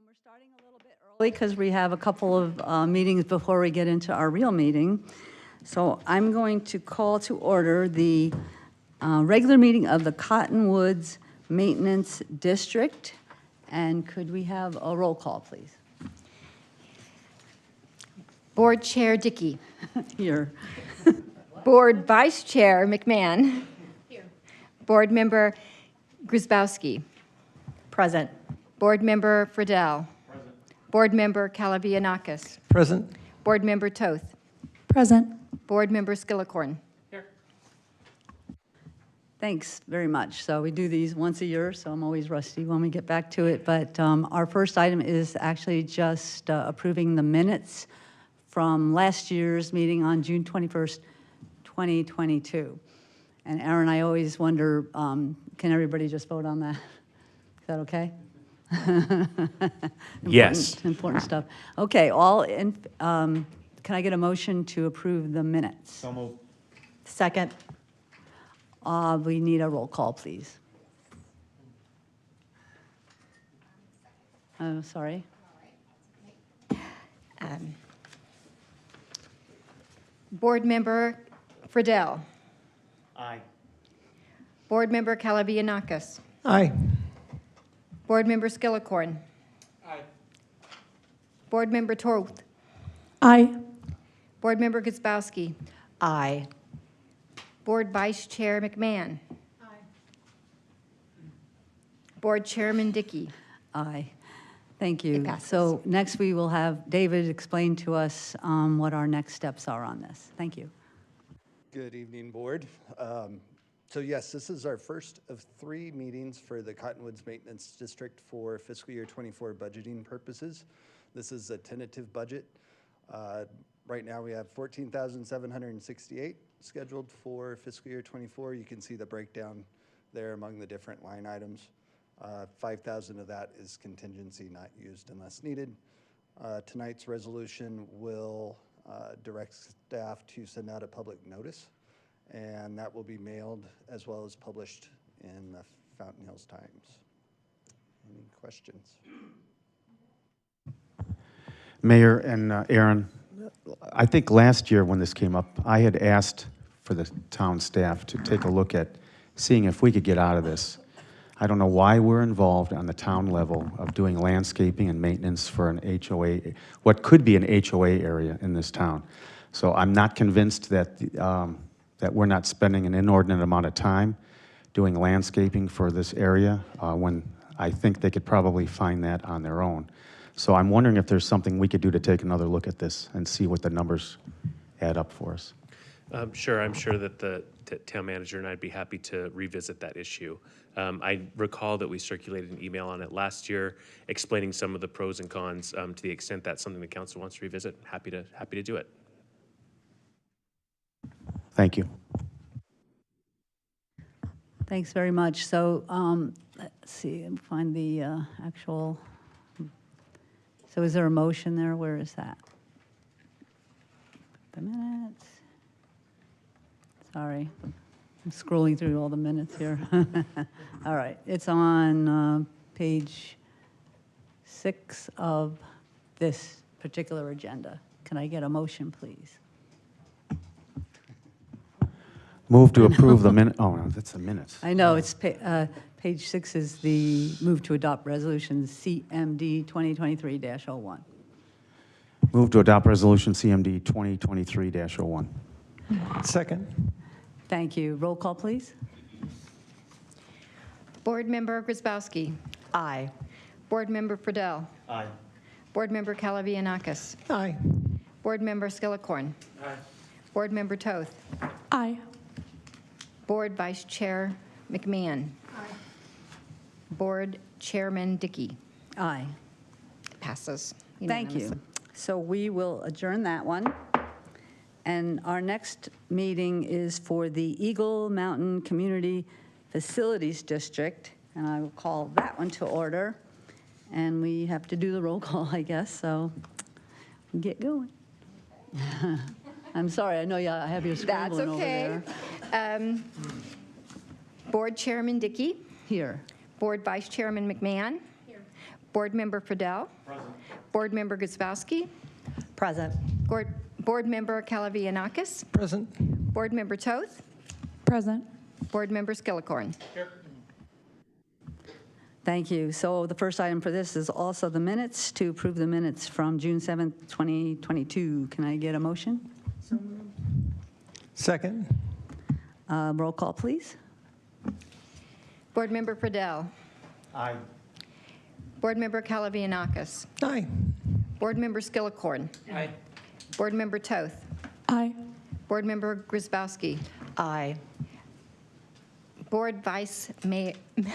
We're starting a little bit early because we have a couple of meetings before we get into our real meeting. So I'm going to call to order the regular meeting of the Cottonwoods Maintenance District. And could we have a roll call, please? Board Chair Dickey. Here. Board Vice Chair McMahon. Here. Board Member Kasabuski. Present. Board Member Friedel. Present. Board Member Kasabuski. Present. Board Member Toth. Present. Board Member Skillicorn. Thanks very much. So we do these once a year, so I'm always rusty when we get back to it. But our first item is actually just approving the minutes from last year's meeting on June 21st, 2022. And Aaron, I always wonder, can everybody just vote on that? Is that okay? Yes. Important stuff. Okay, can I get a motion to approve the minutes? So moved. Second. We need a roll call, please. Oh, sorry. Board Member Friedel. Aye. Board Member Kasabuski. Aye. Board Member Skillicorn. Aye. Board Member Toth. Aye. Board Member Kasabuski. Aye. Board Vice Chair McMahon. Aye. Board Chairman Dickey. Aye. Thank It you. passes. So next we will have David explain to us what our next steps are on this. Thank you. Good evening, Board. So yes, this is our first of 3 meetings for the Cottonwoods Maintenance District for fiscal year 24 budgeting purposes. This is a tentative budget. Right now we have $14,768 scheduled for fiscal year 24. You can see the breakdown there among the different line items. 5,000 of that is contingency, not used unless needed. Tonight's resolution will direct staff to send out a public notice, and that will be mailed as well as published in the Fountain Hills Times. Any questions? Mayor and Aaron, I think last year when this came up, I had asked for the town staff to take a look at seeing if we could get out of this. I don't know why we're involved on the town level of doing landscaping and maintenance for an HOA, what could be an HOA area in this town. So I'm not convinced that that we're not spending an inordinate amount of time doing landscaping for this area when I think they could probably find that on their own. So I'm wondering if there's something we could do to take another look at this and see what the numbers add up for us. Sure, I'm sure that the town manager and I'd be happy to revisit that issue. I recall that we circulated an email on it last year explaining some of the pros and cons. To the extent that's something the council wants to revisit, happy to do it. Thank you. Thanks very much. So let's see, find the actual, so is there a motion there? Where is that? The minutes. Sorry, I'm scrolling through all the minutes here. All right, it's on page 6 of this particular agenda. Can I get a motion, please? Move to approve the minute. Oh, no, that's the minutes. I know, it's page 6 is the move to adopt resolution CMD 2023-01. Move to adopt resolution CMD 2023-01. Second. Thank you. Roll call, please. Board Member Kasabuski. Aye. Board Member Friedel. Aye. Board Member Kasabuski. Aye. Board Member Skillicorn. Aye. Board Member Toth. Aye. Board Vice Chair McMahon. Aye. Board Chairman Dickey. Aye. Passes Thank unanimously. you. So we will adjourn that one. And our next meeting is for the Eagle Mountain Community Facilities District, and I will call that one to order. And we have to do the roll call, I guess, so get going. I'm sorry, I know I have your That's scrambling over okay. there. Board Chairman Dickey. Here. Board Vice Chairman McMahon. Board Member Friedel. Present. Board Member Kasabuski. Present. Board Member Kalavianakis. Present. Board Member Toth. Present. Board Member Skillicorn. Thank you. So the first item for this is also the minutes, to approve the minutes from June 7th, 2022. Can I get a motion? Second. Roll call, please. Board Member Friedel. Aye. Board Member Kalavianakis. Aye. Board Member Skillicorn. Aye. Board Member Toth. Aye. Board Member Grzybowski. Aye. Board Vice Mayor. I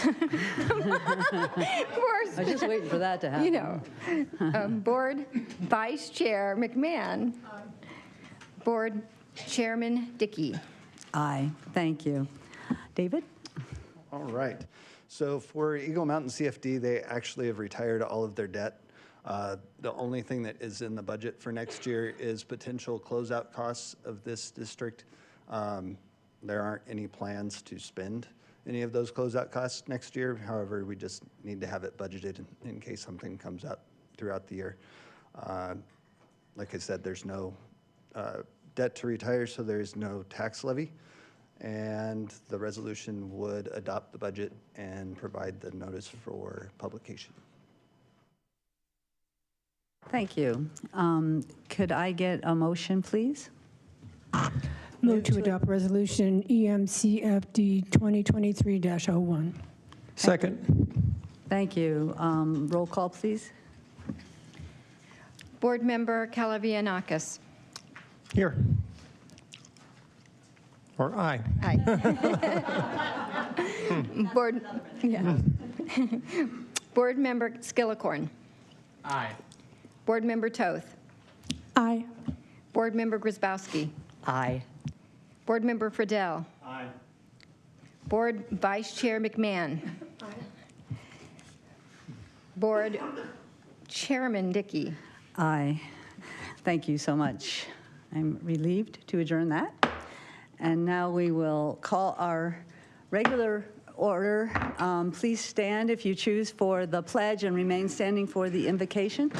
was just waiting for that to happen. You know, Board Vice Chair McMahon. Board Chairman Dickey. Aye. Thank you. David? All right. So for Eagle Mountain CFD, they actually have retired all of their debt. The only thing that is in the budget for next year is potential closeout costs of this district. There aren't any plans to spend any of those closeout costs next year. However, we just need to have it budgeted in case something comes up throughout the year. Like I said, there's no debt to retire, so there's no tax levy. And the resolution would adopt the budget and provide the notice for publication. Thank you. Could I get a motion, please? Move to adopt resolution EMCFD 2023-01. Second. Thank you. Roll call, please. Board Member Kalavianakis. Here. Or aye. Board, yeah. Board Member Skillicorn. Aye. Board Member Toth. Aye. Board Member Grzybowski. Aye. Board Member Friedel. Aye. Board Vice Chair McMahon. Board Chairman Dickey. Aye. Thank you so much. I'm relieved to adjourn that. And now we will call our regular order. Please stand if you choose for the pledge and remain standing for the invocation.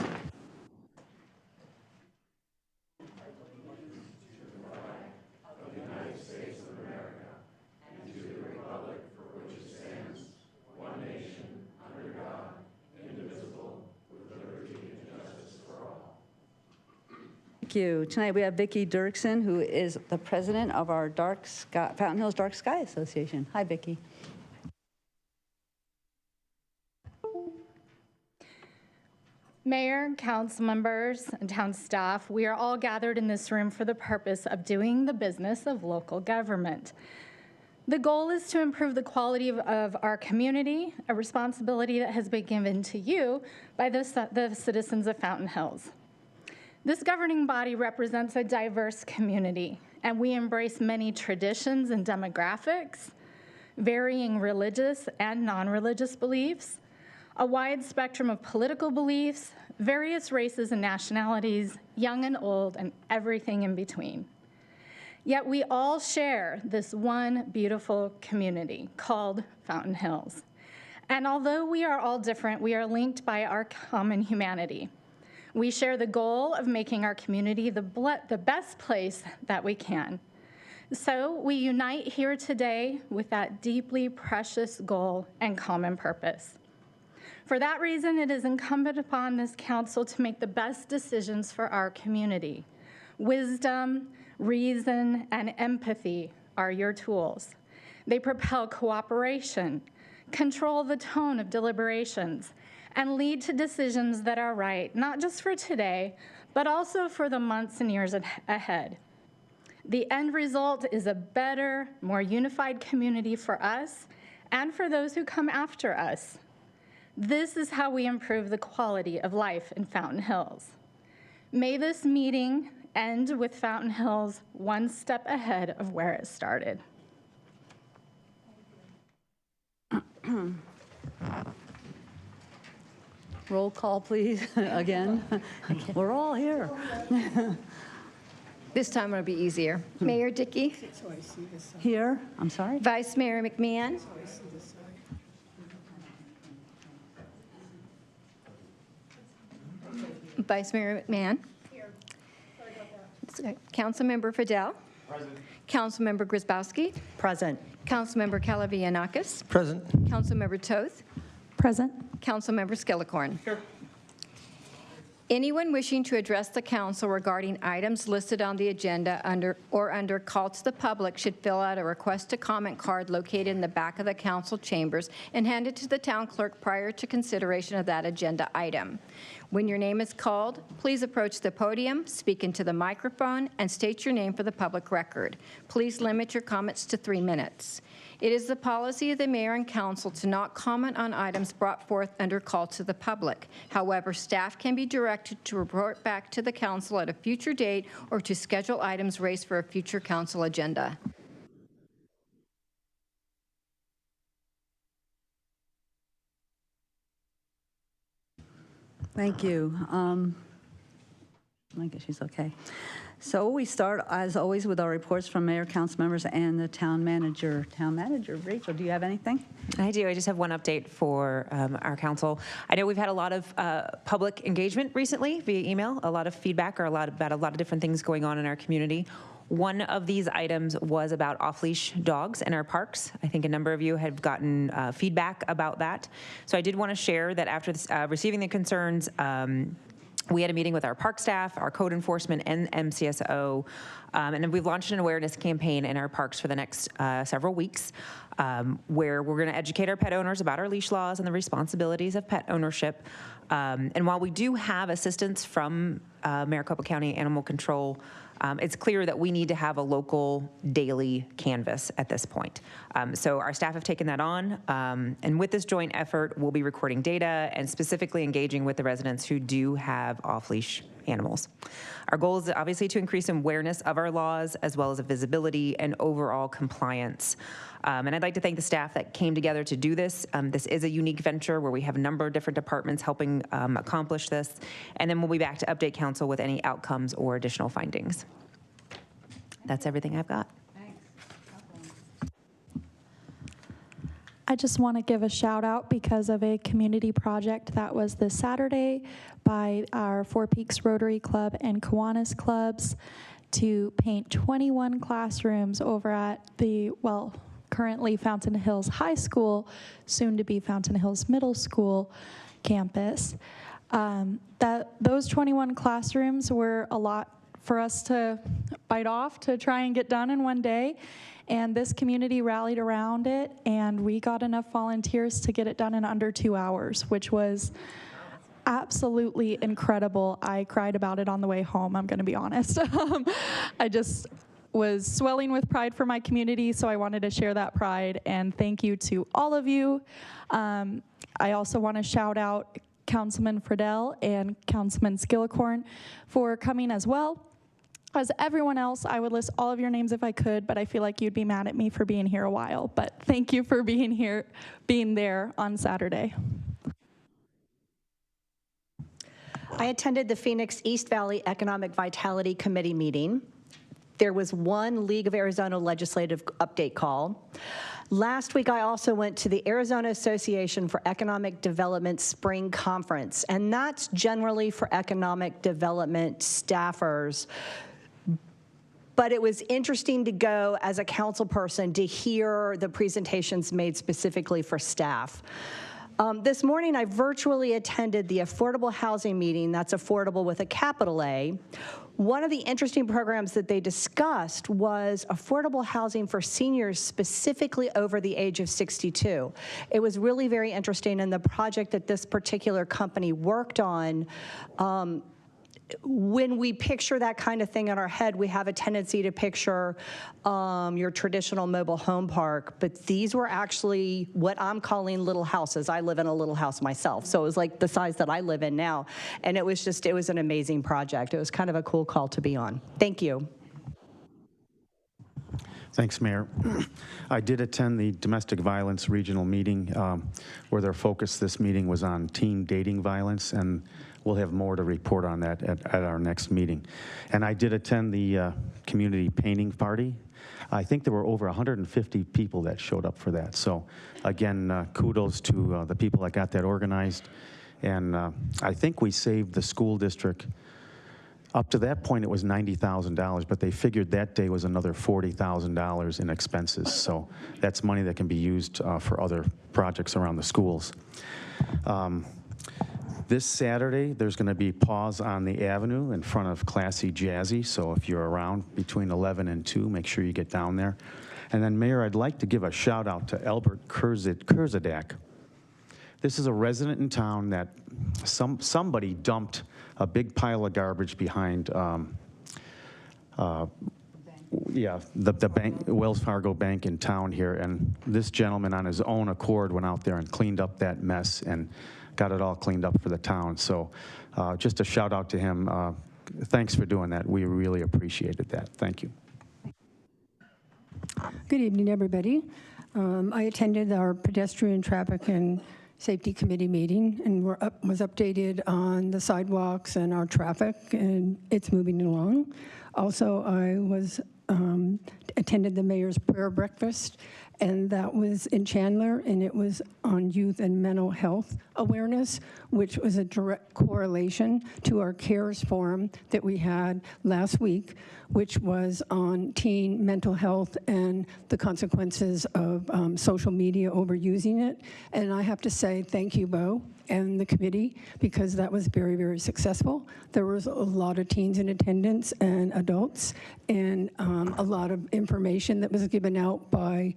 Thank you. Tonight we have Vicki Dirksen, who is the president of our Fountain Hills Dark Sky Association. Hi, Vicki. Mayor, council members, and town staff, we are all gathered in this room for the purpose of doing the business of local government. The goal is to improve the quality of our community, a responsibility that has been given to you by the citizens of Fountain Hills. This governing body represents a diverse community, and we embrace many traditions and demographics, varying religious and non-religious beliefs, a wide spectrum of political beliefs, various races and nationalities, young and old, and everything in between. Yet we all share this one beautiful community called Fountain Hills. And although we are all different, we are linked by our common humanity. We share the goal of making our community the best place that we can. So we unite here today with that deeply precious goal and common purpose. For that reason, it is incumbent upon this council to make the best decisions for our community. Wisdom, reason, and empathy are your tools. They propel cooperation, control the tone of deliberations, and lead to decisions that are right, not just for today, but also for the months and years ahead. The end result is a better, more unified community for us and for those who come after us. This is how we improve the quality of life in Fountain Hills. May this meeting end with Fountain Hills one step ahead of where it started. Roll call, please, again. We're all here. This time it'll be easier. Mayor Dickey. Here, I'm sorry. Vice Mayor McMahon. Vice Mayor McMahon. Councilmember Fidel. Present. Councilmember Grisbowski. Present. Councilmember Calavianakis. Present. Councilmember Toth. Present. Councilmember Skillicorn. Here. Anyone wishing to address the council regarding items listed on the agenda under call to the public should fill out a request to comment card located in the back of the council chambers and hand it to the town clerk prior to consideration of that agenda item. When your name is called, please approach the podium, speak into the microphone, and state your name for the public record. Please limit your comments to 3 minutes. It is the policy of the mayor and council to not comment on items brought forth under call to the public. However, staff can be directed to report back to the council at a future date or to schedule items raised for a future council agenda. Thank you. I guess she's okay. So we start, as always, with our reports from mayor, council members, and the town manager. Town manager, Rachel, do you have anything? I do. I just have one update for our council. I know we've had a lot of public engagement recently via email, a lot of feedback about a lot of different things going on in our community. One of these items was about off-leash dogs in our parks. I think a number of you have gotten feedback about that. So I did want to share that after this, receiving the concerns, we had a meeting with our park staff, our code enforcement, and MCSO, and we've launched an awareness campaign in our parks for the next several weeks, where we're going to educate our pet owners about our leash laws and the responsibilities of pet ownership. And while we do have assistance from Maricopa County Animal Control, it's clear that we need to have a local daily canvas at this point. So our staff have taken that on, and with this joint effort, we'll be recording data and specifically engaging with the residents who do have off-leash animals. Our goal is obviously to increase awareness of our laws as well as visibility and overall compliance. And I'd like to thank the staff that came together to do this. This is a unique venture where we have a number of different departments helping accomplish this. And then we'll be back to update council with any outcomes or additional findings. That's everything I've got. I just want to give a shout out because of a community project that was this Saturday by our Four Peaks Rotary Club and Kiwanis clubs to paint 21 classrooms over at the, well, currently Fountain Hills High School, soon to be Fountain Hills Middle School campus. Those 21 classrooms were a lot for us to bite off to try and get done in one day. And this community rallied around it, and we got enough volunteers to get it done in under 2 hours, which was absolutely incredible. I cried about it on the way home, I'm gonna be honest. I just was swelling with pride for my community, so I wanted to share that pride, and thank you to all of you. I also wanna shout out Councilman Friedel and Councilman Skillicorn for coming as well. As everyone else, I would list all of your names if I could, but I feel like you'd be mad at me for being here a while. But thank you for being here, being there on Saturday. I attended the Phoenix East Valley Economic Vitality Committee meeting. There was one League of Arizona legislative update call. Last week, I also went to the Arizona Association for Economic Development Spring Conference, and that's generally for economic development staffers. But it was interesting to go as a council person to hear the presentations made specifically for staff. This morning, I virtually attended the affordable housing meeting, that's affordable with a capital A. One of the interesting programs that they discussed was affordable housing for seniors specifically over the age of 62. It was really very interesting, and the project that this particular company worked on, when we picture that kind of thing in our head, we have a tendency to picture your traditional mobile home park, but these were actually what I'm calling little houses. I live in a little house myself, so it was like the size that I live in now, and it was an amazing project. It was kind of a cool call to be on. Thank you. Thanks, Mayor. I did attend the domestic violence regional meeting where their focus this meeting was on teen dating violence, and we'll have more to report on that at our next meeting. And I did attend the community painting party. I think there were over 150 people that showed up for that. So again, kudos to the people that got that organized. And I think we saved the school district, up to that point, it was $90,000, but they figured that day was another $40,000 in expenses. So that's money that can be used for other projects around the schools. This Saturday, there's going to be Paws on the Avenue in front of Classy Jazzy, so if you're around between 11 and 2, make sure you get down there. And then, Mayor, I'd like to give a shout out to Albert Kurzadak. This is a resident in town that somebody dumped a big pile of garbage behind, the bank, Wells Fargo Bank in town here, and this gentleman on his own accord went out there and cleaned up that mess and got it all cleaned up for the town. So just a shout out to him. Thanks for doing that. We really appreciated that. Thank you. Good evening, everybody. I attended our pedestrian traffic and safety committee meeting and was updated on the sidewalks and our traffic, and it's moving along. Also, I attended the mayor's prayer breakfast, and that was in Chandler, and it was on youth and mental health awareness, which was a direct correlation to our CARES forum that we had last week, which was on teen mental health and the consequences of social media overusing it. And I have to say thank you, Bo, and the committee, because that was very, very successful. There was a lot of teens in attendance and adults, and a lot of information that was given out by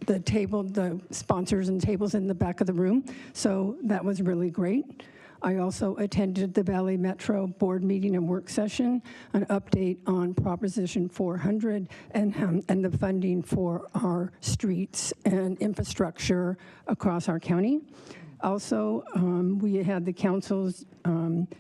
the sponsors and tables in the back of the room. So that was really great. I also attended the Valley Metro board meeting and work session, an update on Proposition 400 and the funding for our streets and infrastructure across our county. Also, we had the council's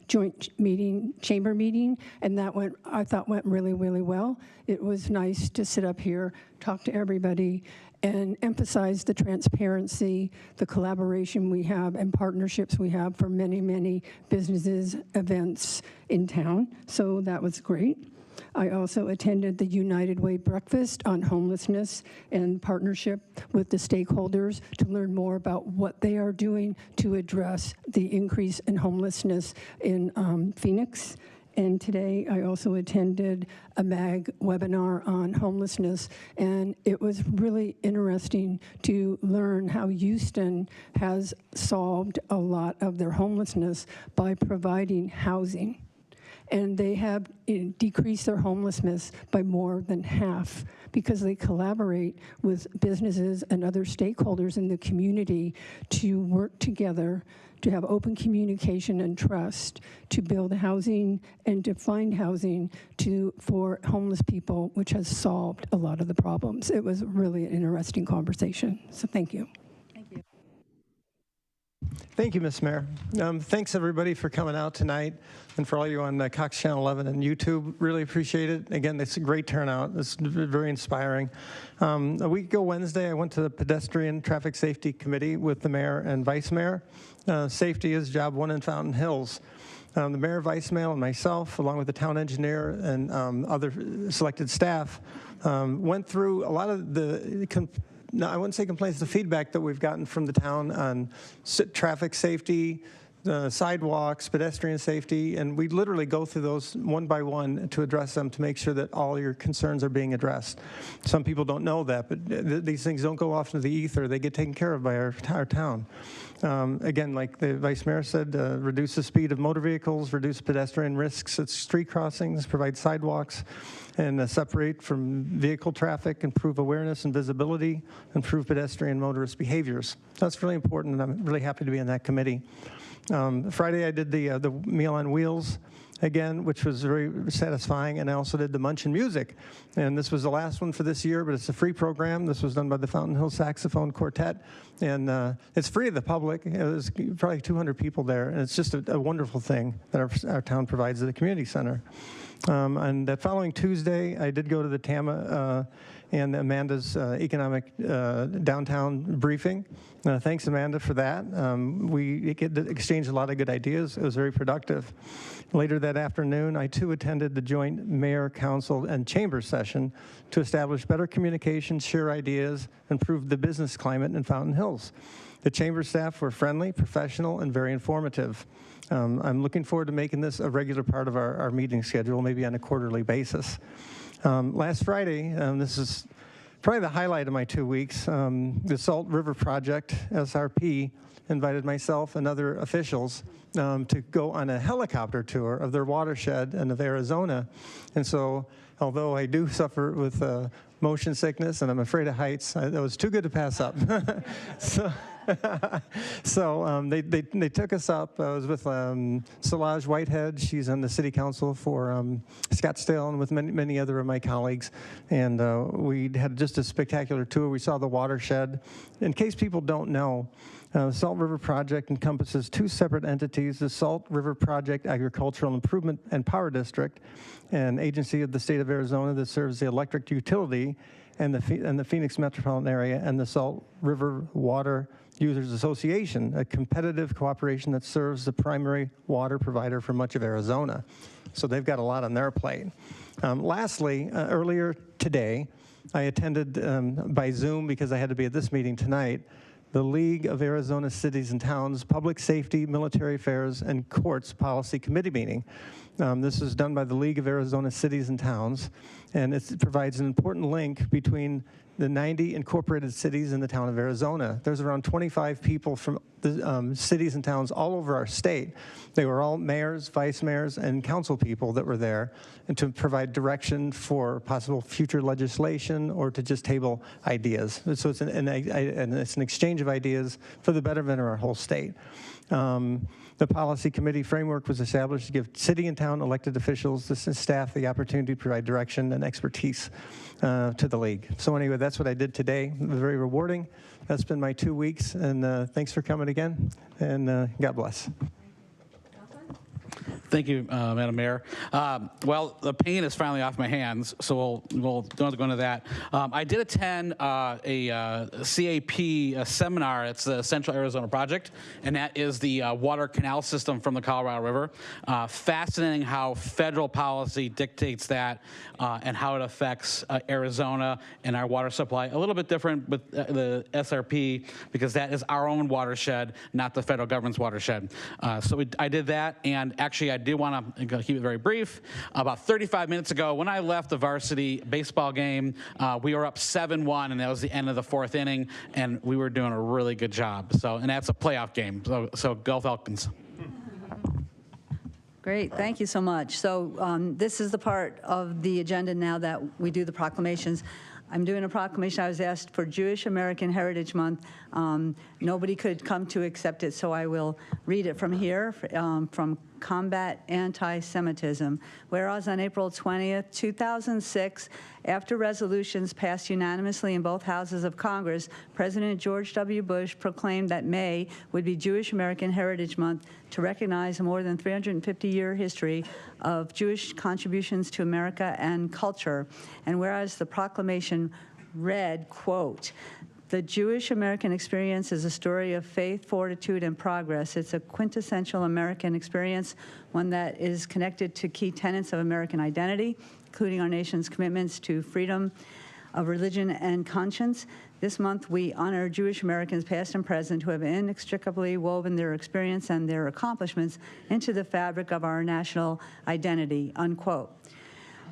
joint meeting, chamber meeting, and that I thought went really, really well. It was nice to sit up here, talk to everybody, and emphasize the transparency, the collaboration we have, and partnerships we have for many, many businesses, events in town. So that was great. I also attended the United Way breakfast on homelessness and partnership with the stakeholders to learn more about what they are doing to address the increase in homelessness in Phoenix. And today I also attended a MAG webinar on homelessness, and it was really interesting to learn how Houston has solved a lot of their homelessness by providing housing. And they have decreased their homelessness by more than half because they collaborate with businesses and other stakeholders in the community to work together, to have open communication and trust, to build housing and to find housing for homeless people, which has solved a lot of the problems. It was really an interesting conversation. So thank you. Thank you, Ms. Mayor. Thanks, everybody, for coming out tonight, and for all you on Cox Channel 11 and YouTube. Really appreciate it. Again, it's a great turnout. It's very inspiring. A week ago Wednesday, I went to the Pedestrian Traffic Safety Committee with the mayor and vice mayor. Safety is job one in Fountain Hills. The mayor, vice mayor, and myself, along with the town engineer and other selected staff, went through a lot of no, I wouldn't say complaints, the feedback that we've gotten from the town on traffic safety, sidewalks, pedestrian safety, and we literally go through those one by one to address them to make sure that all your concerns are being addressed. Some people don't know that, but these things don't go off into the ether. They get taken care of by our town. Again, like the vice mayor said, reduce the speed of motor vehicles, reduce pedestrian risks at street crossings, provide sidewalks, and separate from vehicle traffic, improve awareness and visibility, improve pedestrian motorist behaviors. That's really important, and I'm really happy to be in that committee. Friday, I did the Meal on Wheels again, which was very satisfying, and I also did the Munch and Music. And this was the last one for this year, but it's a free program. This was done by the Fountain Hill Saxophone Quartet, and it's free to the public. There's probably 200 people there, and it's just a wonderful thing that our town provides at the community center. And that following Tuesday, I did go to the TAMA and Amanda's economic downtown briefing. Thanks, Amanda, for that. We exchanged a lot of good ideas. It was very productive. Later that afternoon, I too attended the joint mayor, council, and chamber session to establish better communication, share ideas, improve the business climate in Fountain Hills. The chamber staff were friendly, professional, and very informative. I'm looking forward to making this a regular part of our meeting schedule, maybe on a quarterly basis. Last Friday, this is probably the highlight of my 2 weeks, the Salt River Project, SRP, invited myself and other officials to go on a helicopter tour of their watershed and of Arizona. And so, although I do suffer with motion sickness and I'm afraid of heights, that was too good to pass up. So they took us up. I was with Solange Whitehead. She's on the city council for Scottsdale, and with many other of my colleagues. And we had just a spectacular tour. We saw the watershed. In case people don't know, the Salt River Project encompasses two separate entities: the Salt River Project Agricultural Improvement and Power District, an agency of the state of Arizona that serves the electric utility and the Phoenix metropolitan area, and the Salt River Water Users Association, a competitive cooperation that serves the primary water provider for much of Arizona. So they've got a lot on their plate. Lastly, earlier today, I attended by Zoom, because I had to be at this meeting tonight, the League of Arizona Cities and Towns Public Safety, Military Affairs, and Courts Policy Committee meeting. This is done by the League of Arizona Cities and Towns, and it provides an important link between the 90 incorporated cities in the town of Arizona. There's around 25 people from the cities and towns all over our state. They were all mayors, vice mayors, and council people that were there, and to provide direction for possible future legislation or to just table ideas. So it's an exchange of ideas for the betterment of our whole state. The policy committee framework was established to give city and town elected officials, the staff, the opportunity to provide direction and expertise to the league. So anyway, that's what I did today. It was very rewarding. That's been my 2 weeks, and thanks for coming again, and God bless. Thank you, Madam Mayor. Well, the pain is finally off my hands, so we'll don't have to go into that. I did attend a CAP seminar. It's the Central Arizona Project, and that is the water canal system from the Colorado River. Fascinating how federal policy dictates that and how it affects Arizona and our water supply. A little bit different with the SRP, because that is our own watershed, not the federal government's watershed. So I did that, and actually I did want to keep it very brief. About 35 minutes ago, when I left the varsity baseball game, we were up 7-1, and that was the end of the fourth inning, and we were doing a really good job. So, and that's a playoff game. So go Falcons. Great, thank you so much. So this is the part of the agenda now that we do the proclamations. I'm doing a proclamation. I was asked for Jewish American Heritage Month. Nobody could come to accept it, so I will read it from here, from Combat Anti-Semitism. Whereas on April 20th, 2006, after resolutions passed unanimously in both houses of Congress, President George W. Bush proclaimed that May would be Jewish American Heritage Month to recognize a more than 350-year history of Jewish contributions to America and culture. And whereas the proclamation read, quote, "The Jewish American experience is a story of faith, fortitude, and progress. It's a quintessential American experience, one that is connected to key tenets of American identity, including our nation's commitments to freedom of religion and conscience. This month, we honor Jewish Americans past and present who have inextricably woven their experience and their accomplishments into the fabric of our national identity," unquote.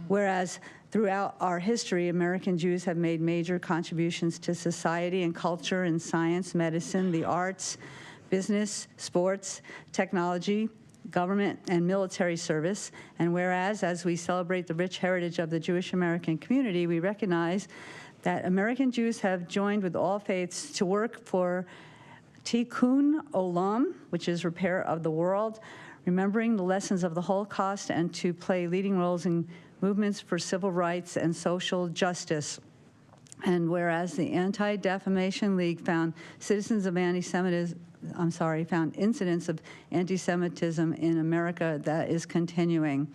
Whereas throughout our history, American Jews have made major contributions to society and culture in science, medicine, the arts, business, sports, technology, government, and military service. And whereas, as we celebrate the rich heritage of the Jewish American community, we recognize that American Jews have joined with all faiths to work for Tikkun Olam, which is repair of the world, remembering the lessons of the Holocaust, and to play leading roles in movements for civil rights and social justice. And whereas the Anti-Defamation League found incidents of anti-Semitism in America that is continuing.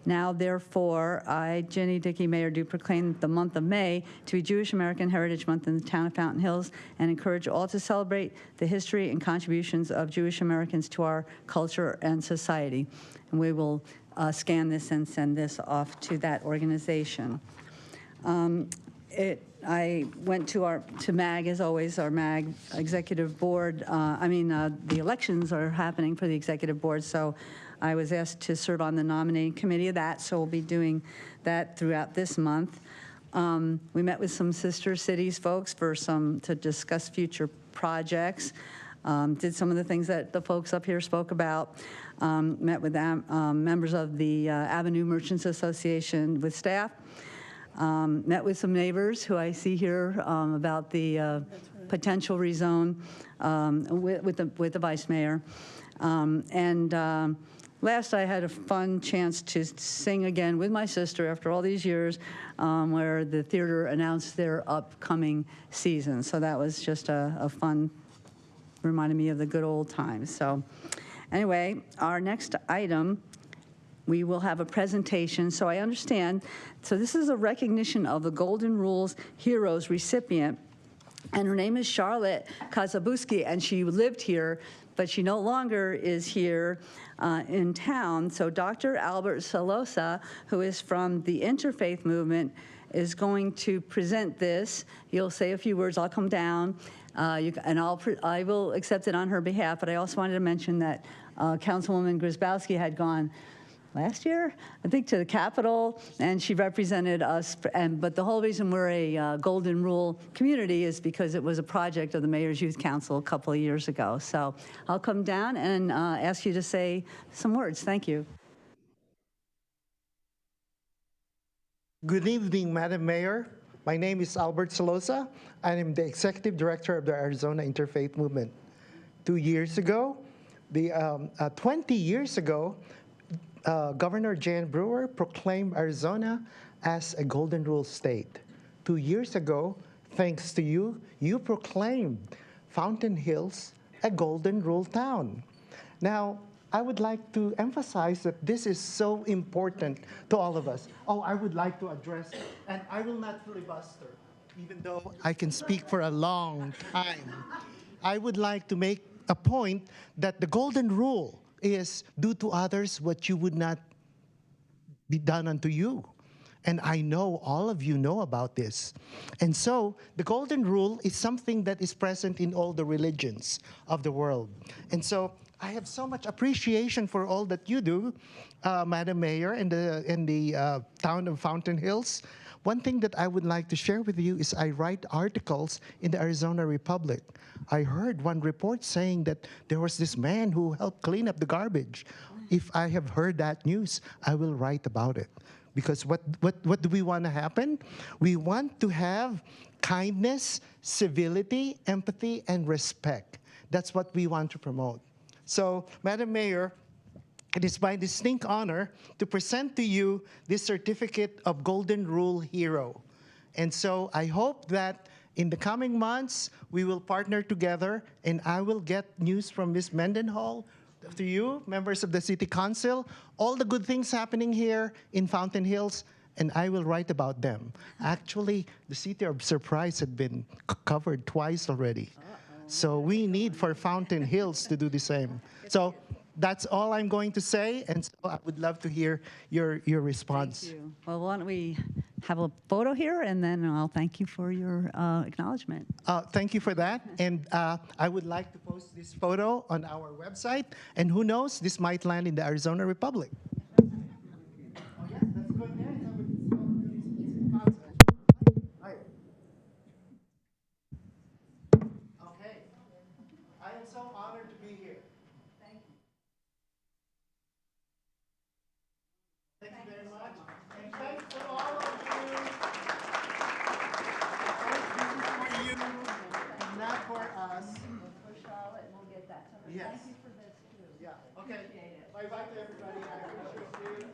Now, therefore, I, Jenny Dickey, Mayor, do proclaim the month of May to be Jewish American Heritage Month in the town of Fountain Hills and encourage all to celebrate the history and contributions of Jewish Americans to our culture and society. And we will scan this and send this off to that organization. I went to MAG, as always, our MAG executive board. The elections are happening for the executive board, so I was asked to serve on the nominating committee of that, so we'll be doing that throughout this month. We met with some sister cities folks to discuss future projects. Did some of the things that the folks up here spoke about. Met with members of the Avenue Merchants Association with staff. Met with some neighbors who I see here about the potential rezone with the vice mayor. Last, I had a fun chance to sing again with my sister after all these years, where the theater announced their upcoming season. So that was just a fun, reminded me of the good old times. So anyway, our next item, we will have a presentation. So I understand, so this is a recognition of the Golden Rules Heroes recipient, and her name is Charlotte Kasabuski, and she lived here, but she no longer is here in town. So Dr. Albert Salosa, who is from the Interfaith movement, is going to present this. You'll say a few words, I'll come down, and I will accept it on her behalf, but I also wanted to mention that Councilwoman Kasabuski had gone last year, I think, to the Capitol, and she represented us. But the whole reason we're a Golden Rule community is because it was a project of the Mayor's Youth Council a couple of years ago. So I'll come down and ask you to say some words. Thank you. Good evening, Madam Mayor. My name is Albert Salosa. I am the Executive Director of the Arizona Interfaith Movement. 2 years ago, 20 years ago, Governor Jan Brewer proclaimed Arizona as a Golden Rule state. 2 years ago, thanks to you, you proclaimed Fountain Hills a Golden Rule town. Now, I would like to emphasize that this is so important to all of us. Oh, I would like to address, and I will not filibuster, even though I can speak for a long time. I would like to make a point that the Golden Rule is do to others what you would not be done unto you. And I know all of you know about this. And so the Golden Rule is something that is present in all the religions of the world. And so I have so much appreciation for all that you do, Madam Mayor, in the town of Fountain Hills. One thing that I would like to share with you is I write articles in the Arizona Republic. I heard one report saying that there was this man who helped clean up the garbage. If I have heard that news, I will write about it. Because what do we want to happen? We want to have kindness, civility, empathy, and respect. That's what we want to promote. So, Madam Mayor, it is my distinct honor to present to you this certificate of Golden Rule Hero. And so I hope that in the coming months, we will partner together, and I will get news from Ms. Mendenhall to you, members of the City Council, all the good things happening here in Fountain Hills, and I will write about them. Actually, the City of Surprise had been covered twice already. So we need for Fountain Hills to do the same. So that's all I'm going to say, and so I would love to hear your response. Thank you. Well, why don't we have a photo here, and then I'll thank you for your acknowledgement. Thank you for that, and I would like to post this photo on our website, and who knows, this might land in the Arizona Republic. Yes. Thank you for this, too. Yeah, okay. Appreciate it. Bye-bye to everybody. I appreciate you.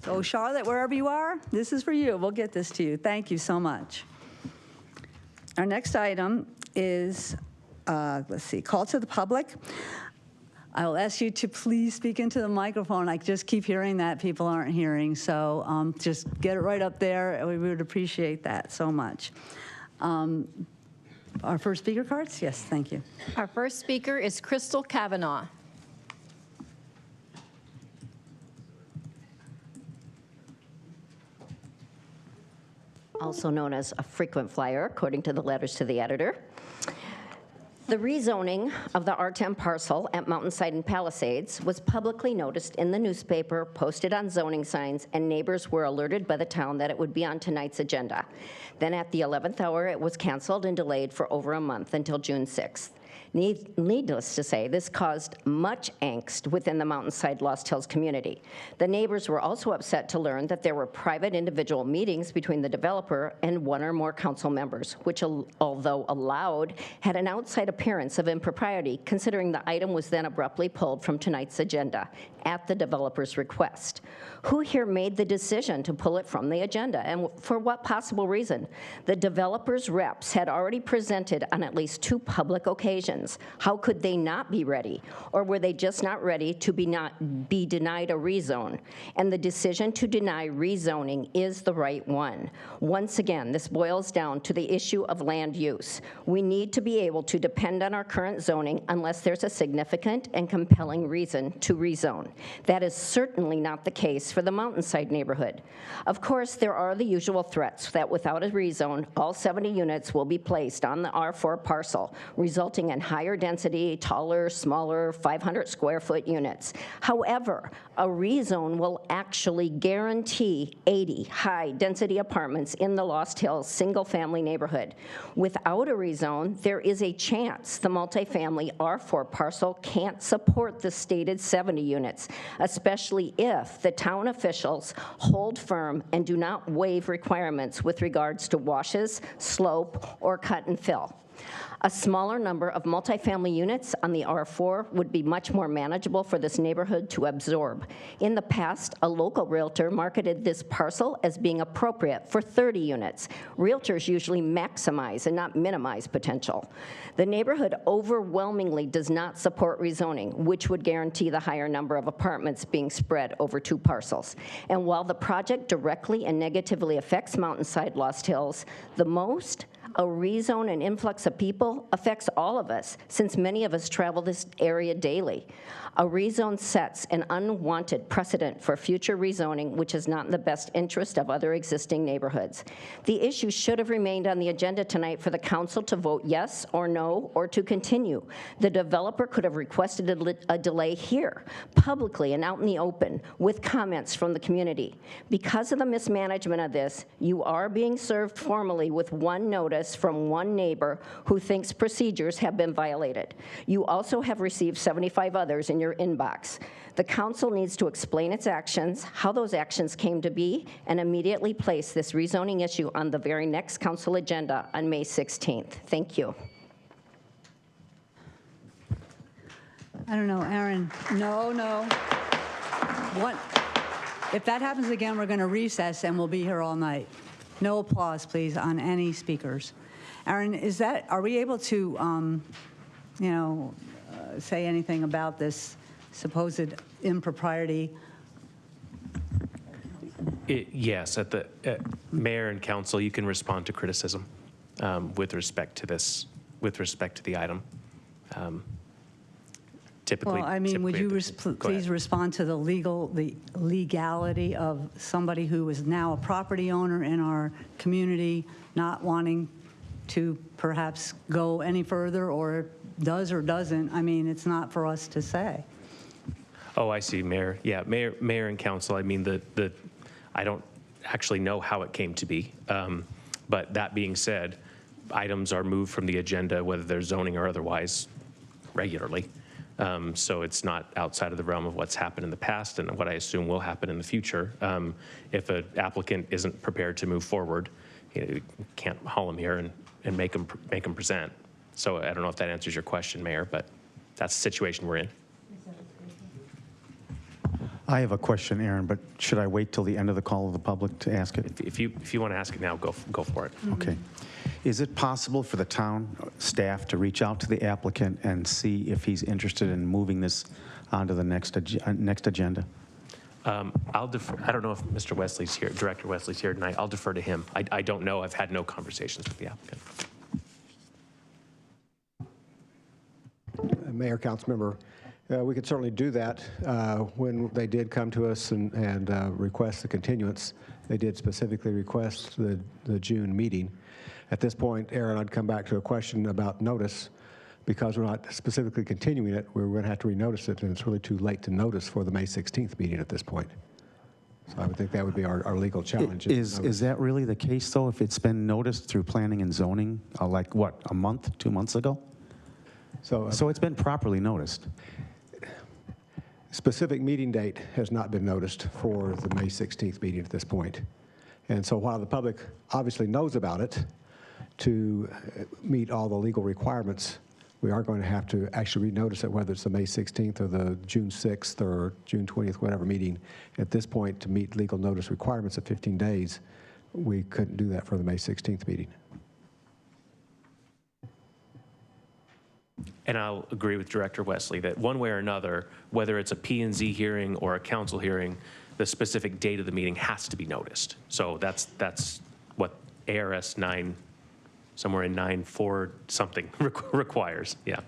So Charlotte, wherever you are, this is for you. We'll get this to you. Thank you so much. Our next item is, let's see, call to the public. I will ask you to please speak into the microphone. I just keep hearing that people aren't hearing, so just get it right up there. We would appreciate that so much. Our first speaker cards? Yes, thank you. Our first speaker is Crystal Kavanaugh. Also known as a frequent flyer, according to the letters to the editor. The rezoning of the R10 parcel at Mountainside and Palisades was publicly noticed in the newspaper, posted on zoning signs, and neighbors were alerted by the town that it would be on tonight's agenda. Then at the 11th hour, it was canceled and delayed for over a month until June 6th. Needless to say, this caused much angst within the Mountainside Lost Hills community. The neighbors were also upset to learn that there were private individual meetings between the developer and one or more council members, which, although allowed, had an outside appearance of impropriety, considering the item was then abruptly pulled from tonight's agenda at the developer's request. Who here made the decision to pull it from the agenda, and for what possible reason? The developer's reps had already presented on at least 2 public occasions. How could they not be ready? Or were they just not ready to be denied a rezone? And the decision to deny rezoning is the right one. Once again, this boils down to the issue of land use. We need to be able to depend on our current zoning unless there's a significant and compelling reason to rezone. That is certainly not the case for the Mountainside neighborhood. Of course, there are the usual threats that without a rezone, all 70 units will be placed on the R4 parcel, resulting in higher density, taller, smaller, 500 square foot units. However, a rezone will actually guarantee 80 high density apartments in the Lost Hills single family neighborhood. Without a rezone, there is a chance the multifamily R4 parcel can't support the stated 70 units, especially if the town officials hold firm and do not waive requirements with regards to washes, slope, or cut and fill. A smaller number of multifamily units on the R4 would be much more manageable for this neighborhood to absorb. In the past, a local realtor marketed this parcel as being appropriate for 30 units. Realtors usually maximize and not minimize potential. The neighborhood overwhelmingly does not support rezoning, which would guarantee the higher number of apartments being spread over 2 parcels. And while the project directly and negatively affects Mountainside Lost Hills, a rezone and influx of people affects all of us, since many of us travel this area daily. A rezone sets an unwanted precedent for future rezoning, which is not in the best interest of other existing neighborhoods. The issue should have remained on the agenda tonight for the council to vote yes or no, or to continue. The developer could have requested a delay here, publicly and out in the open, with comments from the community. Because of the mismanagement of this, you are being served formally with one notice from one neighbor who thinks procedures have been violated. You also have received 75 others in your inbox. The council needs to explain its actions, how those actions came to be, and immediately place this rezoning issue on the very next council agenda on May 16th. Thank you. I don't know, Aaron. No. What? If that happens again, we're going to recess and we'll be here all night. No applause, please, on any speakers. Aaron, are we able to, say anything about this supposed impropriety? Yes, at mayor and council, you can respond to criticism with respect to the item. Typically, well, I mean, would you please respond to the legality of somebody who is now a property owner in our community not wanting to perhaps go any further, or does or doesn't? I mean, it's not for us to say. Oh, I see, Mayor. Yeah, Mayor and council. I mean, I don't actually know how it came to be, but that being said, items are moved from the agenda, whether they're zoning or otherwise, regularly. So it's not outside of the realm of what's happened in the past and what I assume will happen in the future. If an applicant isn't prepared to move forward, you can't haul them here and make them present. So I don't know if that answers your question, Mayor, but that's the situation we're in. I have a question, Aaron, but should I wait till the end of the call of the public to ask it? If you want to ask it now, go for it. Okay. Is it possible for the town staff to reach out to the applicant and see if he's interested in moving this onto the next agenda? I'll defer. I don't know if Mr. Wesley's here, Director Wesley's here tonight. I'll defer to him. I don't know. I've had no conversations with the applicant. Mayor, Councilmember, we could certainly do that. When they did come to us and request the continuance, they did specifically request the June meeting. At this point, Aaron, I'd come back to a question about notice. Because we're not specifically continuing it, we're going to have to renotice it, and it's really too late to notice for the May 16th meeting at this point. So I would think that would be our legal challenge. Is that really the case, though, if it's been noticed through planning and zoning, like what, a month, 2 months ago? So it's been properly noticed. Specific meeting date has not been noticed for the May 16th meeting at this point. And so while the public obviously knows about it, to meet all the legal requirements, we are going to have to actually renotice it, whether it's the May 16th or the June 6th or June 20th, whatever meeting. At this point, to meet legal notice requirements of 15 days, we couldn't do that for the May 16th meeting. And I'll agree with Director Wesley that one way or another, whether it's a P&Z hearing or a council hearing, the specific date of the meeting has to be noticed. So that's what ARS 9, somewhere in 9.4 something requires, yeah.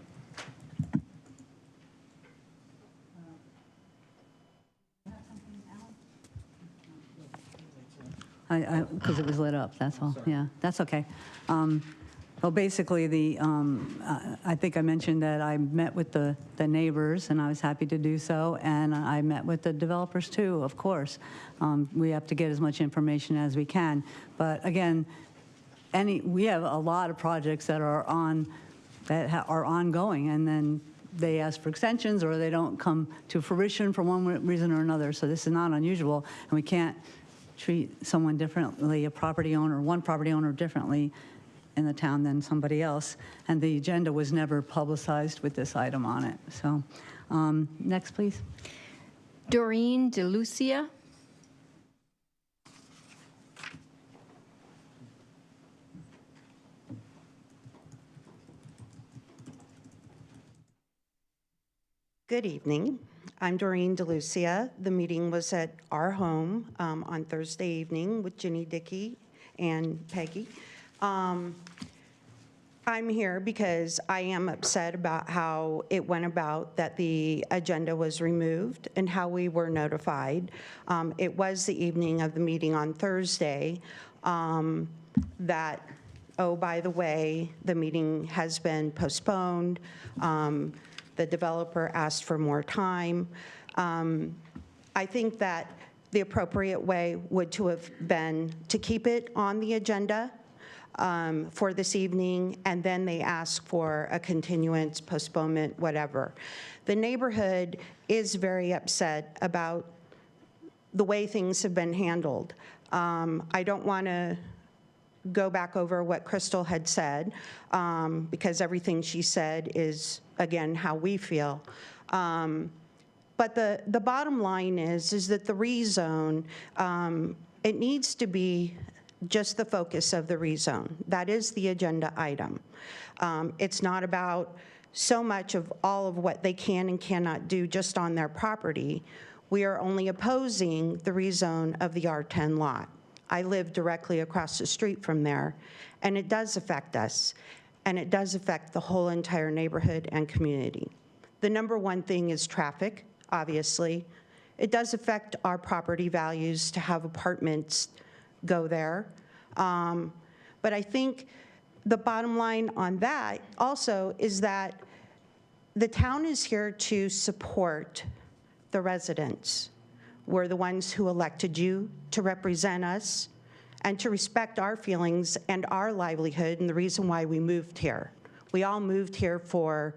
Because it was lit up, that's all. Yeah, that's okay. Well, basically, I think I mentioned that I met with the neighbors, and I was happy to do so, and I met with the developers too, of course. We have to get as much information as we can. But again, we have a lot of projects that are ongoing, and then they ask for extensions or they don't come to fruition for one reason or another. So this is not unusual, and we can't treat someone differently, one property owner differently in the town than somebody else. And the agenda was never publicized with this item on it. So next, please. Doreen DeLucia. Good evening. I'm Doreen DeLucia. The meeting was at our home on Thursday evening with Ginny Dickey and Peggy. I'm here because I am upset about how it went about that the agenda was removed and how we were notified. It was the evening of the meeting on Thursday that, oh, by the way, the meeting has been postponed. The developer asked for more time. I think that the appropriate way would to have been to keep it on the agenda for this evening, and then they ask for a continuance, postponement, whatever. The neighborhood is very upset about the way things have been handled. I don't want to go back over what Crystal had said, because everything she said is, again, how we feel. But the bottom line is that the rezone, it needs to be just the focus of the rezone. That is the agenda item. It's not about so much of all of what they can and cannot do just on their property. We are only opposing the rezone of the R10 lot. I live directly across the street from there, and it does affect us, and it does affect the whole entire neighborhood and community. The number one thing is traffic, obviously. It does affect our property values to have apartments go there. But I think the bottom line on that also is that the town is here to support the residents. We're the ones who elected you to represent us and to respect our feelings and our livelihood and the reason why we moved here. We all moved here for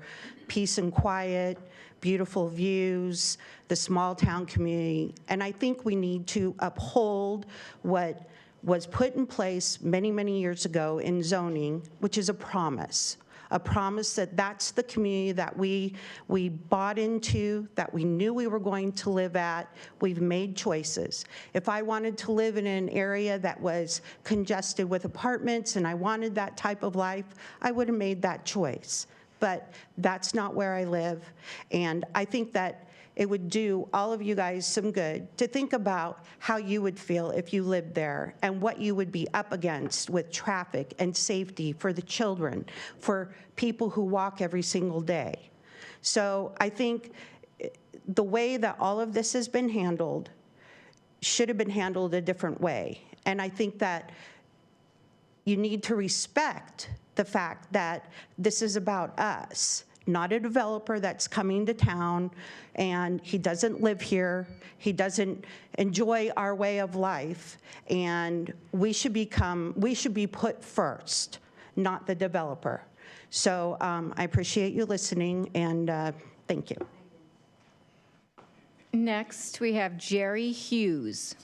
peace and quiet, beautiful views, the small town community, and I think we need to uphold what was put in place many, many years ago in zoning, which is a promise. a promise that that's the community that we bought into, that we knew we were going to live at. We've made choices. If I wanted to live in an area that was congested with apartments and I wanted that type of life, I would have made that choice. But that's not where I live. And I think that it would do all of you guys some good to think about how you would feel if you lived there and what you would be up against with traffic and safety for the children, for people who walk every single day. So I think the way that all of this has been handled should have been handled a different way. And I think that you need to respect the fact that this is about us, not a developer that's coming to town and he doesn't live here, he doesn't enjoy our way of life, and we should be put first, not the developer. So I appreciate you listening, and thank you. Next, we have Jerry Hughes.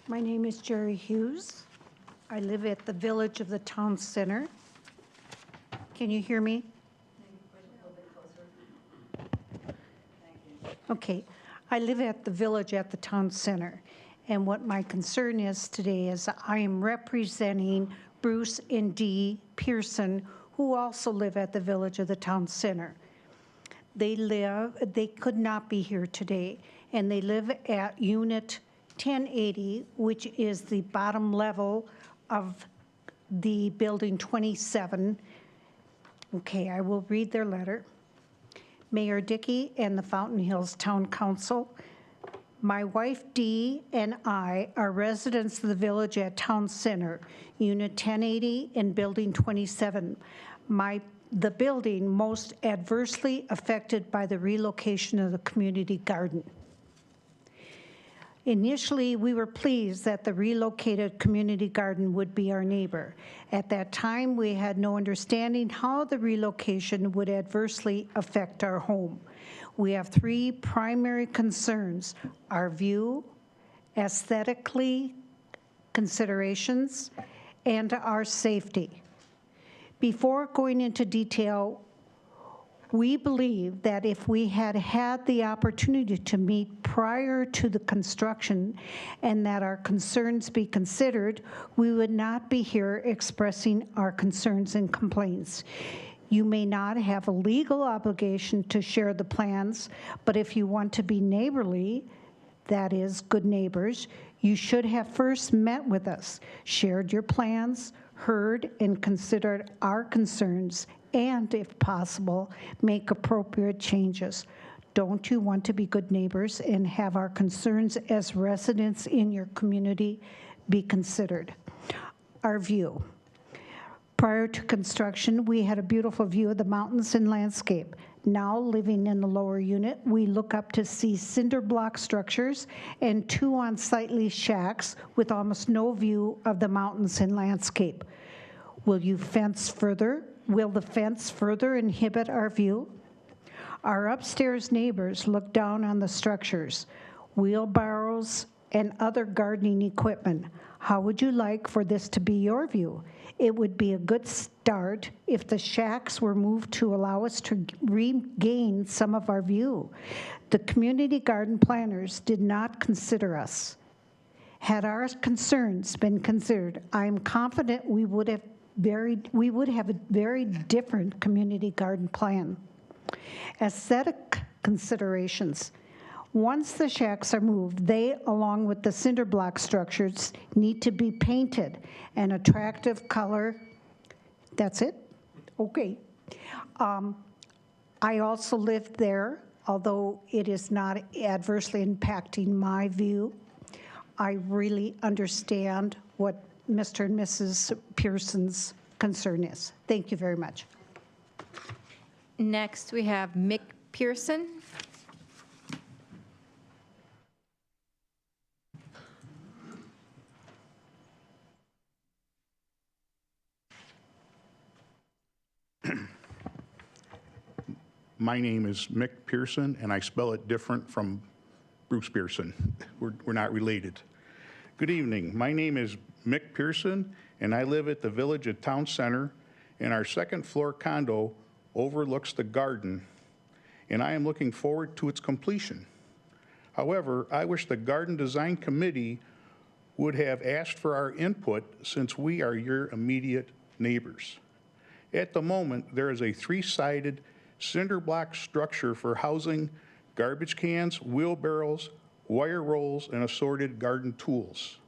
My name is Jerry Hughes. I live at the Village of the Town Center. Can you hear me? Okay. I live at the Village at the Town Center. And what my concern is today is I am representing Bruce and Dee Pearson, who also live at the Village of the Town Center. They could not be here today, and they live at Unit 1080, which is the bottom level of the building 27. Okay, I will read their letter. Mayor Dickey and the Fountain Hills Town Council, my wife Dee and I are residents of the Village at Town Center, Unit 1080 and Building 27. The building most adversely affected by the relocation of the community garden. Initially, we were pleased that the relocated community garden would be our neighbor. At that time, we had no understanding how the relocation would adversely affect our home. We have three primary concerns: our view, aesthetically considerations, and our safety. Before going into detail, we believe that if we had had the opportunity to meet prior to the construction and that our concerns be considered, we would not be here expressing our concerns and complaints. You may not have a legal obligation to share the plans, but if you want to be neighborly, that is, good neighbors, you should have first met with us, shared your plans, heard and considered our concerns, and, if possible, make appropriate changes. Don't you want to be good neighbors and have our concerns as residents in your community be considered? Our view. Prior to construction, we had a beautiful view of the mountains and landscape. Now, living in the lower unit, we look up to see cinder block structures and two unsightly shacks with almost no view of the mountains and landscape. Will the fence further inhibit our view? Our upstairs neighbors look down on the structures, wheelbarrows, and other gardening equipment. How would you like for this to be your view? It would be a good start if the shacks were moved to allow us to regain some of our view. The community garden planners did not consider us. Had our concerns been considered, I am confident we would have a very different community garden plan. Aesthetic considerations. Once the shacks are moved, they, along with the cinder block structures, need to be painted an attractive color. That's it? Okay. I also lived there, although it is not adversely impacting my view. I really understand what Mr. and Mrs. Pearson's concern is. Thank you very much. Next, we have Mick Pearson. my name is Mick Pearson, and I spell it different from Bruce Pearson. We're not related. Good evening. My name is Mick Pearson, and I live at the Village at Town Center, and our second floor condo overlooks the garden, and I am looking forward to its completion. However, I wish the Garden Design Committee would have asked for our input since we are your immediate neighbors. At the moment, there is a 3-sided cinder block structure for housing garbage cans, wheelbarrows, wire rolls, and assorted garden tools.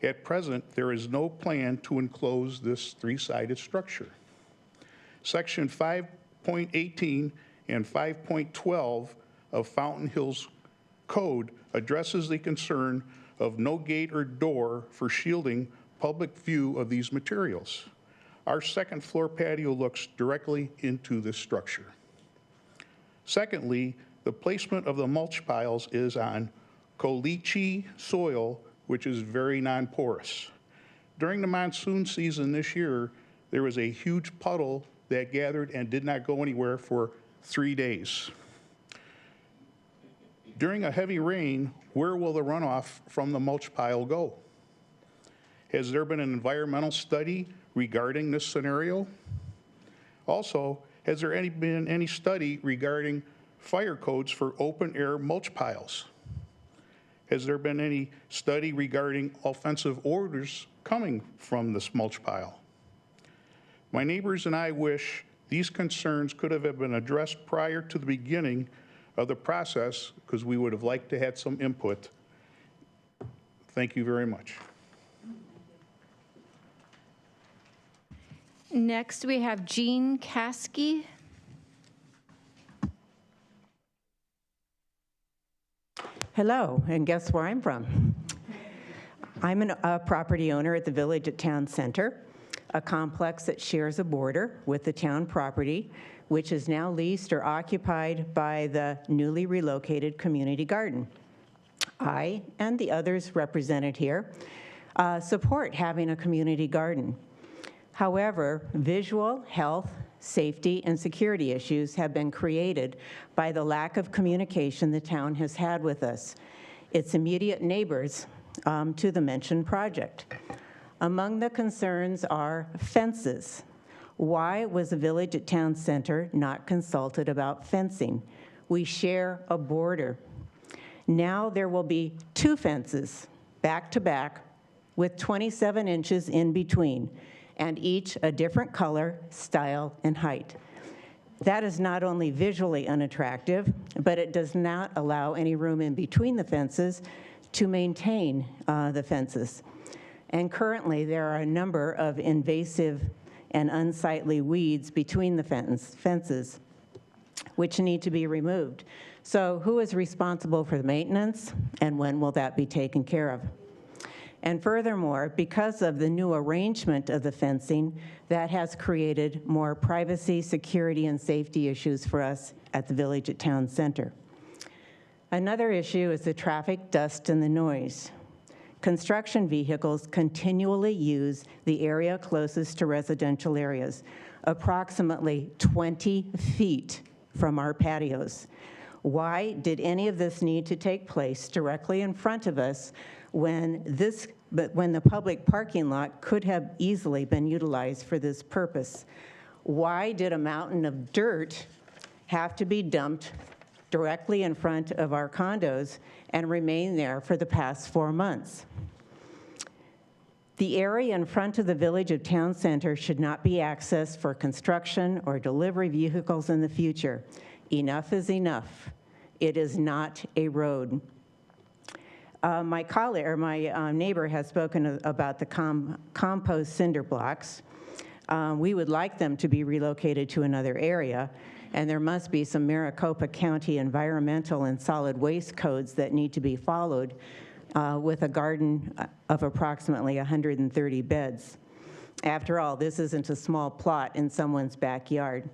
At present, there is no plan to enclose this 3-sided structure. Section 5.18 and 5.12 of Fountain Hills Code addresses the concern of no gate or door for shielding public view of these materials. Our second floor patio looks directly into this structure. Secondly, the placement of the mulch piles is on caliche soil, which is very non-porous. During the monsoon season this year, there was a huge puddle that gathered and did not go anywhere for 3 days. During a heavy rain, where will the runoff from the mulch pile go? Has there been an environmental study regarding this scenario? Also, has there been any study regarding fire codes for open air mulch piles? Has there been any study regarding offensive odors coming from this mulch pile? My neighbors and I wish these concerns could have been addressed prior to the beginning of the process, because we would have liked to have some input. Thank you very much. Next, we have Jean Caskey. Hello, and guess where I'm from? I'm a property owner at the Village at Town Center, a complex that shares a border with the town property, which is now leased or occupied by the newly relocated community garden. I and the others represented here support having a community garden. However, visual, health, safety, and security issues have been created by the lack of communication the town has had with us, its immediate neighbors to the mentioned project. Among the concerns are fences. Why was the Village at Town Center not consulted about fencing? We share a border. Now there will be 2 fences, back to back, with 27 inches in between, and each a different color, style, and height. That is not only visually unattractive, but it does not allow any room in between the fences to maintain the fences. And currently, there are a number of invasive and unsightly weeds between the fences, which need to be removed. So who is responsible for the maintenance, and when will that be taken care of? And furthermore, because of the new arrangement of the fencing, that has created more privacy, security, and safety issues for us at the Village at Town Center. Another issue is the traffic, dust, and the noise. Construction vehicles continually use the area closest to residential areas, approximately 20 feet from our patios. Why did any of this need to take place directly in front of us when the public parking lot could have easily been utilized for this purpose? Why did a mountain of dirt have to be dumped directly in front of our condos and remain there for the past 4 months? The area in front of the Village of Town Center should not be accessed for construction or delivery vehicles in the future. Enough is enough. It is not a road. My neighbor has spoken about the compost cinder blocks. We would like them to be relocated to another area, and there must be some Maricopa County environmental and solid waste codes that need to be followed with a garden of approximately 130 beds. After all, this isn't a small plot in someone's backyard.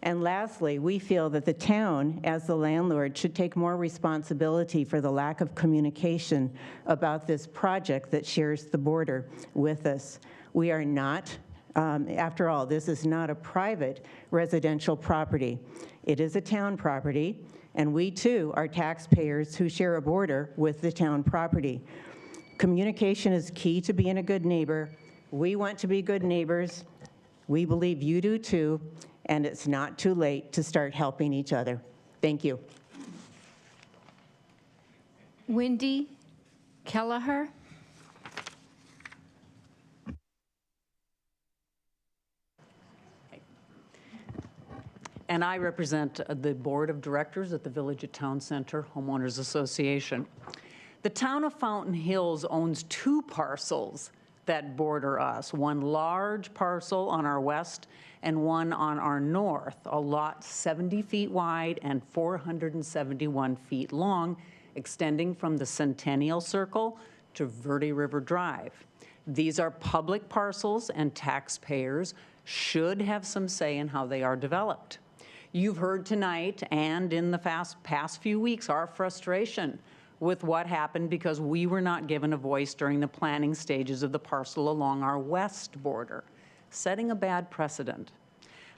And lastly, we feel that the town, as the landlord, should take more responsibility for the lack of communication about this project that shares the border with us. We are not After all, this is not a private residential property. It is a town property, and we too are taxpayers who share a border with the town property. Communication is key to being a good neighbor. We want to be good neighbors. We believe you do too, and it's not too late to start helping each other. Thank you. Wendy Kelleher. And I represent the Board of Directors at the Village at Town Center Homeowners Association. The town of Fountain Hills owns 2 parcels that border us, one large parcel on our west and one on our north, a lot 70 feet wide and 471 feet long, extending from the Centennial Circle to Verde River Drive. These are public parcels, and taxpayers should have some say in how they are developed. You've heard tonight and in the past few weeks our frustration with what happened because we were not given a voice during the planning stages of the parcel along our west border, setting a bad precedent.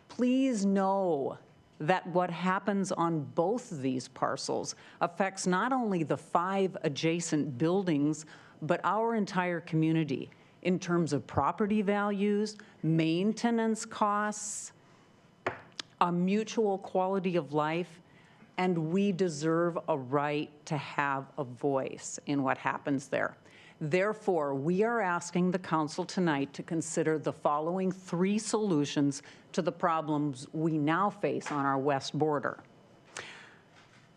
Please know that what happens on both of these parcels affects not only the 5 adjacent buildings, but our entire community in terms of property values, maintenance costs, a mutual quality of life, and we deserve a right to have a voice in what happens there. Therefore, we are asking the council tonight to consider the following 3 solutions to the problems we now face on our west border.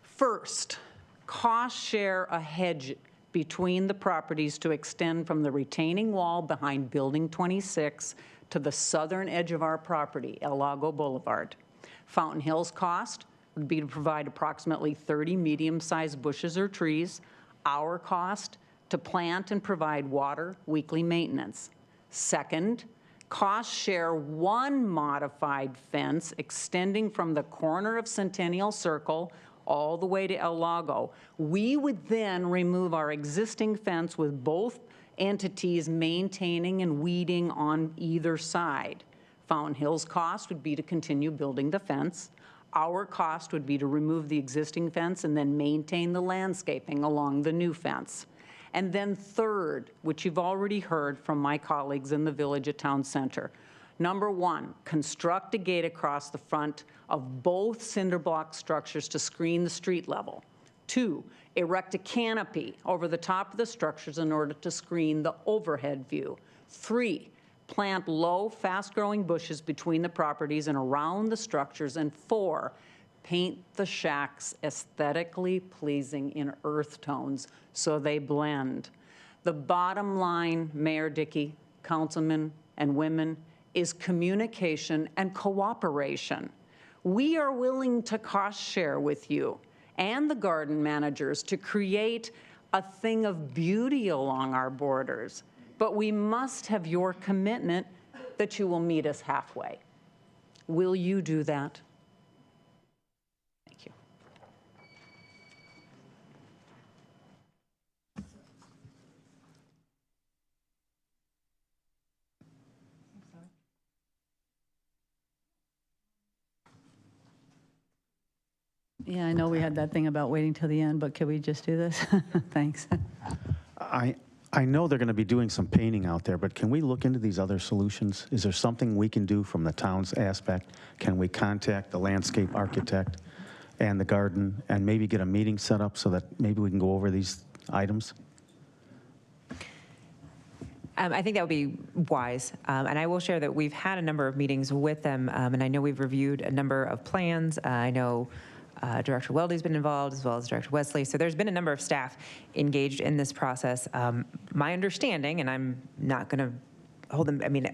First, cost share a hedge between the properties to extend from the retaining wall behind Building 26 to the southern edge of our property, El Lago Boulevard. Fountain Hills' cost would be to provide approximately 30 medium-sized bushes or trees. Our cost to plant and provide water, weekly maintenance. Second, cost share 1 modified fence extending from the corner of Centennial Circle all the way to El Lago. We would then remove our existing fence with both entities maintaining and weeding on either side. Fountain Hills' cost would be to continue building the fence. Our cost would be to remove the existing fence and then maintain the landscaping along the new fence. And then third, which you've already heard from my colleagues in the Village at Town Center, number 1, construct a gate across the front of both cinder block structures to screen the street level. 2, erect a canopy over the top of the structures in order to screen the overhead view. 3, plant low, fast-growing bushes between the properties and around the structures. And 4, paint the shacks aesthetically pleasing in earth tones so they blend. The bottom line, Mayor Dickey, councilmen and women, is communication and cooperation. We are willing to cost share with you and the garden managers to create a thing of beauty along our borders, but we must have your commitment that you will meet us halfway. Will you do that? Thank you. Yeah, I know we had that thing about waiting till the end, but can we just do this? Thanks. I know they're going to be doing some painting out there, but can we look into these other solutions? Is there something we can do from the town's aspect? Can we contact the landscape architect and the garden and maybe get a meeting set up so that maybe we can go over these items? I think that would be wise, and I will share that we've had a number of meetings with them, and I know we've reviewed a number of plans. I know Director Weldy's been involved, as well as Director Wesley, so there's been a number of staff engaged in this process. My understanding, and I'm not going to hold them, I mean,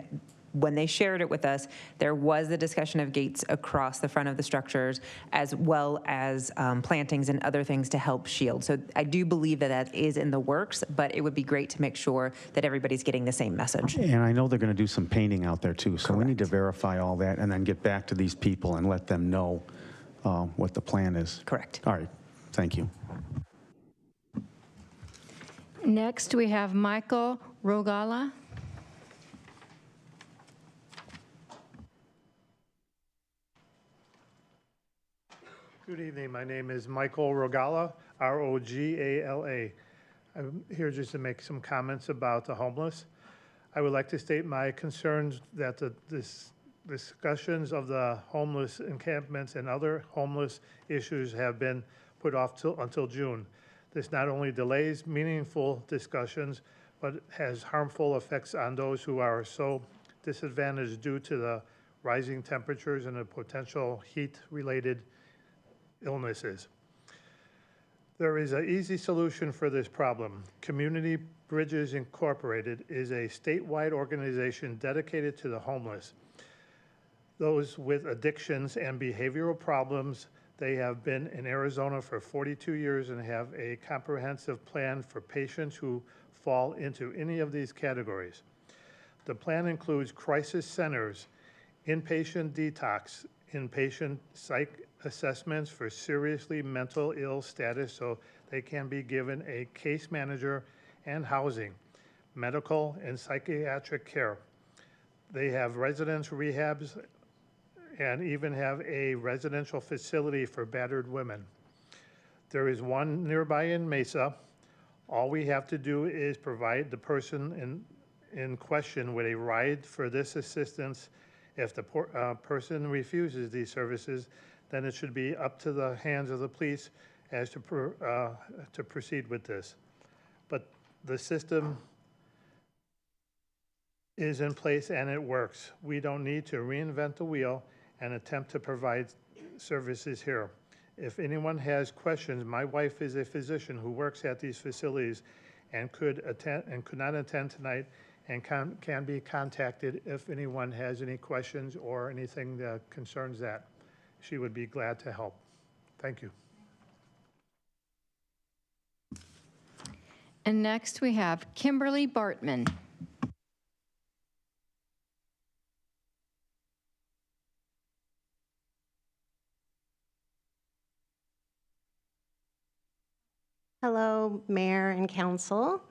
when they shared it with us, there was a discussion of gates across the front of the structures, as well as plantings and other things to help shield. So I do believe that that is in the works, but it would be great to make sure that everybody's getting the same message. And I know they're going to do some painting out there too, so we need to verify all that and then get back to these people and let them know what the plan is. Correct. All right, thank you. Next, we have Michael Rogala. Good evening. My name is Michael Rogala, R-O-G-A-L-A. I'm here just to make some comments about the homeless. I would like to state my concerns that this discussions of the homeless encampments and other homeless issues have been put off until June. This not only delays meaningful discussions, but has harmful effects on those who are so disadvantaged due to the rising temperatures and the potential heat-related illnesses. There is an easy solution for this problem. Community Bridges Incorporated is a statewide organization dedicated to the homeless. Those with addictions and behavioral problems. They have been in Arizona for 42 years and have a comprehensive plan for patients who fall into any of these categories. The plan includes crisis centers, inpatient detox, inpatient psych assessments for seriously mental ill status so they can be given a case manager and housing, medical and psychiatric care. They have residence rehabs and even have a residential facility for battered women. There is one nearby in Mesa. All we have to do is provide the person in question with a ride for this assistance. If the person refuses these services, then it should be up to the hands of the police as to proceed with this. But the system is in place and it works. We don't need to reinvent the wheel and attempt to provide services here. If anyone has questions, my wife is a physician who works at these facilities and could not attend tonight and can be contacted if anyone has any questions or anything that concerns that. She would be glad to help. Thank you. And next we have Kimberly Bartman. Hello, Mayor and Council.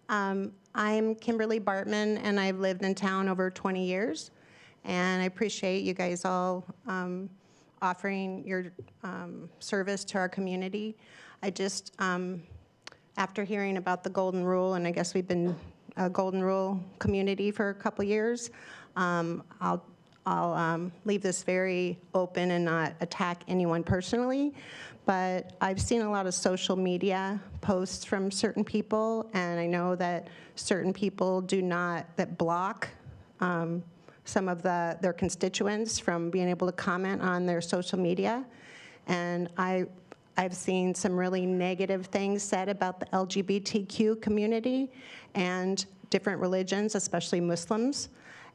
I'm Kimberly Bartman, and I've lived in town over 20 years. And I appreciate you guys all offering your service to our community. I just, after hearing about the Golden Rule, and I guess we've been a Golden Rule community for a couple years, I'll leave this very open and not attack anyone personally. But I've seen a lot of social media posts from certain people, and I know that certain people that block some of their constituents from being able to comment on their social media. And I've seen some really negative things said about the LGBTQ community and different religions, especially Muslims.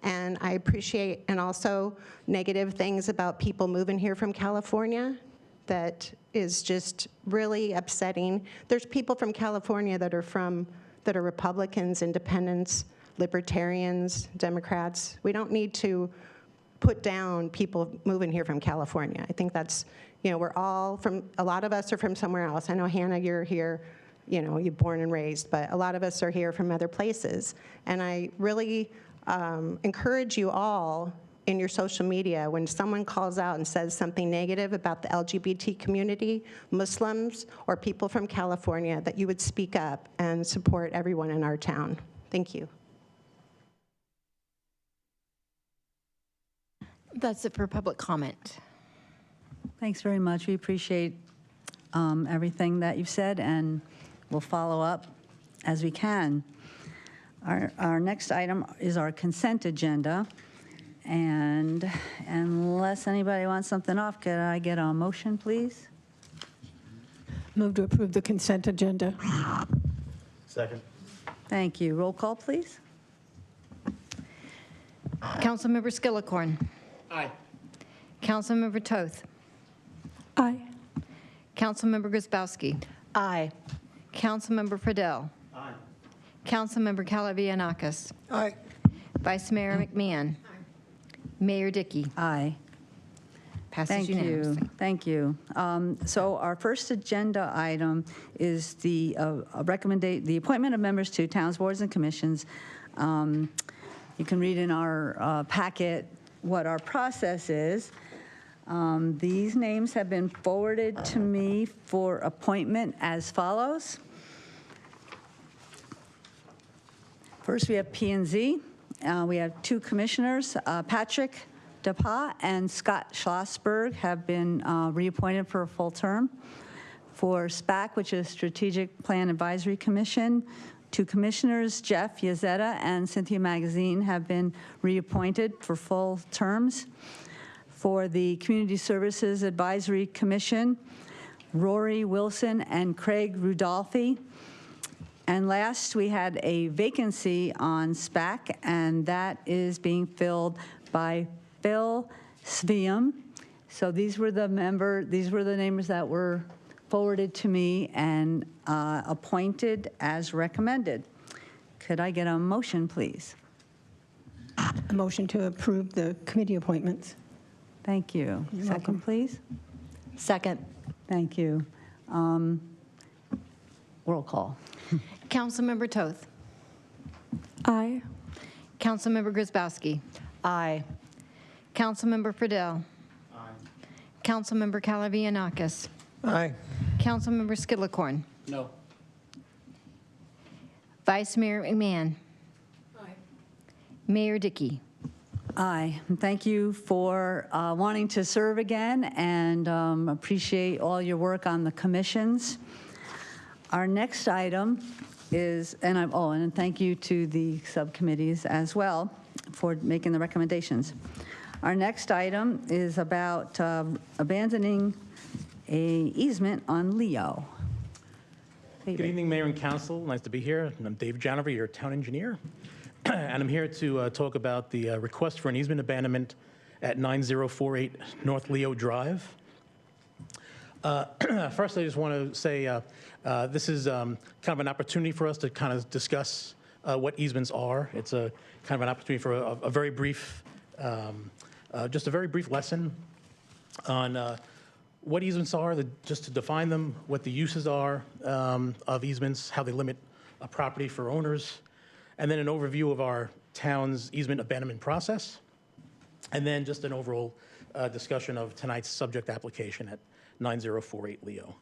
And I appreciate, and also negative things about people moving here from California that is just really upsetting. There's people from California that are Republicans, independents, libertarians, Democrats. We don't need to put down people moving here from California. I think that's, we're all a lot of us are from somewhere else. I know, Hannah, you're here, you're born and raised, but a lot of us are here from other places. And I really encourage you all in your social media, when someone calls out and says something negative about the LGBT community, Muslims, or people from California, that you would speak up and support everyone in our town. Thank you. That's it for public comment. Thanks very much. We appreciate everything that you've said, and we'll follow up as we can. Our next item is our consent agenda. And unless anybody wants something off, could I get a motion, please? Move to approve the consent agenda. Second. Thank you. Roll call, please. Councilmember Skillicorn. Aye. Councilmember Toth. Aye. Councilmember Grzybowski. Aye. Councilmember Fidel. Aye. Councilmember Calavianakis. Aye. Vice Mayor McMahon. Mayor Dickey. Aye. Passes unanimously. Thank you. So our first agenda item is the appointment of members to towns, boards, and commissions. You can read in our packet what our process is. These names have been forwarded to me for appointment as follows. First, we have P&Z. We have 2 commissioners, Patrick DePa and Scott Schlossberg have been reappointed for a full term. For SPAC, which is Strategic Plan Advisory Commission, 2 commissioners, Jeff Yazetta and Cynthia Magazine, have been reappointed for full terms. For the Community Services Advisory Commission, Rory Wilson and Craig Rudolphi. And last, we had a vacancy on SPAC, and that is being filled by Phil Sveum. So these were the names that were forwarded to me and appointed as recommended. Could I get a motion, please? A motion to approve the committee appointments. Thank you. You're Second, welcome. please. Second. Thank you. Roll call. Councilmember Toth. Aye. Councilmember Grzybowski. Aye. Councilmember Friedel. Aye. Councilmember Kalavianakis. Aye. Councilmember Skidlicorn. No. Vice Mayor McMahon. Aye. Mayor Dickey. Aye. Thank you for wanting to serve again, and appreciate all your work on the commissions. Our next item is, and thank you to the subcommittees as well for making the recommendations. Our next item is about abandoning a easement on Leo. Good evening, Mayor and Council. Nice to be here. I'm Dave Janover, your town engineer. And I'm here to talk about the request for an easement abandonment at 9048 North Leo Drive. First, I just want to say this is kind of an opportunity for us to kind of discuss what easements are. It's a kind of an opportunity for a very brief, just a very brief lesson on what easements are, just to define them, what the uses are of easements, how they limit a property for owners, and then an overview of our town's easement abandonment process, and then just an overall discussion of tonight's subject application at 9048 Leo.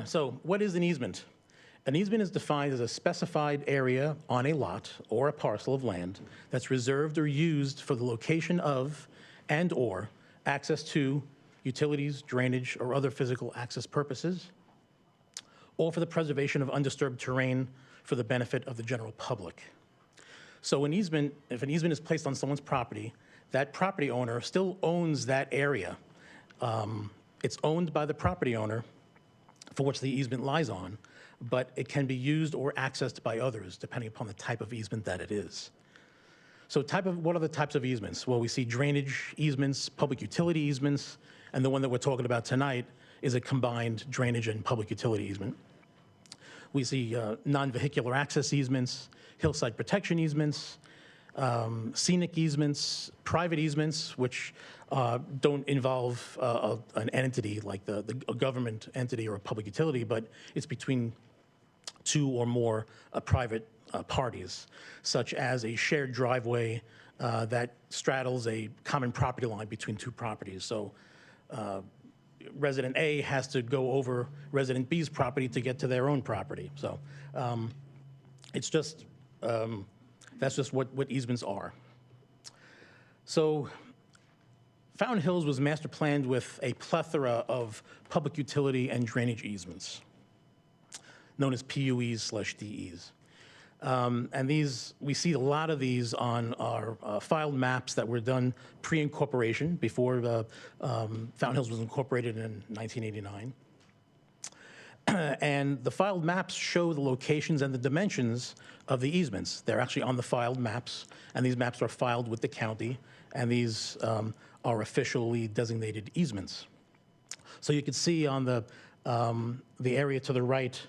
So what is an easement? An easement is defined as a specified area on a lot or a parcel of land that's reserved or used for the location of and/or access to utilities, drainage, or other physical access purposes, or for the preservation of undisturbed terrain for the benefit of the general public. So an easement, if an easement is placed on someone's property, that property owner still owns that area. It's owned by the property owner for which the easement lies on, but it can be used or accessed by others depending upon the type of easement that it is. So what are the types of easements? Well, we see drainage easements, public utility easements, and the one that we're talking about tonight is a combined drainage and public utility easement. We see non-vehicular access easements, hillside protection easements, scenic easements, private easements, which don't involve an entity like a government entity or a public utility, but it's between 2 or more private parties, such as a shared driveway that straddles a common property line between 2 properties. So resident A has to go over resident B's property to get to their own property. So it's just, that's just what easements are. So Fountain Hills was master planned with a plethora of public utility and drainage easements, known as PUEs/DEs. And these, we see a lot of these on our filed maps that were done pre-incorporation, before Fountain Hills was incorporated in 1989. And the filed maps show the locations and the dimensions of the easements. They're actually on the filed maps, and these maps are filed with the county, and these are officially designated easements. So you can see on the area to the right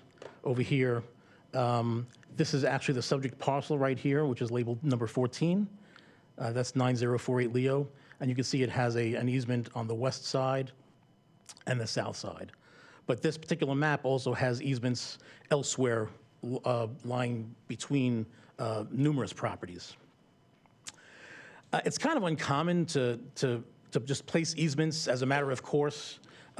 over here, this is actually the subject parcel right here, which is labeled number 14. That's 9048 Leo. And you can see it has an easement on the west side and the south side. But this particular map also has easements elsewhere lying between numerous properties. It's kind of uncommon to to just place easements as a matter of course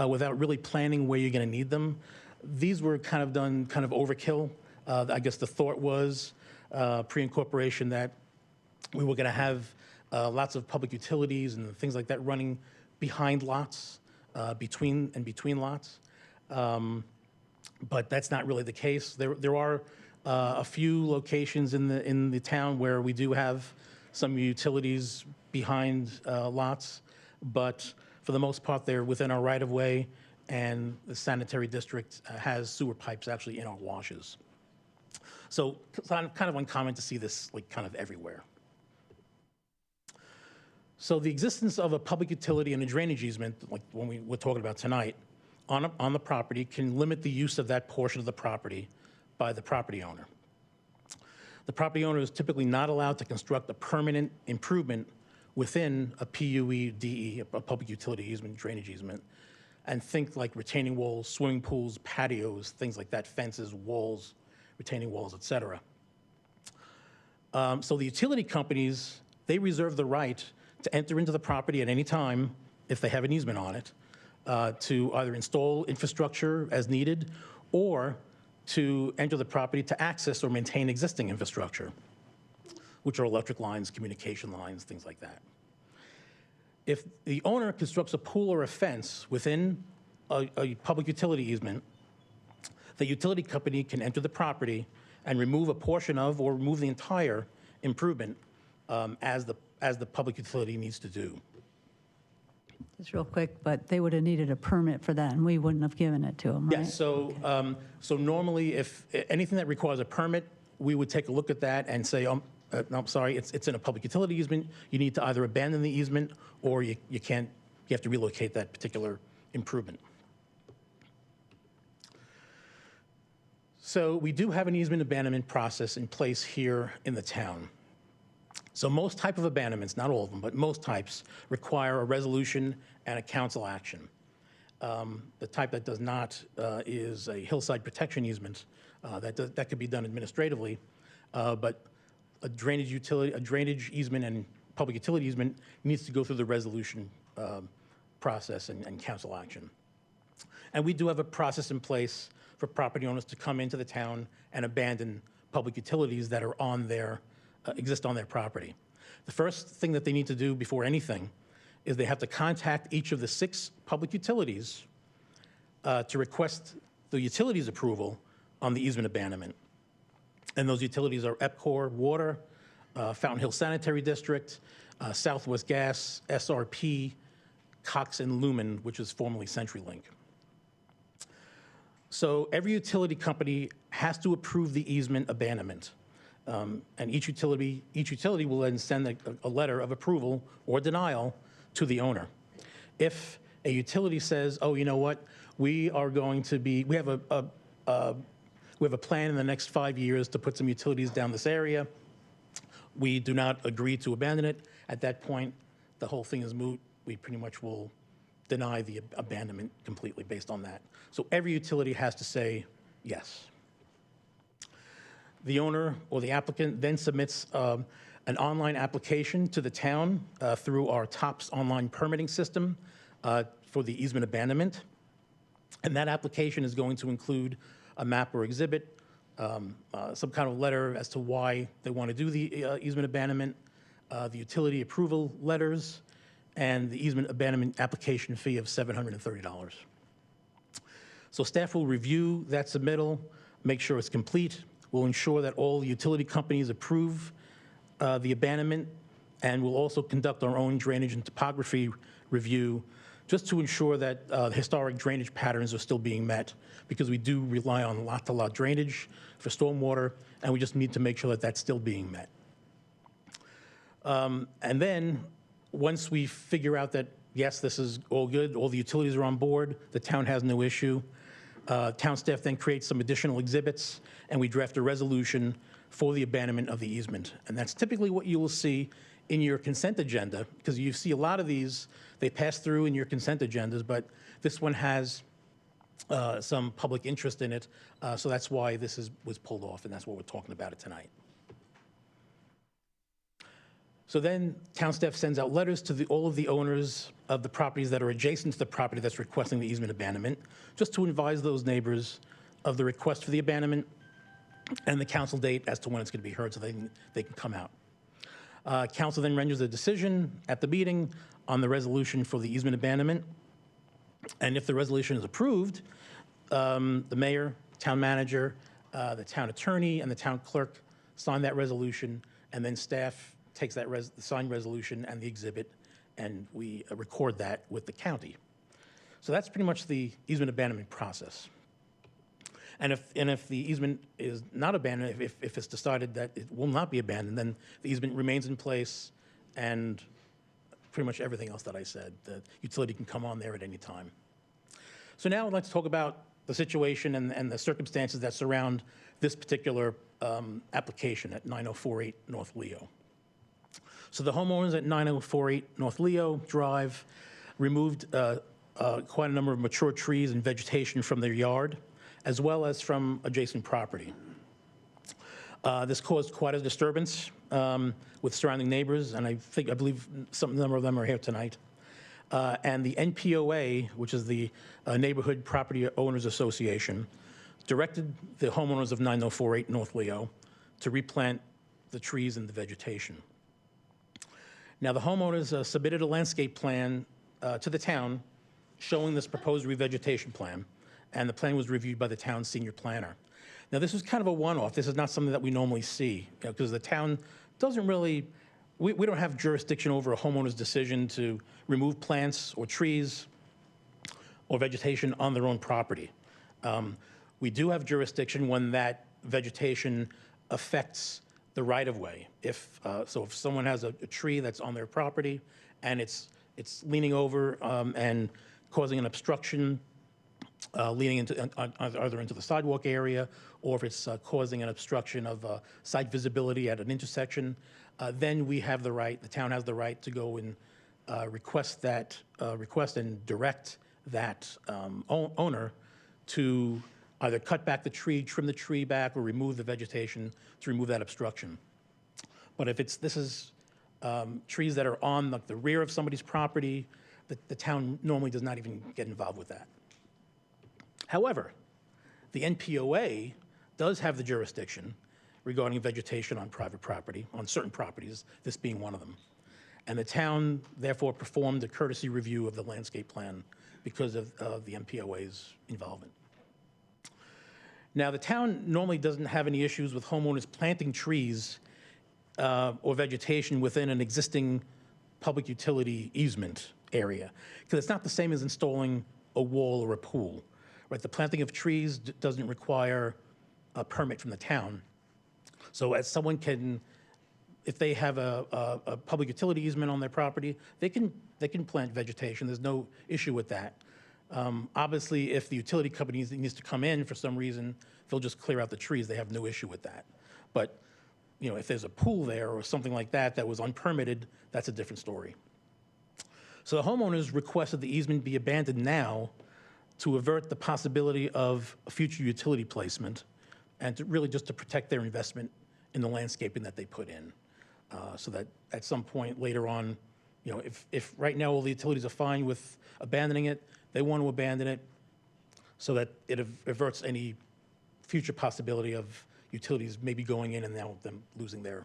without really planning where you're going to need them. These were kind of done kind of overkill. I guess the thought was pre-incorporation that we were going to have lots of public utilities and things like that running behind lots, between lots. But that's not really the case. There are a few locations in the town where we do have some utilities behind lots, but for the most part, they're within our right-of-way, and the sanitary district has sewer pipes actually in our washes. So it's kind of uncommon to see this like kind of everywhere. So the existence of a public utility and a drainage easement, like when we were talking about tonight, on the property can limit the use of that portion of the property by the property owner. The property owner is typically not allowed to construct a permanent improvement within a PUE-DE, a public utility easement, drainage easement, and think like retaining walls, swimming pools, patios, things like that, fences, walls, retaining walls, et cetera. So the utility companies, they reserve the right to enter into the property at any time, if they have an easement on it, to either install infrastructure as needed or to enter the property to access or maintain existing infrastructure, which are electric lines, communication lines, things like that. If the owner constructs a pool or a fence within a public utility easement, the utility company can enter the property and remove a portion of or remove the entire improvement as the public utility needs to do. Just real quick, but they would have needed a permit for that, and we wouldn't have given it to them, right? Yes, so, so normally if anything that requires a permit, we would take a look at that and say, no, I'm sorry, it's in a public utility easement. You need to either abandon the easement or you have to relocate that particular improvement. So we do have an easement abandonment process in place here in the town. So most type of abandonments, not all of them, but most types require a resolution and a council action. The type that does not is a hillside protection easement. That could be done administratively, but a drainage easement and public utility easement needs to go through the resolution process and council action. And we do have a process in place for property owners to come into the town and abandon public utilities that are on their exist on their property. The first thing that they need to do before anything is they have to contact each of the 6 public utilities to request the utilities approval on the easement abandonment. And those utilities are EPCOR Water, Fountain Hill Sanitary District, Southwest Gas, SRP, Cox and Lumen, which is formerly CenturyLink. So every utility company has to approve the easement abandonment. And each utility will then send a letter of approval or denial to the owner. If a utility says, oh, you know what, we have a plan in the next 5 years to put some utilities down this area, we do not agree to abandon it, at that point, the whole thing is moot. We pretty much will deny the abandonment completely based on that. So every utility has to say yes. The owner or the applicant then submits an online application to the town through our TOPS online permitting system for the easement abandonment. And that application is going to include a map or exhibit, some kind of letter as to why they want to do the easement abandonment, the utility approval letters, and the easement abandonment application fee of $730. So staff will review that submittal, make sure it's complete. We'll ensure that all the utility companies approve the abandonment, and we'll also conduct our own drainage and topography review just to ensure that historic drainage patterns are still being met, because we do rely on lot-to-lot drainage for stormwater, and we just need to make sure that that's still being met. And then, once we figure out that, yes, this is all good, all the utilities are on board, the town has no issue, town staff then creates some additional exhibits, and we draft a resolution for the abandonment of the easement. And that's typically what you will see in your consent agenda, because you see a lot of these, they pass through in your consent agendas, but this one has some public interest in it, so that's why this was pulled off, and that's what we're talking about it tonight. So then town staff sends out letters to all of the owners of the properties that are adjacent to the property that's requesting the easement abandonment, just to advise those neighbors of the request for the abandonment and the council date as to when it's going to be heard so they can come out. Council then renders a decision at the meeting on the resolution for the easement abandonment. And if the resolution is approved, the mayor, town manager, the town attorney, and the town clerk sign that resolution, and then staff takes that the signed resolution and the exhibit, and we record that with the county. So that's pretty much the easement abandonment process. And if the easement is not abandoned, if it's decided that it will not be abandoned, then the easement remains in place, and pretty much everything else that I said. The utility can come on there at any time. So now I'd like to talk about the situation and the circumstances that surround this particular application at 9048 North Leo. So the homeowners at 9048 North Leo Drive removed quite a number of mature trees and vegetation from their yard, as well as from adjacent property. This caused quite a disturbance with surrounding neighbors, and I believe some number of them are here tonight. And the NPOA, which is the Neighborhood Property Owners Association, directed the homeowners of 9048 North Leo to replant the trees and the vegetation. Now, the homeowners submitted a landscape plan to the town showing this proposed revegetation plan, and the plan was reviewed by the town's senior planner. Now, this was kind of a one-off. This is not something that we normally see, because the town doesn't really, we don't have jurisdiction over a homeowner's decision to remove plants or trees or vegetation on their own property. We do have jurisdiction when that vegetation affects the right-of-way. So if someone has a tree that's on their property and it's leaning over and causing an obstruction, leading into either into the sidewalk area, or if it's causing an obstruction of site visibility at an intersection, then we have the right, the town has the right to go and request and direct that owner to either cut back the tree, trim the tree back, or remove the vegetation to remove that obstruction. But if this is trees that are on the rear of somebody's property, the town normally does not even get involved with that. However, the NPOA does have the jurisdiction regarding vegetation on private property, on certain properties, this being one of them. And the town therefore performed a courtesy review of the landscape plan because of the NPOA's involvement. Now, the town normally doesn't have any issues with homeowners planting trees or vegetation within an existing public utility easement area, because it's not the same as installing a wall or a pool. Right? The planting of trees doesn't require a permit from the town. So as someone can, if they have a public utility easement on their property, they can plant vegetation. There's no issue with that. Obviously, if the utility company needs to come in for some reason, they'll just clear out the trees. They have no issue with that. But if there's a pool there or something like that that was unpermitted, that's a different story. So the homeowners requested the easement be abandoned now to avert the possibility of a future utility placement and to really just to protect their investment in the landscaping that they put in. So that at some point later on, if right now all the utilities are fine with abandoning it, they want to abandon it so that it averts any future possibility of utilities maybe going in and now them losing the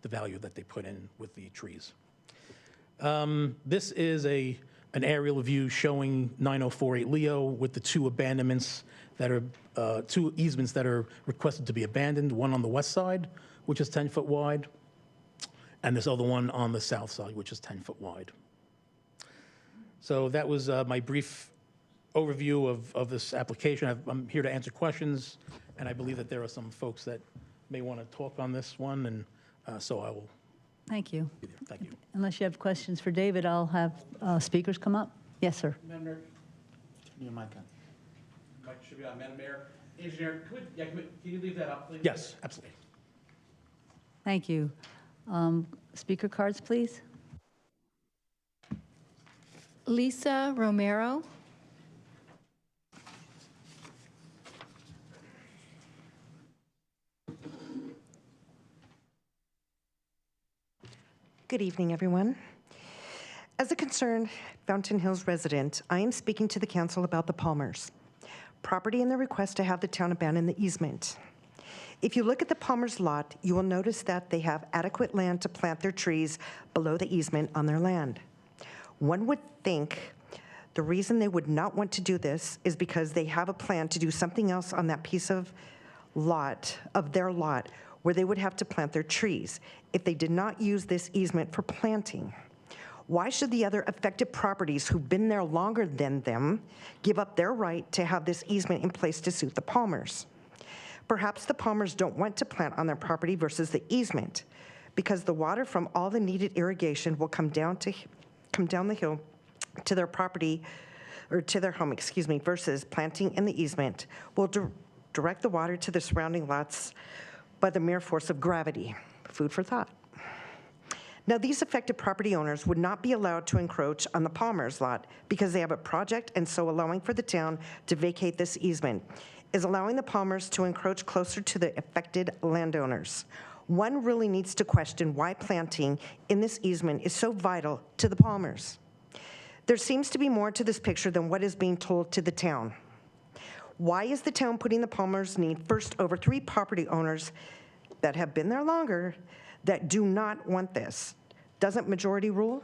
value that they put in with the trees. This is an aerial view showing 9048 Leo with the two abandonments that are, two easements that are requested to be abandoned, one on the west side, which is 10 foot wide, and this other one on the south side, which is 10 foot wide. So that was my brief overview of this application. I'm here to answer questions, and I believe that there are some folks that may want to talk on this one, and so I will. Thank you. Thank you. Unless you have questions for David, I'll have speakers come up. Yes, sir. Madam Mayor. Turn your mic on. Mic should be on. Madam Mayor. Engineer, can you leave that up, please? Yes, absolutely. Thank you. Speaker cards, please. Lisa Romero. Good evening, everyone. As a concerned Fountain Hills resident, I am speaking to the council about the Palmers property and the request to have the town abandon the easement. If you look at the Palmers lot, you will notice that they have adequate land to plant their trees below the easement on their land. One would think the reason they would not want to do this is because they have a plan to do something else on that piece of their lot, where they would have to plant their trees if they did not use this easement for planting. Why should the other affected properties who've been there longer than them give up their right to have this easement in place to suit the Palmers? Perhaps the Palmers don't want to plant on their property versus the easement, because the water from all the needed irrigation will come down the hill to their property, or to their home, versus planting in the easement will direct the water to the surrounding lots by the mere force of gravity. Food for thought. Now, these affected property owners would not be allowed to encroach on the Palmers lot because they have a project, and so allowing for the town to vacate this easement is allowing the Palmers to encroach closer to the affected landowners. One really needs to question why planting in this easement is so vital to the Palmers. There seems to be more to this picture than what is being told to the town. Why is the town putting the Palmers' need first over 3 property owners that have been there longer that do not want this? Doesn't majority rule?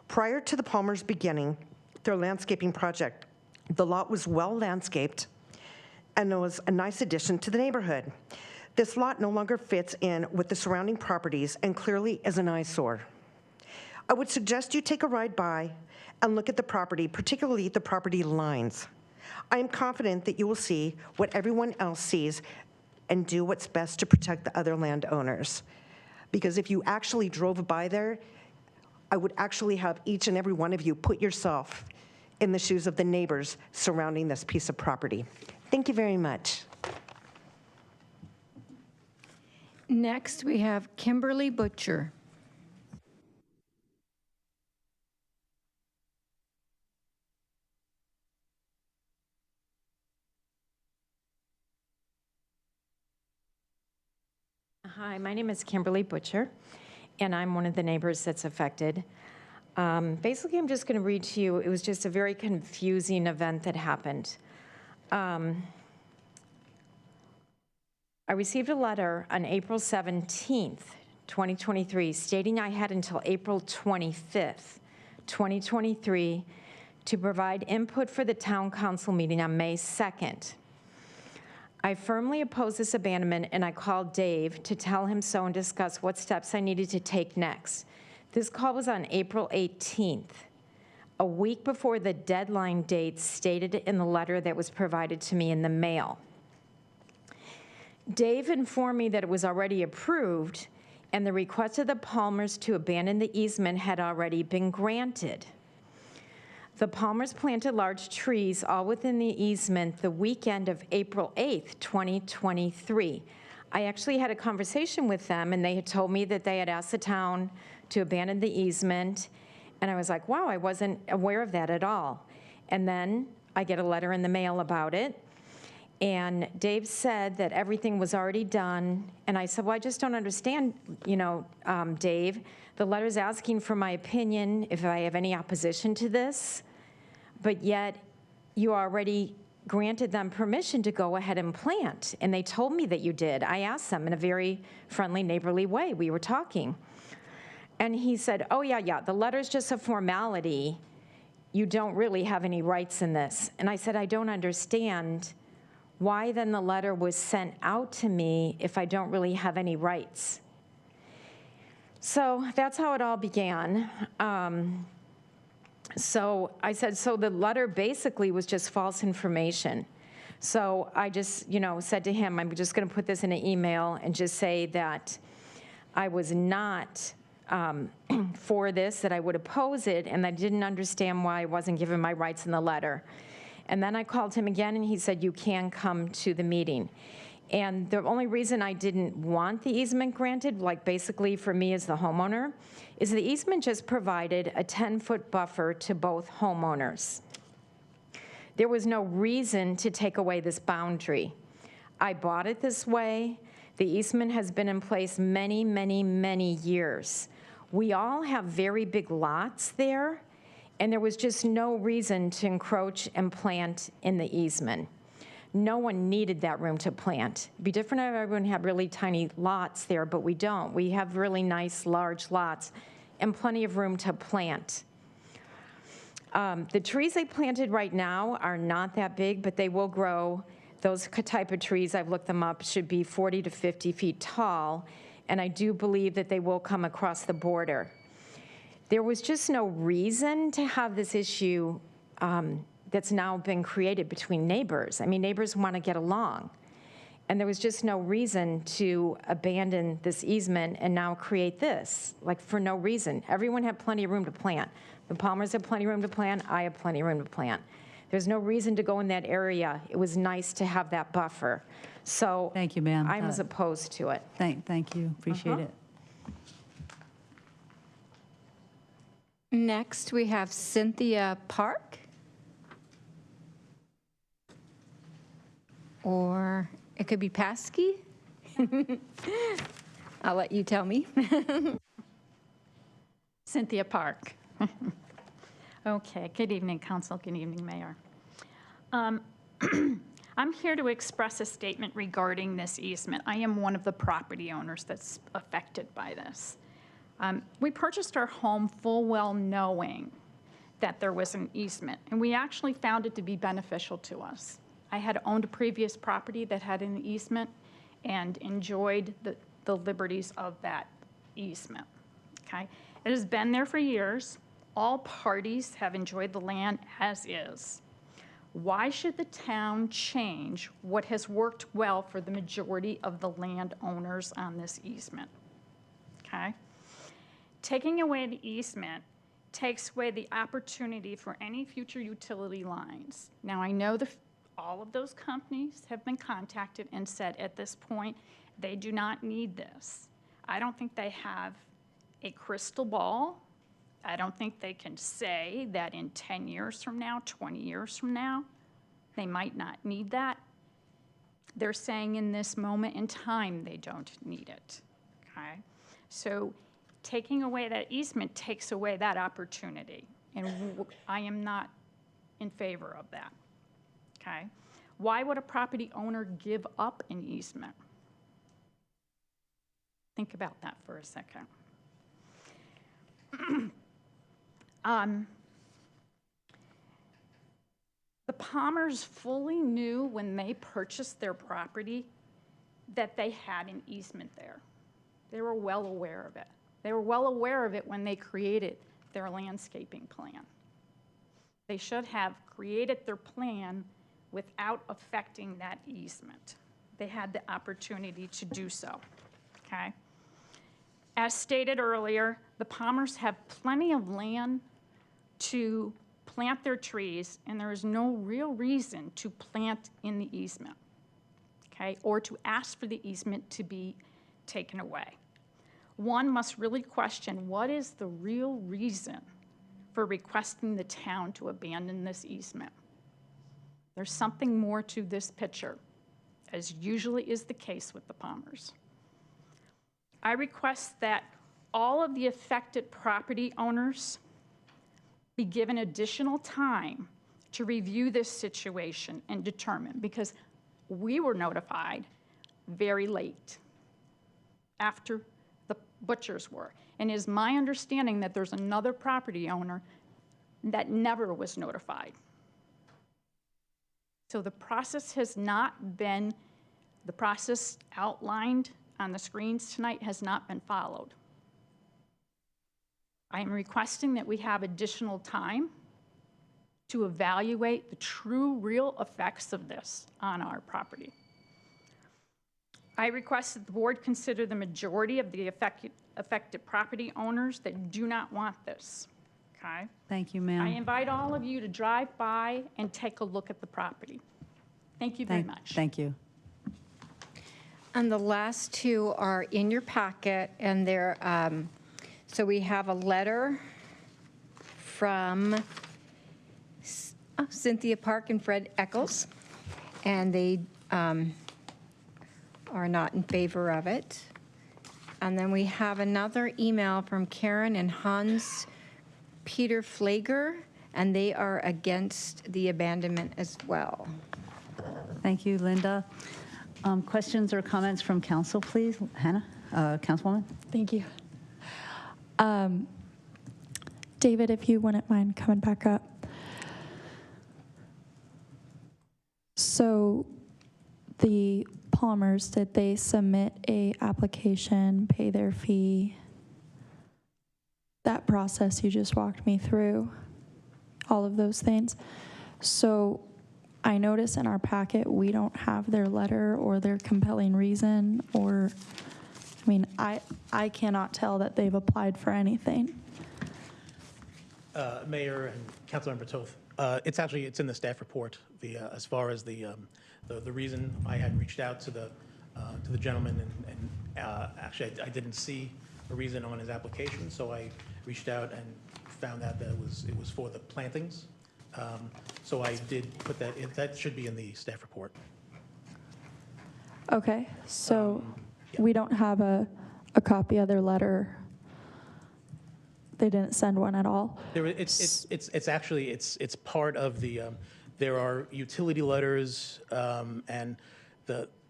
Prior to the Palmers beginning their landscaping project, the lot was well landscaped and was a nice addition to the neighborhood. This lot no longer fits in with the surrounding properties and clearly is an eyesore. I would suggest you take a ride by and look at the property, particularly the property lines. I am confident that you will see what everyone else sees and do what's best to protect the other landowners. Because if you actually drove by there, I would actually have each and every one of you put yourself in the shoes of the neighbors surrounding this piece of property. Thank you very much. Next, we have Kimberly Butcher. Hi, my name is Kimberly Butcher, and I'm one of the neighbors that's affected. Basically, I'm just going to read to you, it was just a very confusing event that happened. I received a letter on April 17th, 2023, stating I had until April 25th, 2023, to provide input for the town council meeting on May 2nd. I firmly oppose this abandonment, and I called Dave to tell him so and discuss what steps I needed to take next. This call was on April 18th, a week before the deadline date stated in the letter that was provided to me in the mail. Dave informed me that it was already approved, and the request of the Palmers to abandon the easement had already been granted. The Palmers planted large trees all within the easement the weekend of April 8th, 2023. I actually had a conversation with them, and they had told me that they had asked the town to abandon the easement, and I was like, wow, I wasn't aware of that at all. And then I get a letter in the mail about it, and Dave said that everything was already done, and I said, well, I just don't understand, Dave. The letter's asking for my opinion if I have any opposition to this, but yet you already granted them permission to go ahead and plant, and they told me that you did. I asked them in a very friendly, neighborly way. We were talking. And he said, oh, yeah, the letter's just a formality. You don't really have any rights in this. And I said, I don't understand why then the letter was sent out to me if I don't really have any rights. So that's how it all began. So I said, so the letter basically was just false information. So I just, said to him, I'm just going to put this in an email and just say that I was not for this, that I would oppose it, and I didn't understand why I wasn't given my rights in the letter. And then I called him again, and he said, you can come to the meeting. And the only reason I didn't want the easement granted, like basically for me as the homeowner, is the easement just provided a 10-foot buffer to both homeowners. There was no reason to take away this boundary. I bought it this way. The easement has been in place many, many, many years. We all have very big lots there, and there was just no reason to encroach and plant in the easement. No one needed that room to plant. It'd be different if everyone had really tiny lots there, but we don't. We have really nice, large lots and plenty of room to plant. The trees they planted right now are not that big, but they will grow. Those type of trees, I've looked them up, should be 40 to 50 feet tall, and I do believe that they will come across the border. There was just no reason to have this issue that's now been created between neighbors. I mean, neighbors want to get along. And there was just no reason to abandon this easement and now create this, like for no reason. Everyone had plenty of room to plant. The Palmers had plenty of room to plant. I have plenty of room to plant. There's no reason to go in that area. It was nice to have that buffer. So thank you, ma'am. I was opposed to it. Thank you. Appreciate it. Next, we have Cynthia Park. Or it could be Paskey. I'll let you tell me. Cynthia Park. Okay, good evening, Council. Good evening, Mayor. I'm here to express a statement regarding this easement. I am one of the property owners that's affected by this. We purchased our home full well knowing that there was an easement, and we actually found it to be beneficial to us. I had owned a previous property that had an easement and enjoyed the liberties of that easement, okay? It has been there for years. All parties have enjoyed the land as is. Why should the town change what has worked well for the majority of the landowners on this easement, okay? Taking away the easement takes away the opportunity for any future utility lines. Now, I know all of those companies have been contacted and said at this point they do not need this. I don't think they have a crystal ball. I don't think they can say that in 10 years from now, 20 years from now, they might not need that. They're saying in this moment in time they don't need it, okay? So taking away that easement takes away that opportunity, and I am not in favor of that. Okay. Why would a property owner give up an easement? Think about that for a second. The Palmers fully knew when they purchased their property that they had an easement there. They were well aware of it. They were well aware of it when they created their landscaping plan. They should have created their plan without affecting that easement. They had the opportunity to do so, okay? As stated earlier, the Palmers have plenty of land to plant their trees, and there is no real reason to plant in the easement, okay? Or to ask for the easement to be taken away. One must really question what is the real reason for requesting the town to abandon this easement. There's something more to this picture, as usually is the case with the Palmers. I request that all of the affected property owners be given additional time to review this situation and determine, because we were notified very late after the butchers were. And it is my understanding that there's another property owner that never was notified. So the process has not been, the process outlined on the screens tonight has not been followed. I am requesting that we have additional time to evaluate the true, real effects of this on our property. I request that the board consider the majority of the affected property owners that do not want this, okay? Thank you, ma'am. I invite all of you to drive by and take a look at the property. Thank you very much. Thank you. And the last two are in your packet, and they're, so we have a letter from Cynthia Park and Fred Eccles, and they are not in favor of it. And then we have another email from Karen and Hans Peter Flager, and they are against the abandonment as well. Thank you, Linda. Questions or comments from council, please? Hannah, Councilwoman? Thank you. David, if you wouldn't mind coming back up. So the Palmers, did they submit a application, pay their fee? That process you just walked me through, all of those things. So I notice in our packet, we don't have their letter or their compelling reason, or, I mean, I cannot tell that they've applied for anything. Mayor and Councilmember Toth, it's in the staff report. As far as the reason I had reached out to the gentleman, and actually I didn't see a reason on his application, so I reached out and found out that it was for the plantings. So I did put that in. That should be in the staff report. Okay, so we don't have a copy of their letter. They didn't send one at all. It's actually part of the. There are utility letters, and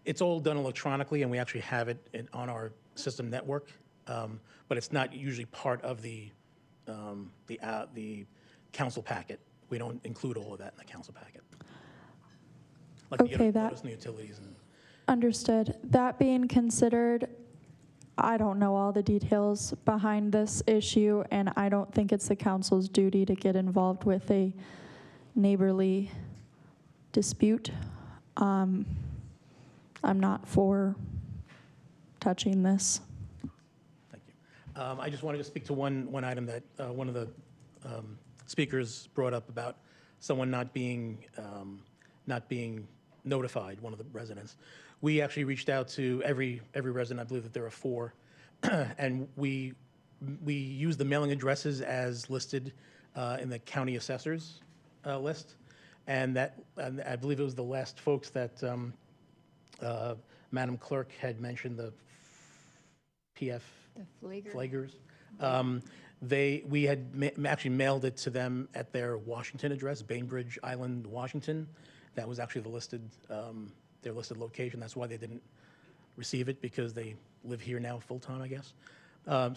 it's all done electronically, and we actually have it on our system network. But it's not usually part of the council packet. We don't include all of that in the council packet. Like Okay, the letters and the utilities. Understood. That being considered, I don't know all the details behind this issue, and I don't think it's the council's duty to get involved with a neighborly dispute. I'm not for touching this. Thank you. I just wanted to speak to one item that one of the speakers brought up about someone not being notified, one of the residents. We actually reached out to every resident. I believe that there are 4, and we use the mailing addresses as listed in the county assessors list, and I believe it was the last folks that Madam Clerk had mentioned, the PF Flagers. We had actually mailed it to them at their Washington address, Bainbridge Island, Washington. That was actually their listed location. That's why they didn't receive it, because they live here now full-time, I guess.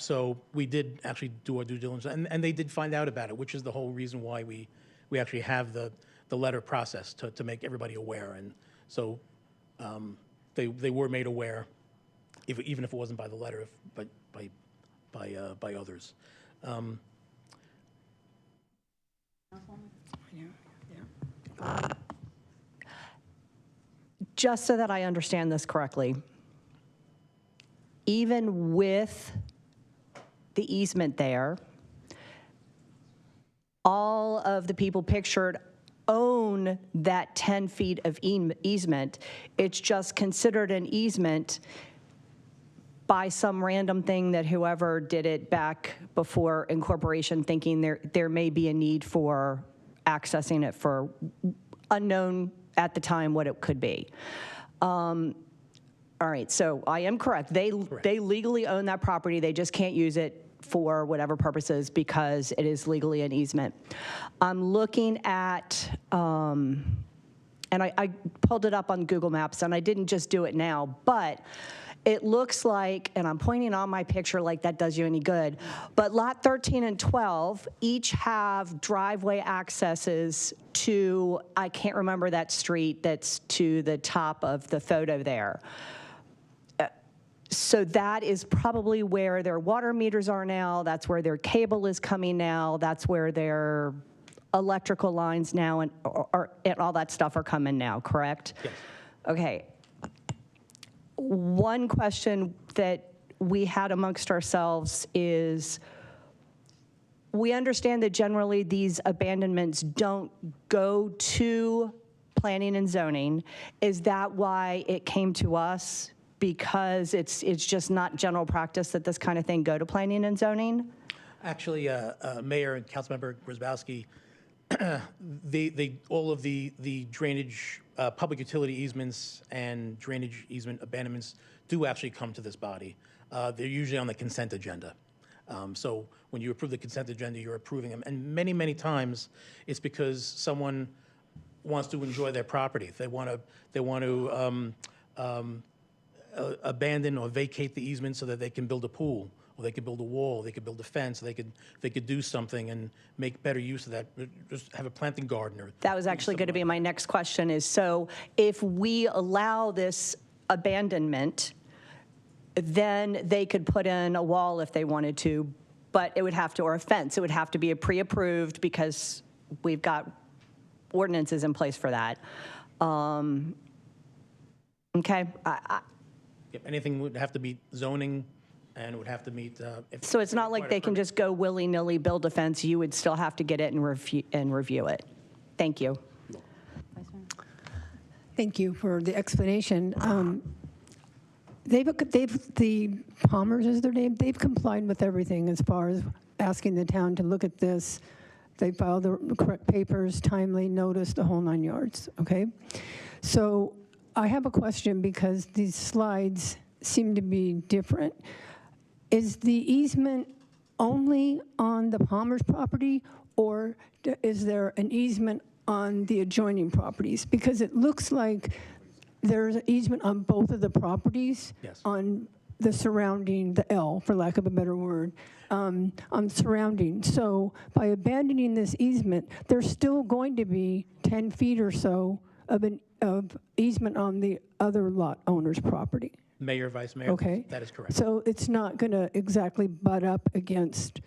So we did actually do our due diligence, and they did find out about it, which is the whole reason why we actually have the letter process to make everybody aware. And so they were made aware, even if it wasn't by the letter, but by others. Just so that I understand this correctly, even with the easement there, all of the people pictured own that 10 feet of easement. It's just considered an easement by some random thing that whoever did it back before incorporation, thinking there may be a need for accessing it for unknown at the time what it could be. All right, so I am correct. They legally own that property. They just can't use it for whatever purposes because it is legally an easement. I'm looking at, and I pulled it up on Google Maps, and I didn't just do it now, but it looks like, and I'm pointing on my picture like that does you any good, but lot 13 and 12 each have driveway accesses to, I can't remember that street that's to the top of the photo there. So that is probably where their water meters are now. That's where their cable is coming now. That's where their electrical lines now and all that stuff are coming now, correct? Yes. Okay. One question that we had amongst ourselves is, we understand that generally these abandonments don't go to planning and zoning. Is that why it came to us? Because it's just not general practice that this kind of thing go to planning and zoning? Actually, Mayor and Councilmember Kasabuski, all of the drainage, public utility easements and drainage easement abandonments do actually come to this body. they're usually on the consent agenda. So when you approve the consent agenda, you're approving them. And many, many times, it's because someone wants to enjoy their property. They want to abandon or vacate the easement so that they can build a pool, or they could build a wall, they could build a fence, they could do something and make better use of that. Just have a planting garden. Or that was actually going to be my next question is, so if we allow this abandonment, then they could put in a wall if they wanted to, but it would have to, or a fence, it would have to be pre-approved because we've got ordinances in place for that. Okay. Yep, anything would have to be zoning and would have to meet. So it's not like they can just go willy-nilly build a fence. You would still have to get it and review it. Thank you. Thank you for the explanation. The Palmers is their name. They've complied with everything as far as asking the town to look at this. They filed the correct papers, timely notice, the whole 9 yards, okay? So I have a question because these slides seem to be different. Is the easement only on the Palmer's property, or is there an easement on the adjoining properties? Because it looks like there's an easement on both of the properties. Yes. On the surrounding, the L, for lack of a better word, on surrounding. So by abandoning this easement, there's still going to be 10 feet or so of easement on the other lot owner's property. Mayor, Vice Mayor, Okay. that is correct. So it's not going to exactly butt up against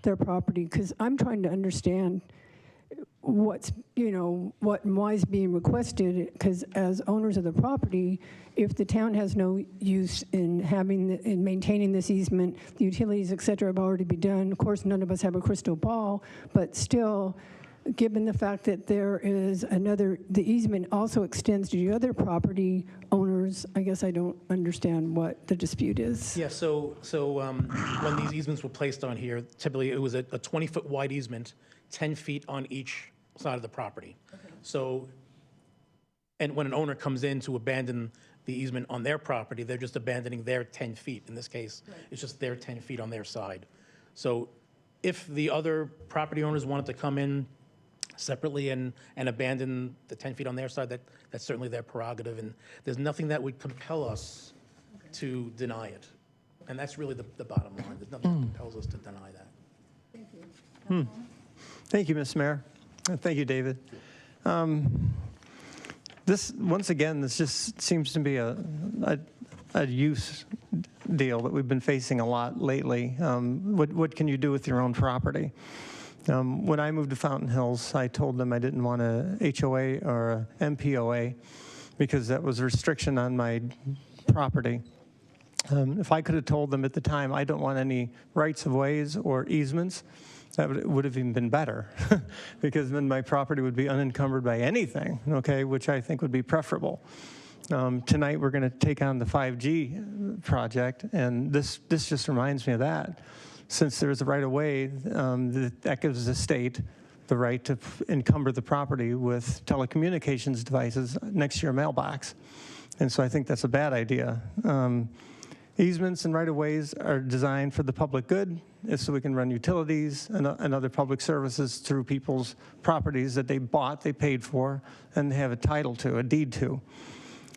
their property, because I'm trying to understand what's, what and why is being requested, because as owners of the property, if the town has no use in in maintaining this easement, the utilities, et cetera, have already been done. Of course, none of us have a crystal ball, but still, given the fact that there is the easement also extends to the other property owners, I guess I don't understand what the dispute is. Yeah, so when these easements were placed on here, typically it was a 20-foot wide easement, 10 feet on each side of the property. Okay. So, and when an owner comes in to abandon the easement on their property, they're just abandoning their 10 feet. In this case, right. It's just their 10 feet on their side. So if the other property owners wanted to come in separately and abandon the 10 feet on their side, that's certainly their prerogative, and there's nothing that would compel us to deny it. And that's really the bottom line. There's nothing that compels us to deny that. Thank you. Thank you, Ms. Mayor. Thank you, David. Once again, this just seems to be a use deal that we've been facing a lot lately. What can you do with your own property? When I moved to Fountain Hills, I told them I didn't want a HOA or a MPOA because that was a restriction on my property. If I could have told them at the time I don't want any rights of ways or easements, that would have even been better because then my property would be unencumbered by anything, okay, which I think would be preferable. Tonight we're going to take on the 5G project, and this just reminds me of that. Since there's a right-of-way, that gives the state the right to encumber the property with telecommunications devices next to your mailbox. And so I think that's a bad idea. Easements and right-of-ways are designed for the public good, so we can run utilities and other public services through people's properties that they bought, they paid for, and they have a title to, a deed to.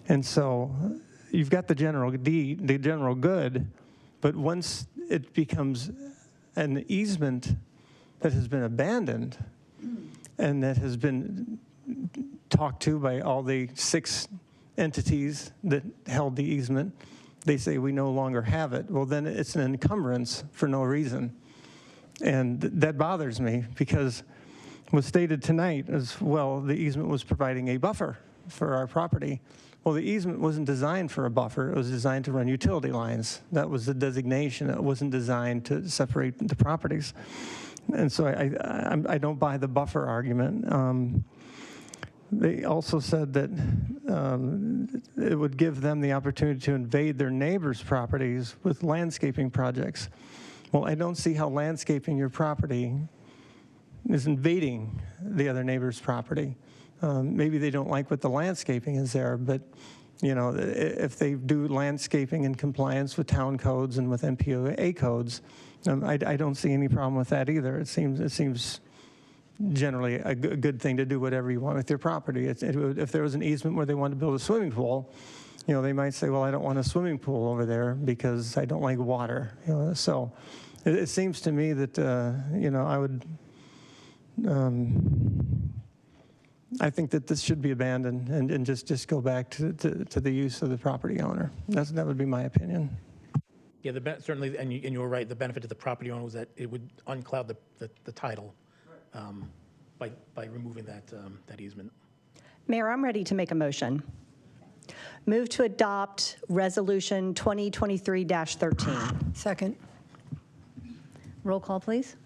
And so you've got the general deed, the general good, but once it becomes an easement that has been abandoned and that has been talked to by all the 6 entities that held the easement, they say we no longer have it. Well, then it's an encumbrance for no reason. And that bothers me because what's stated tonight as well, the easement was providing a buffer for our property. Well, the easement wasn't designed for a buffer. It was designed to run utility lines. That was the designation. It wasn't designed to separate the properties. And so I don't buy the buffer argument. They also said that it would give them the opportunity to invade their neighbors' properties with landscaping projects. Well, I don't see how landscaping your property is invading the other neighbor's property. Maybe they don't like what the landscaping is there, but you know, if they do landscaping in compliance with town codes and with MPOA codes, I don't see any problem with that either. It seems generally a good thing to do whatever you want with your property. If there was an easement where they wanted to build a swimming pool, you know, they might say, well, I don't want a swimming pool over there because I don't like water. You know, so it seems to me that, you know, I think that this should be abandoned and just go back to the use of the property owner. That would be my opinion. Yeah, certainly, and you were right, the benefit to the property owner was that it would uncloud the title by removing that easement. Mayor, I'm ready to make a motion. Move to adopt Resolution 2023-13. Second. Roll call, please.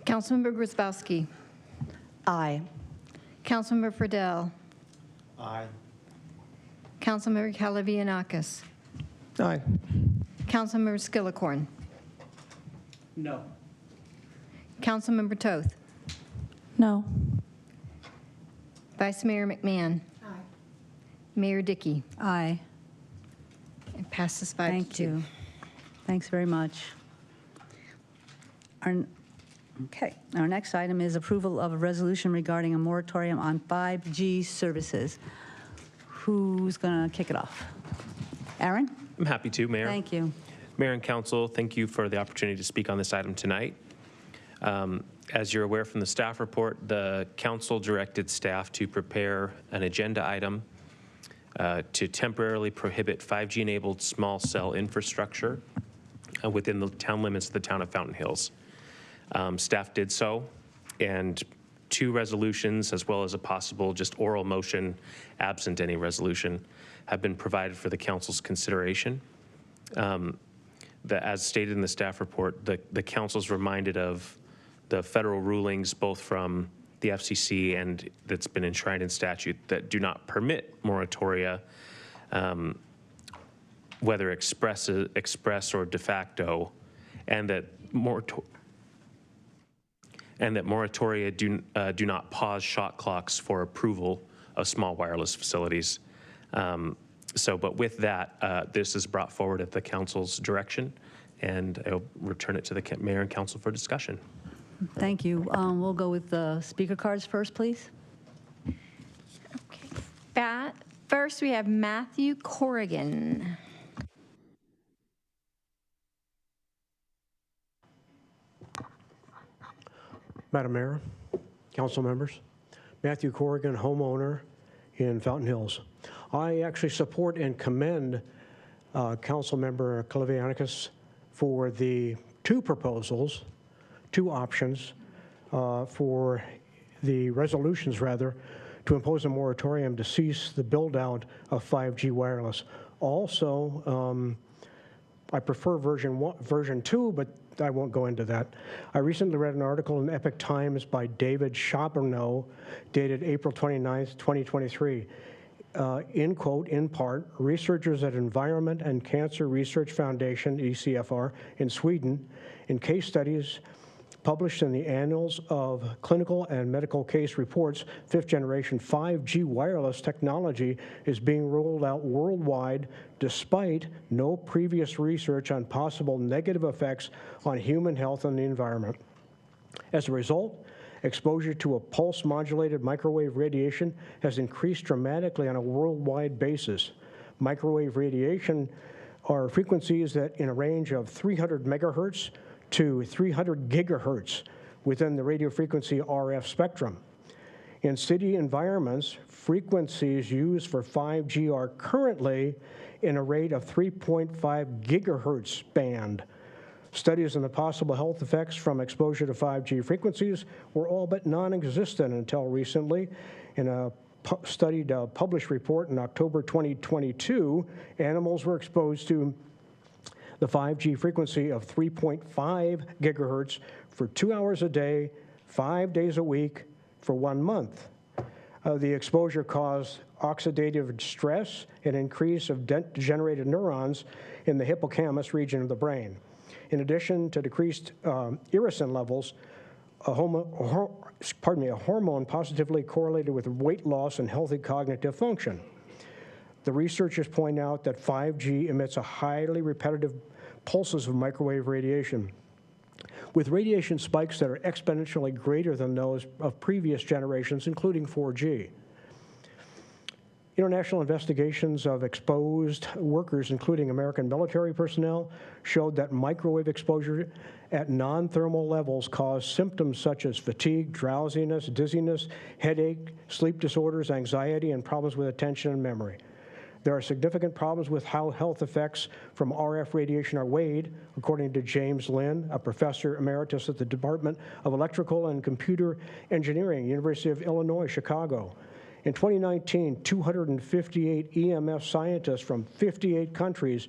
Councilmember Kasabuski. Aye. Councilmember Friedel. Aye. Councilmember Calavianakis. Aye. Councilmember Skillicorn. No. Councilmember Toth. No. Vice Mayor McMahon. Aye. Mayor Dickey. Aye. It passes 5-2. Thank you. Thanks very much. Okay, our next item is approval of a resolution regarding a moratorium on 5G services. Who's going to kick it off? Aaron? I'm happy to, Mayor. Thank you. Mayor and Council, thank you for the opportunity to speak on this item tonight. As you're aware from the staff report, the Council directed staff to prepare an agenda item to temporarily prohibit 5G-enabled small cell infrastructure within the town limits of the town of Fountain Hills. Staff did so, and 2 resolutions, as well as a possible just oral motion absent any resolution, have been provided for the Council's consideration. As stated in the staff report, the Council's reminded of the federal rulings, both from the FCC and that's been enshrined in statute, that do not permit moratoria, whether express or de facto, and that moratoria do not pause shot clocks for approval of small wireless facilities. But with that, this is brought forward at the Council's direction, and I'll return it to the Mayor and Council for discussion. Thank you. We'll go with the speaker cards first, please. Okay. First, we have Matthew Corrigan. Madam Mayor, council members, Matthew Corrigan, homeowner in Fountain Hills. I actually support and commend Councilmember Calavianakis for the 2 proposals, 2 options for the resolutions, rather, to impose a moratorium to cease the build-out of 5G wireless. Also, I prefer version 2, but I won't go into that. I recently read an article in Epoch Times by David Charbonneau, dated April 29th, 2023. In quote, in part, researchers at Environment and Cancer Research Foundation, ECFR, in Sweden, in case studies published in the Annals of Clinical and Medical Case Reports, 5th generation 5G wireless technology is being rolled out worldwide despite no previous research on possible negative effects on human health and the environment. As a result, exposure to a pulse-modulated microwave radiation has increased dramatically on a worldwide basis. Microwave radiation are frequencies that in a range of 300 megahertz to 300 gigahertz within the radio frequency RF spectrum. In city environments, frequencies used for 5G are currently in a rate of 3.5 gigahertz band. Studies on the possible health effects from exposure to 5G frequencies were all but non-existent until recently. In a published report in October 2022, animals were exposed to the 5G frequency of 3.5 gigahertz for 2 hours a day, 5 days a week, for 1 month. The exposure caused oxidative stress and increase of degenerated neurons in the hippocampus region of the brain. In addition to decreased irisin levels, a hormone positively correlated with weight loss and healthy cognitive function. The researchers point out that 5G emits a highly repetitive pulses of microwave radiation, with radiation spikes that are exponentially greater than those of previous generations, including 4G. International investigations of exposed workers, including American military personnel, showed that microwave exposure at non-thermal levels caused symptoms such as fatigue, drowsiness, dizziness, headache, sleep disorders, anxiety, and problems with attention and memory. There are significant problems with how health effects from RF radiation are weighed, according to James Lynn, a professor emeritus at the Department of Electrical and Computer Engineering, University of Illinois, Chicago. In 2019, 258 EMF scientists from 58 countries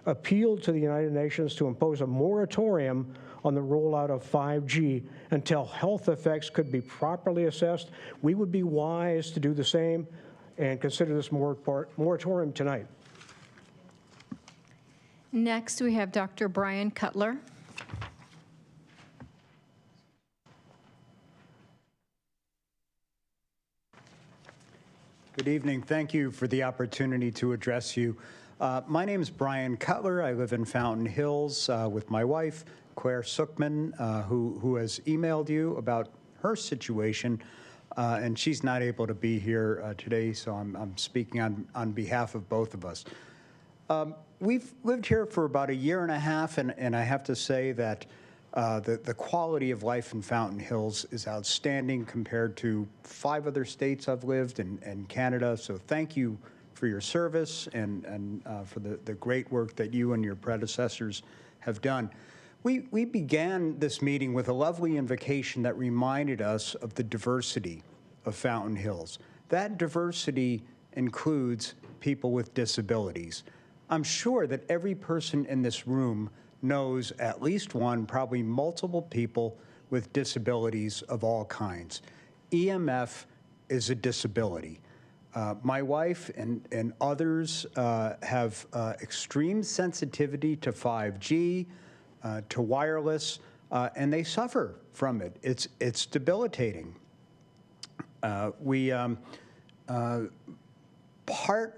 appealed to the United Nations to impose a moratorium on the rollout of 5G until health effects could be properly assessed. We would be wise to do the same and consider this moratorium tonight. Next, we have Dr. Brian Cutler. Good evening. Thank you for the opportunity to address you. My name is Brian Cutler. I live in Fountain Hills with my wife, Claire Sookman, who has emailed you about her situation, and she's not able to be here today, so I'm speaking on behalf of both of us. We've lived here for about 1.5 years, and I have to say that the quality of life in Fountain Hills is outstanding compared to 5 other states I've lived and Canada. So thank you for your service and for the great work that you and your predecessors have done. We began this meeting with a lovely invocation that reminded us of the diversity of Fountain Hills. That diversity includes people with disabilities. I'm sure that every person in this room knows at least one, probably multiple people with disabilities of all kinds. EMF is a disability. My wife and others have extreme sensitivity to 5G, to wireless, and they suffer from it. It's debilitating. Part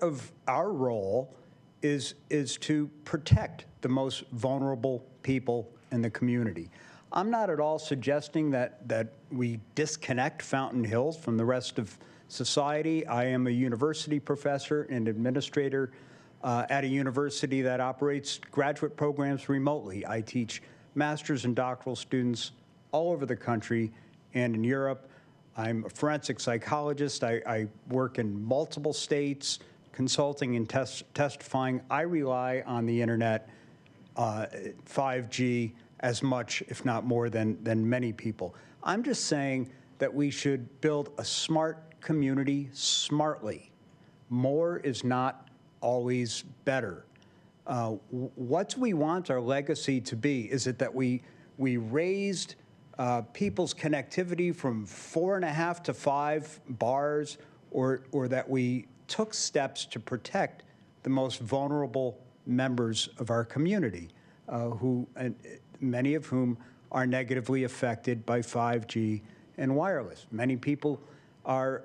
of our role is to protect the most vulnerable people in the community. I'm not at all suggesting that we disconnect Fountain Hills from the rest of society. I am a university professor and administrator at a university that operates graduate programs remotely. I teach master's and doctoral students all over the country and in Europe. I'm a forensic psychologist. I work in multiple states, consulting and testifying. I rely on the internet, 5G, as much, if not more, than many people. I'm just saying that we should build a smart community smartly. More is not always better. What do we want our legacy to be? Is it that we raised people's connectivity from 4.5 to 5 bars, or that we took steps to protect the most vulnerable members of our community, many of whom are negatively affected by 5G and wireless. Many people are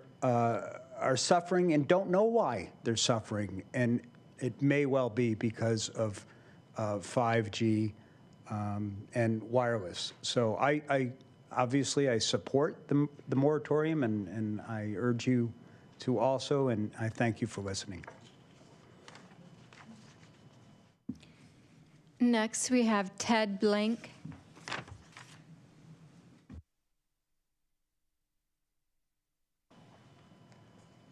suffering and don't know why they're suffering, and it may well be because of 5G and wireless. So I obviously support the moratorium, and I urge you to also, and I thank you for listening. Next, we have Ted Blank.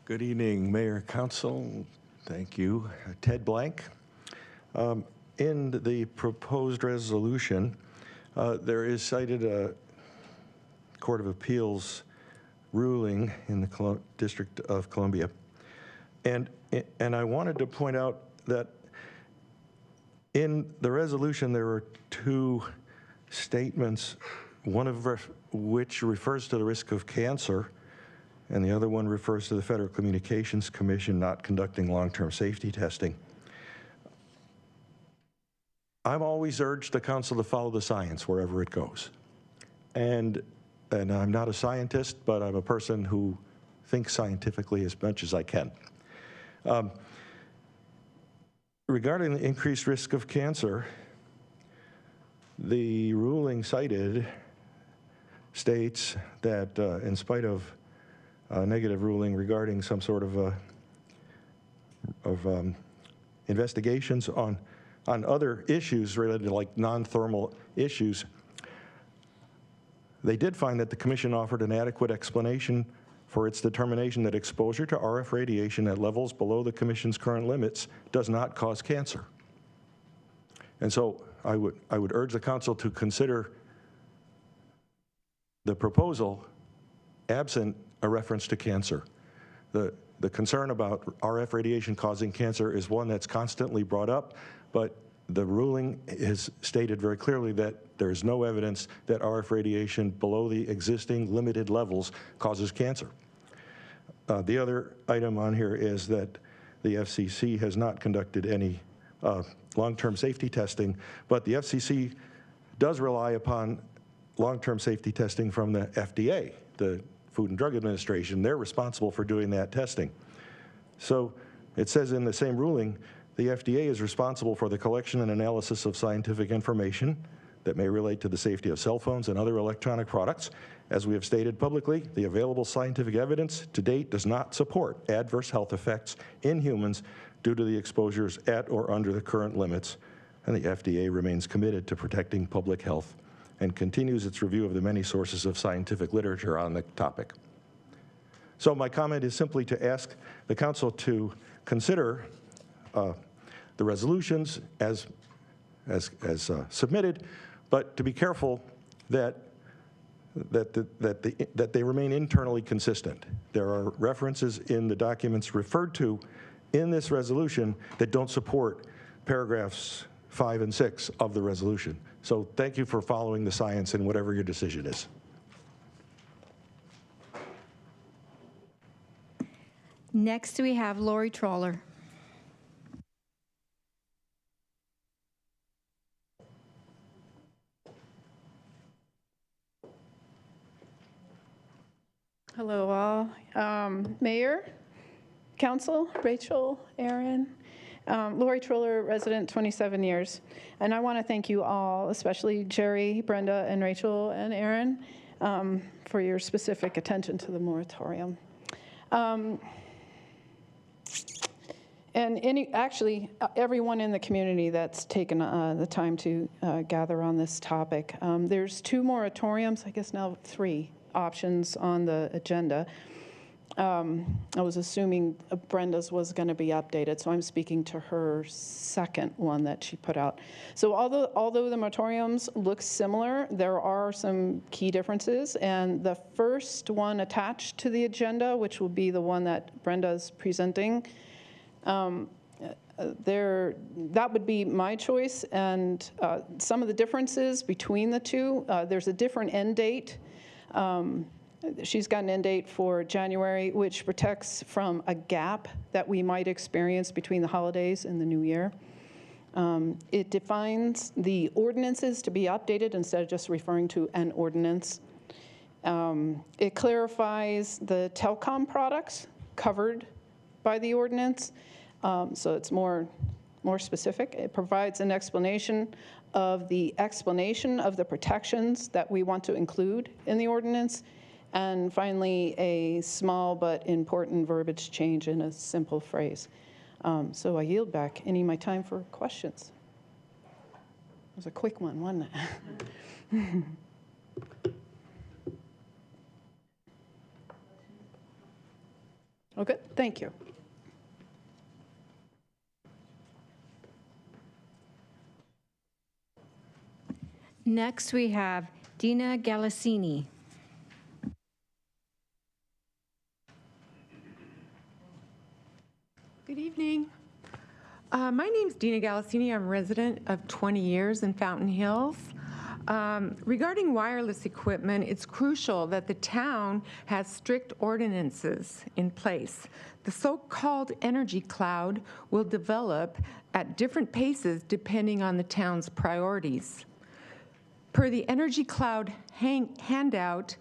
Good evening, Mayor, Council. Thank you. Ted Blank. In the proposed resolution, there is cited a Court of Appeals ruling in the District of Columbia. And I wanted to point out that in the resolution, there were 2 statements, one of which refers to the risk of cancer, and the other one refers to the Federal Communications Commission not conducting long-term safety testing. I've always urged the council to follow the science wherever it goes. And and I'm not a scientist, but I'm a person who thinks scientifically as much as I can. Regarding the increased risk of cancer, the ruling cited states that in spite of a negative ruling regarding some sort of investigations on other issues related to like non-thermal issues, they did find that the commission offered an adequate explanation for its determination that exposure to RF radiation at levels below the commission's current limits does not cause cancer. And so I would urge the council to consider the proposal absent a reference to cancer. The concern about RF radiation causing cancer is one that's constantly brought up, but the ruling has stated very clearly that there is no evidence that RF radiation below the existing limited levels causes cancer. The other item on here is that the FCC has not conducted any long-term safety testing, but the FCC does rely upon long-term safety testing from the FDA, the Food and Drug Administration. They're responsible for doing that testing. So it says in the same ruling, the FDA is responsible for the collection and analysis of scientific information that may relate to the safety of cell phones and other electronic products. As we have stated publicly, the available scientific evidence to date does not support adverse health effects in humans due to the exposures at or under the current limits, and the FDA remains committed to protecting public health and continues its review of the many sources of scientific literature on the topic. So my comment is simply to ask the council to consider the resolutions as submitted, but to be careful that they remain internally consistent. There are references in the documents referred to in this resolution that don't support paragraphs 5 and 6 of the resolution. So thank you for following the science in whatever your decision is. Next, we have Lori Troller. Hello, all. Mayor, Council, Rachel, Aaron, Lori Troller, resident, 27 years. And I want to thank you all, especially Jerry, Brenda, and Rachel, and Aaron, for your specific attention to the moratorium. And actually, everyone in the community that's taken the time to gather on this topic. There's 2 moratoriums, I guess now 3 options on the agenda. I was assuming Brenda's was going to be updated, so I'm speaking to her second one that she put out. So although the moratoriums look similar, there are some key differences, and the first one attached to the agenda, which will be the one that Brenda's presenting, that would be my choice, and some of the differences between the two, there's a different end date. She's got an end date for January, which protects from a gap that we might experience between the holidays and the new year. It defines the ordinances to be updated instead of just referring to an ordinance. It clarifies the telecom products covered by the ordinance, so it's more specific. It provides an explanation of the protections that we want to include in the ordinance. And finally, a small but important verbiage change in a simple phrase. So I yield back any of my time for questions. It was a quick one, wasn't it? Okay, thank you. Next, we have Dina Galassini. Good evening. My name is Dina Galassini. I'm a resident of 20 years in Fountain Hills. Regarding wireless equipment, it's crucial that the town has strict ordinances in place. The so-called energy cloud will develop at different paces depending on the town's priorities. Per the energy cloud handout,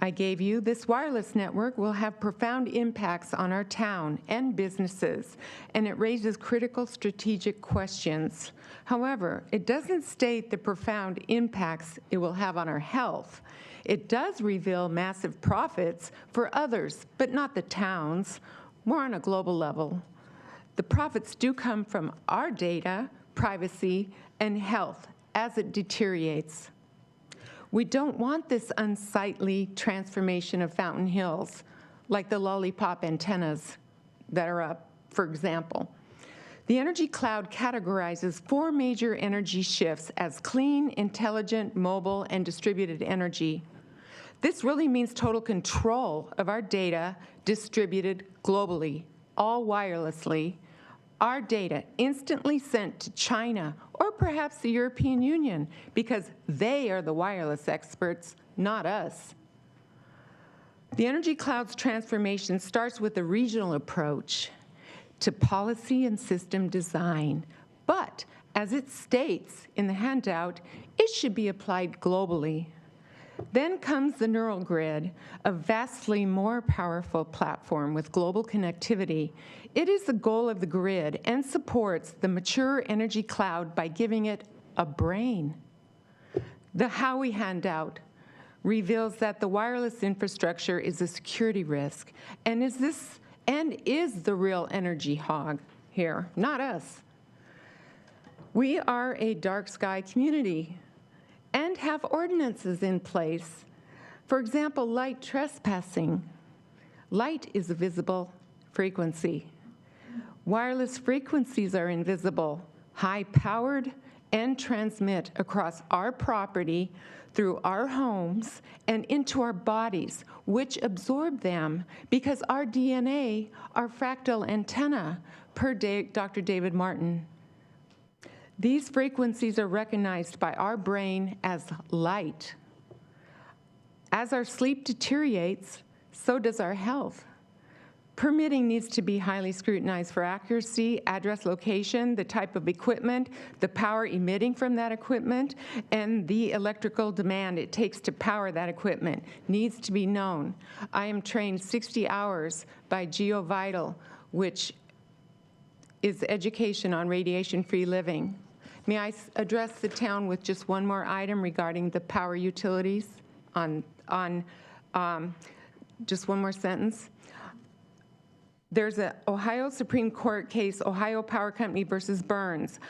I gave you this wireless network will have profound impacts on our town and businesses, and it raises critical strategic questions. However, it doesn't state the profound impacts it will have on our health. It does reveal massive profits for others, but not the towns, more on a global level. The profits do come from our data, privacy, and health as it deteriorates. We don't want this unsightly transformation of Fountain Hills, like the lollipop antennas that are up, for example. The energy cloud categorizes 4 major energy shifts as clean, intelligent, mobile, and distributed energy. This really means total control of our data distributed globally, all wirelessly. Our data instantly sent to China or perhaps the European Union because they are the wireless experts, not us. The energy cloud's transformation starts with a regional approach to policy and system design. But as it states in the handout, it should be applied globally. Then comes the neural grid, a vastly more powerful platform with global connectivity. It is the goal of the grid and supports the mature energy cloud by giving it a brain. The Howie handout reveals that the wireless infrastructure is a security risk and is the real energy hog here, not us. We are a dark sky community and have ordinances in place. For example, light trespassing. Light is a visible frequency. Wireless frequencies are invisible, high-powered, and transmit across our property, through our homes, and into our bodies, which absorb them because our DNA are fractal antenna, per Dr. David Martin. These frequencies are recognized by our brain as light. As our sleep deteriorates, so does our health. Permitting needs to be highly scrutinized for accuracy, address location, the type of equipment, the power emitting from that equipment, and the electrical demand it takes to power that equipment needs to be known. I am trained 60 hours by GeoVital, which is education on radiation-free living. May I address the town with just one more item regarding the power utilities just one more sentence? There's an Ohio Supreme Court case, Ohio Power Company versus Burns.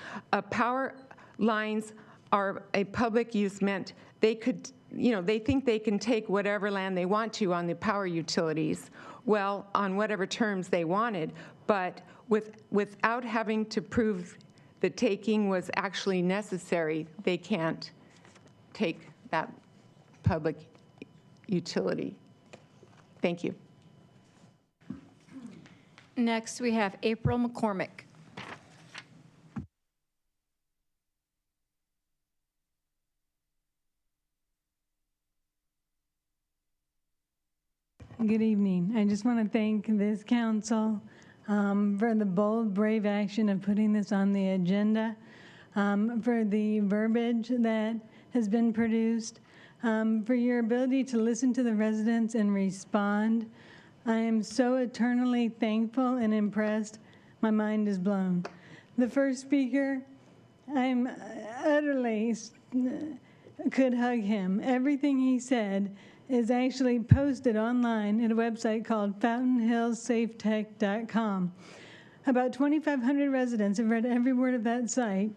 Power lines are a public use meant they could, they think they can take whatever land they want to on the power utilities, well, on whatever terms they wanted, but without having to prove the taking was actually necessary, they can't take that public utility. Thank you. Next, we have April McCormick. Good evening. I just want to thank this council for the bold, brave action of putting this on the agenda, for the verbiage that has been produced, for your ability to listen to the residents and respond. I am so eternally thankful and impressed. My mind is blown. The first speaker, I'm utterly could hug him. Everything he said is actually posted online at a website called fountainhillsafetech.com. About 2,500 residents have read every word of that site,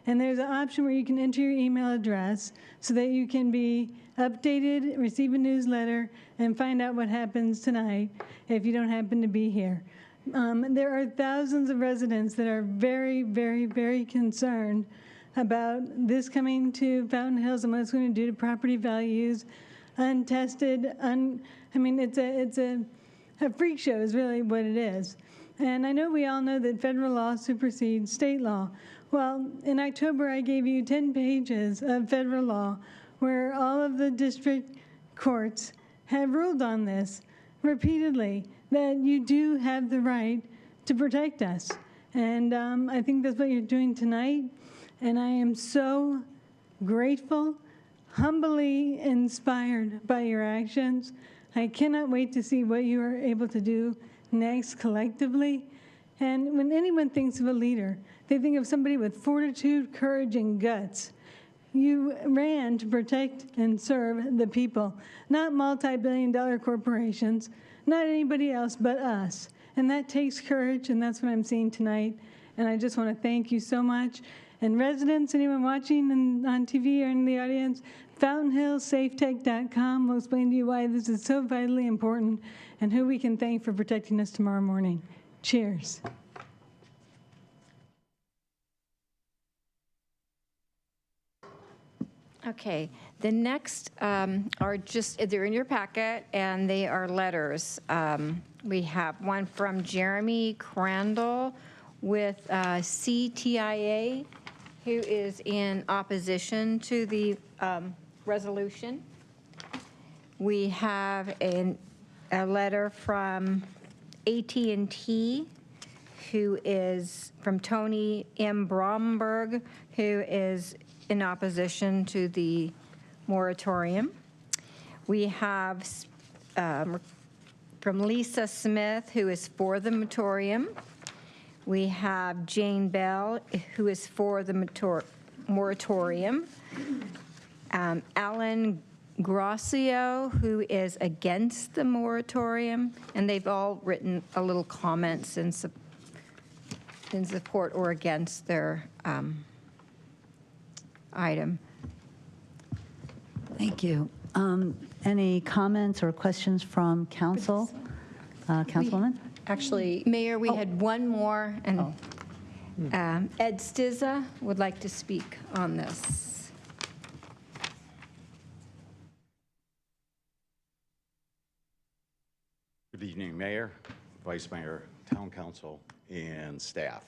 and there's an option where you can enter your email address so that you can be updated, receive a newsletter, and find out what happens tonight if you don't happen to be here. There are thousands of residents that are very, very, very concerned about this coming to Fountain Hills and what it's going to do to property values, untested. I mean, it's a freak show is really what it is. And I know we all know that federal law supersedes state law. Well, in October, I gave you 10 pages of federal law where all of the district courts have ruled on this repeatedly, that you do have the right to protect us. And I think that's what you're doing tonight. And I am so grateful humbly inspired by your actions. I cannot wait to see what you are able to do next collectively. And when anyone thinks of a leader, they think of somebody with fortitude, courage, and guts. You ran to protect and serve the people, not multi-billion-dollar corporations, not anybody else but us. And that takes courage, and that's what I'm seeing tonight. And I just want to thank you so much. And residents, anyone watching on TV or in the audience, FountainHillSafeTech.com will explain to you why this is so vitally important and who we can thank for protecting us tomorrow morning. Cheers. Okay, the next are just, they're in your packet, and they are letters. We have one from Jeremy Crandall with CTIA, who is in opposition to the resolution. We have a letter from AT&T, who is from Tony M. Bromberg, who is in opposition to the moratorium. We have from Lisa Smith, who is for the moratorium. We have Jane Bell, who is for the moratorium. Alan Gracio, who is against the moratorium, and they've all written a little comments in support or against their item. Thank you. Any comments or questions from council? Councilwoman? Actually, Mayor, we had one more, and Ed Stizza would like to speak on this. Good evening, Mayor, Vice Mayor, Town Council, and staff.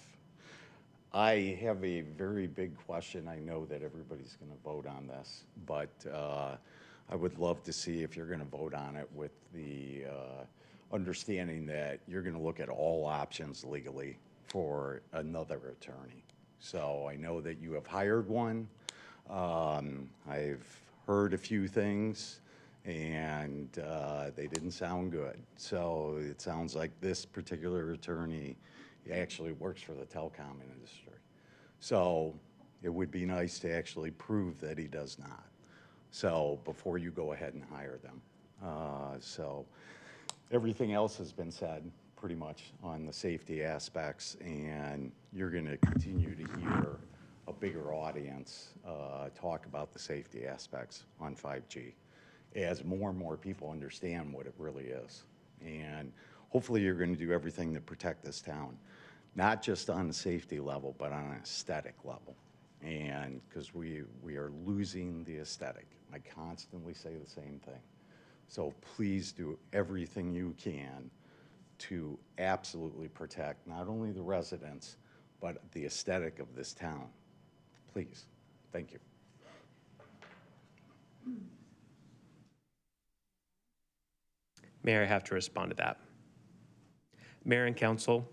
I have a very big question. I know that everybody's going to vote on this, but I would love to see if you're going to vote on it with the understanding that you're going to look at all options legally for another attorney. So I know that you have hired one. I've heard a few things, and they didn't sound good. So it sounds like this particular attorney actually works for the telecom industry. So it would be nice to actually prove that he does not. So before you go ahead and hire them. So everything else has been said pretty much on the safety aspects, and you're going to continue to hear a bigger audience talk about the safety aspects on 5G as more and more people understand what it really is. And hopefully you're going to do everything to protect this town, not just on the safety level, but on an aesthetic level. And because we are losing the aesthetic. I constantly say the same thing. So please do everything you can to absolutely protect not only the residents, but the aesthetic of this town. Please. Thank you. Mayor, I have to respond to that. Mayor and council,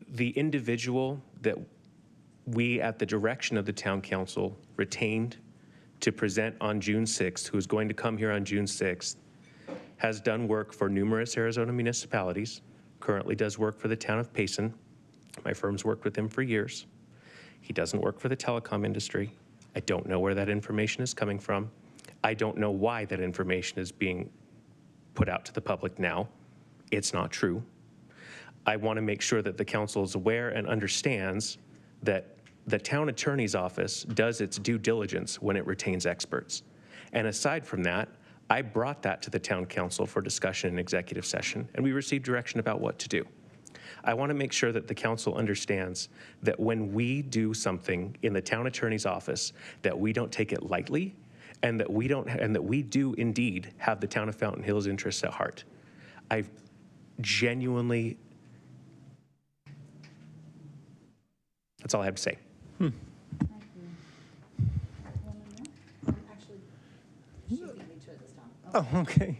the individual that we, at the direction of the town council, retained to present on June 6th, who is going to come here on June 6th, has done work for numerous Arizona municipalities, currently does work for the town of Payson. My firm's worked with him for years. He doesn't work for the telecom industry. I don't know where that information is coming from. I don't know why that information is being put out to the public now. It's not true. I want to make sure that the council is aware and understands that the town attorney's office does its due diligence when it retains experts. And aside from that, I brought that to the town council for discussion in executive session, and we received direction about what to do. I want to make sure that the council understands that when we do something in the town attorney's office, that we don't take it lightly, and that we do indeed have the town of Fountain Hills interests at heart. I genuinely, that's all I have to say. Oh, okay.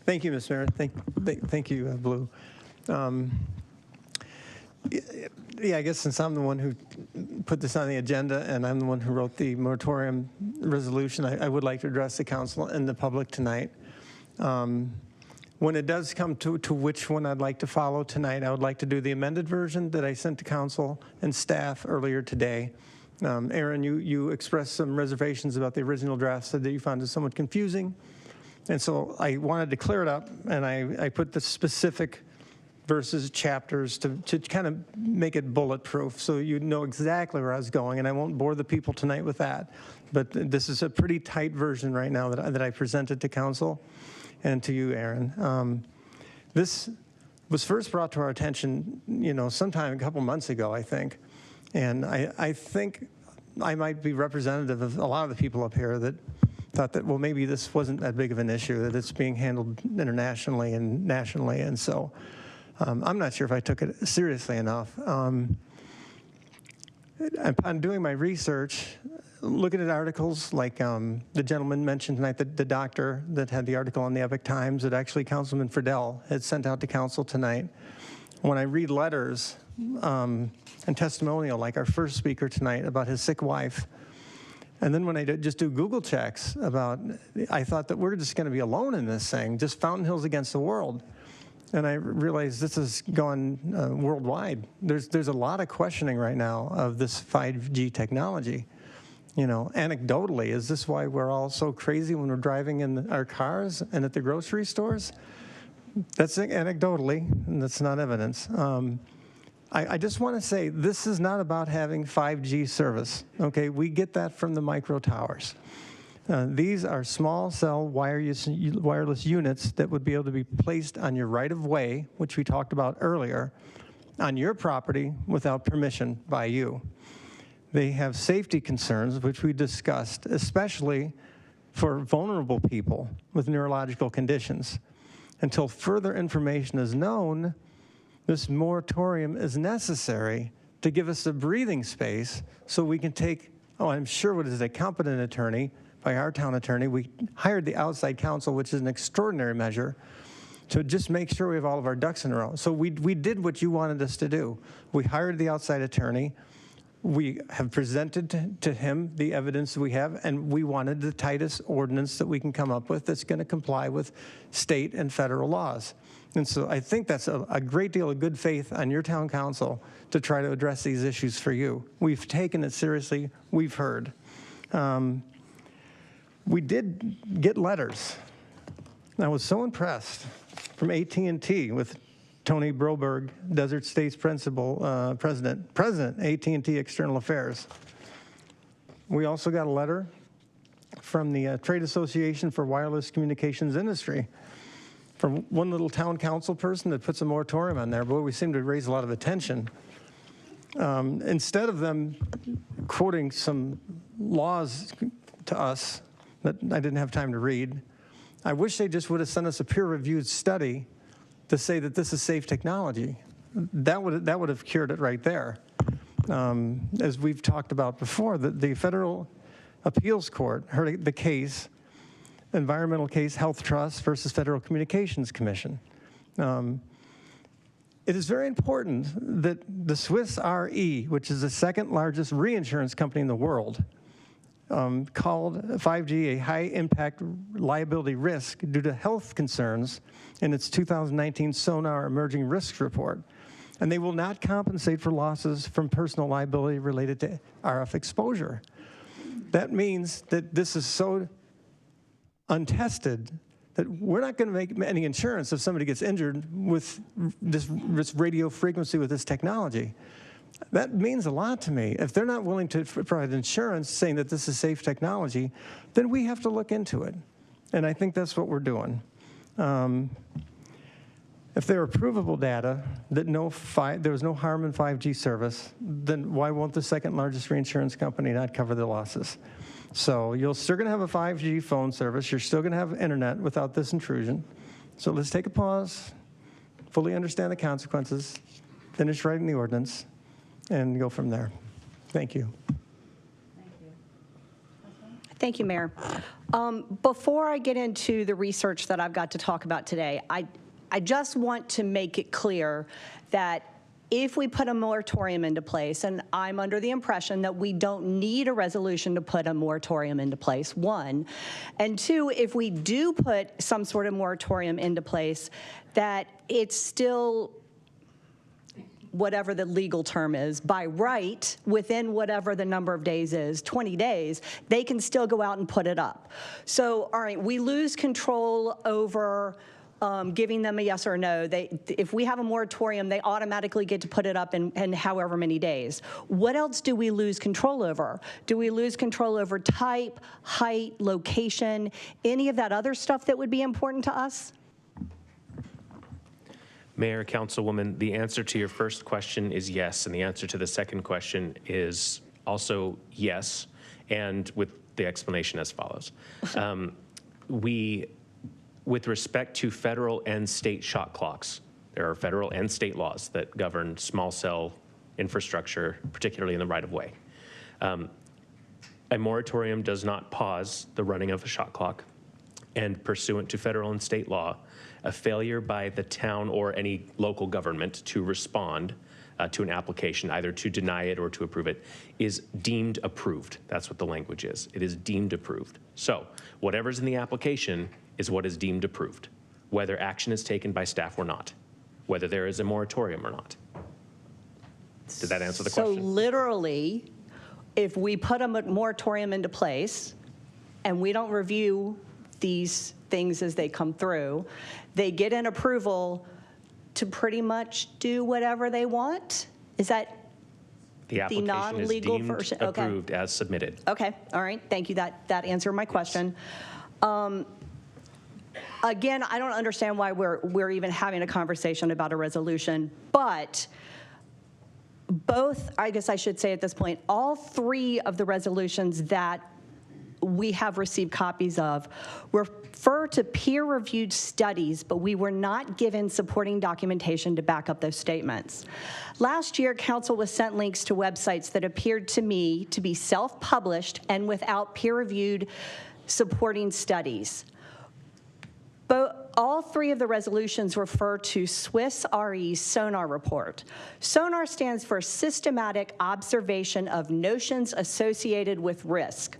Thank you, Ms. Mayor. Thank you, Blue. Yeah, I guess since I'm the one who put this on the agenda, and I'm the one who wrote the moratorium resolution. I would like to address the council and the public tonight. When it does come to which one I'd like to follow tonight, I would like to do the amended version that I sent to council and staff earlier today. Aaron, you expressed some reservations about the original draft, said that you found it somewhat confusing. And so I wanted to clear it up, and I put the specific verses, chapters to kind of make it bulletproof so you know exactly where I was going, and I won't bore the people tonight with that. But this is a pretty tight version right now that I presented to council and to you, Aaron. This was first brought to our attention, sometime a couple months ago, I think. And I think I might be representative of a lot of the people up here that thought that, well, maybe this wasn't that big of an issue, that it's being handled internationally and nationally. And so I'm not sure if I took it seriously enough. On doing my research, looking at articles like the gentleman mentioned tonight, the doctor that had the article on the Epic Times that actually Councilman Friedel had sent out to council tonight. When I read letters and testimonial, like our first speaker tonight about his sick wife, and then when I just do Google checks I thought that we're just going to be alone in this thing, just Fountain Hills against the world. And I realized this has gone worldwide. There's a lot of questioning right now of this 5G technology. Anecdotally, is this why we're all so crazy when we're driving in our cars and at the grocery stores? That's anecdotally, and that's not evidence. I just want to say this is not about having 5G service, okay? We get that from the micro towers. These are small cell wireless units that would be able to be placed on your right-of-way, which we talked about earlier, on your property without permission by you. They have safety concerns, which we discussed, especially for vulnerable people with neurological conditions. Until further information is known, this moratorium is necessary to give us a breathing space so we can take, I'm sure it is a competent attorney, by our town attorney. We hired the outside counsel, which is an extraordinary measure, to just make sure we have all of our ducks in a row. So we did what you wanted us to do. We hired the outside attorney. We have presented to him the evidence we have, and we wanted the tightest ordinance that we can come up with that's going to comply with state and federal laws. And so I think that's a great deal of good faith on your town council to try to address these issues for you. We've taken it seriously. We've heard. We did get letters. I was so impressed from AT&T with Tony Broberg, Desert States President, AT&T External Affairs. We also got a letter from the Trade Association for Wireless Communications Industry, from one little town council person that puts a moratorium on there. Boy, we seem to raise a lot of attention. Instead of them quoting some laws to us that I didn't have time to read, I wish they just would have sent us a peer-reviewed study to say that this is safe technology. That would have cured it right there. As we've talked about before, the Federal Appeals Court heard the case, environmental case, Health Trust versus Federal Communications Commission. It is very important that the Swiss Re, which is the second largest reinsurance company in the world, called 5G a high-impact liability risk due to health concerns in its 2019 Sonar Emerging Risks Report. And they will not compensate for losses from personal liability related to RF exposure. That means that this is so untested that we're not going to make any insurance if somebody gets injured with this radio frequency with this technology. That means a lot to me. If they're not willing to provide insurance saying that this is safe technology, then we have to look into it. And I think that's what we're doing. If there are provable data that there was no harm in 5G service, then why won't the second largest reinsurance company not cover the losses? So you're still going to have a 5G phone service. You're still going to have internet without this intrusion. So let's take a pause, fully understand the consequences, finish writing the ordinance, and go from there. Thank you. Thank you, Mayor. Before I get into the research that I've got to talk about today, I just want to make it clear that if we put a moratorium into place, and I'm under the impression that we don't need a resolution to put a moratorium into place, one, and two, if we do put some sort of moratorium into place, that it's still, whatever the legal term is, by right, within whatever the number of days is, 20 days, they can still go out and put it up. So, all right, we lose control over giving them a yes or no. If we have a moratorium, they automatically get to put it up in however many days. What else do we lose control over? Do we lose control over type, height, location, any of that other stuff that would be important to us? Mayor, Councilwoman, the answer to your first question is yes, and the answer to the second question is also yes, and with the explanation as follows. With respect to federal and state shot clocks, there are federal and state laws that govern small cell infrastructure, particularly in the right-of-way. A moratorium does not pause the running of a shot clock, and pursuant to federal and state law, a failure by the town or any local government to respond to an application, either to deny it or to approve it, is deemed approved. That's what the language is. It is deemed approved. So whatever's in the application is what is deemed approved, whether action is taken by staff or not, whether there is a moratorium or not. Did that answer the question? So literally, if we put a moratorium into place and we don't review these things as they come through, they get an approval to pretty much do whatever they want? Is that the application non-legal is deemed version? approved as submitted. Okay, all right, thank you. That answered my question. Again, I don't understand why we're even having a conversation about a resolution, but both, I guess I should say at this point, all three of the resolutions that we have received copies of refer to peer-reviewed studies, but we were not given supporting documentation to back up those statements. Last year, council was sent links to websites that appeared to me to be self-published and without peer-reviewed supporting studies. But all three of the resolutions refer to Swiss Re's SONAR report. SONAR stands for Systematic Observation of Notions Associated with Risk.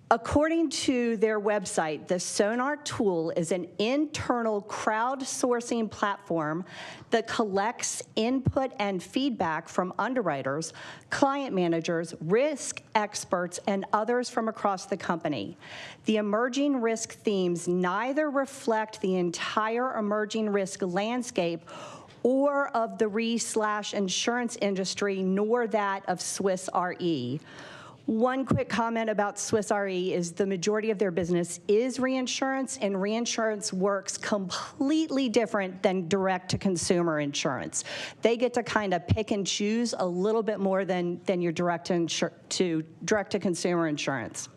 According to their website, the SONAR tool is an internal crowdsourcing platform that collects input and feedback from underwriters, client managers, risk experts, and others from across the company. The emerging risk themes neither reflect the entire emerging risk landscape or of the re/insurance industry, nor that of Swiss Re. One quick comment about Swiss Re is the majority of their business is reinsurance, and reinsurance works completely different than direct-to-consumer insurance. They get to kind of pick and choose a little bit more than your direct-to-consumer insurance.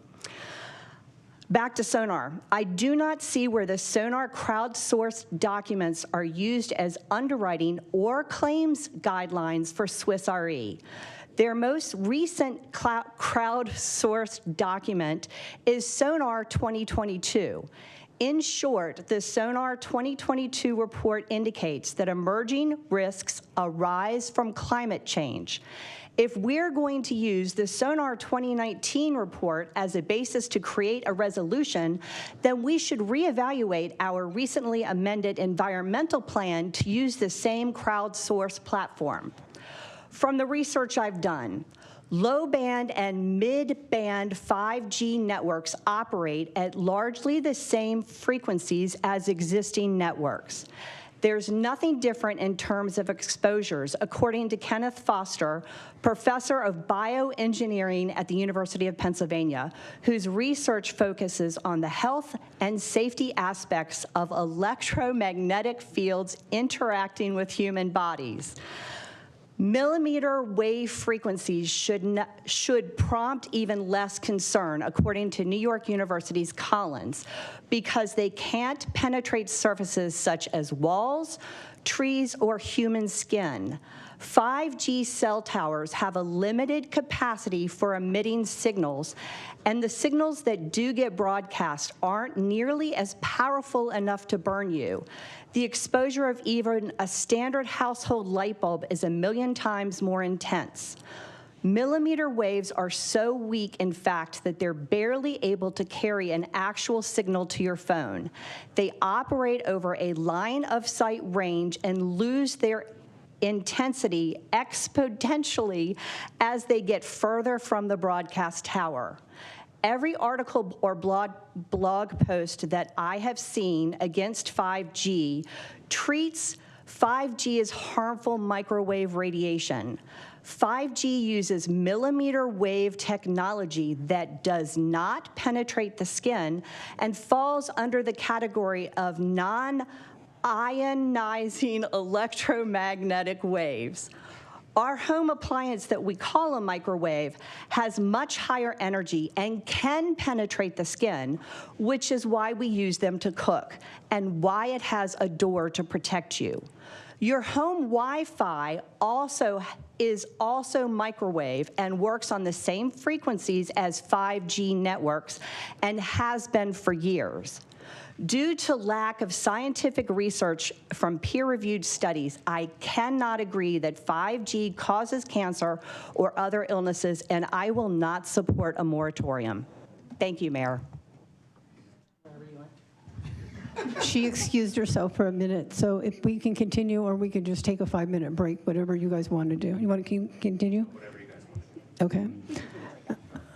Back to SONAR. I do not see where the SONAR crowdsourced documents are used as underwriting or claims guidelines for Swiss Re. Their most recent crowdsourced document is SONAR 2022. In short, the SONAR 2022 report indicates that emerging risks arise from climate change. If we're going to use the SONAR 2019 report as a basis to create a resolution, then we should reevaluate our recently amended environmental plan to use the same crowdsourced platform. From the research I've done, low-band and mid-band 5G networks operate at largely the same frequencies as existing networks. There's nothing different in terms of exposures, according to Kenneth Foster, professor of bioengineering at the University of Pennsylvania, whose research focuses on the health and safety aspects of electromagnetic fields interacting with human bodies. Millimeter wave frequencies should prompt even less concern, according to New York University's Collins, because they can't penetrate surfaces such as walls, trees, or human skin. 5G cell towers have a limited capacity for emitting signals, and the signals that do get broadcast aren't nearly as powerful enough to burn you. The exposure of even a standard household light bulb is 1,000,000 times more intense. Millimeter waves are so weak, in fact, that they're barely able to carry an actual signal to your phone. They operate over a line of sight range and lose their intensity exponentially as they get further from the broadcast tower. Every article or blog post that I have seen against 5G treats 5G as harmful microwave radiation. 5G uses millimeter wave technology that does not penetrate the skin and falls under the category of non-ionizing electromagnetic waves. Our home appliance that we call a microwave has much higher energy and can penetrate the skin, which is why we use them to cook and why it has a door to protect you. Your home Wi-Fi is also microwave and works on the same frequencies as 5G networks and has been for years. Due to lack of scientific research from peer-reviewed studies, I cannot agree that 5G causes cancer or other illnesses, and I will not support a moratorium. Thank you, Mayor. She excused herself for a minute, so if we can continue, or we can just take a 5-minute break, whatever you guys want to do. You want to continue? Whatever you guys want. Okay.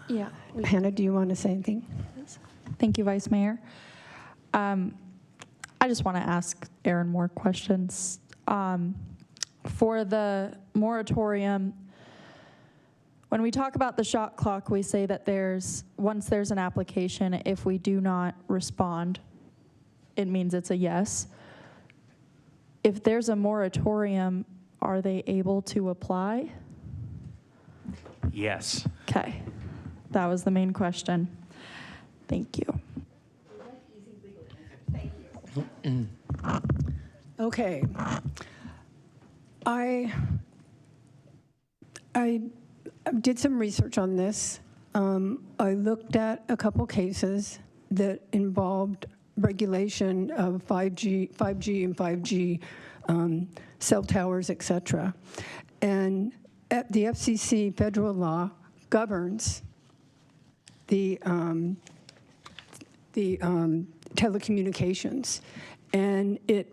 Yeah. Hannah, do you want to say anything? Thank you, Vice Mayor. I just want to ask Aaron more questions. For the moratorium, when we talk about the shot clock, we say that once there's an application, if we do not respond, it means it's a yes. If there's a moratorium, are they able to apply? Yes. Okay, that was the main question. Thank you. Okay. I did some research on this. I looked at a couple cases that involved regulation of 5G and 5G cell towers, et cetera. And the FCC federal law governs the telecommunications, and it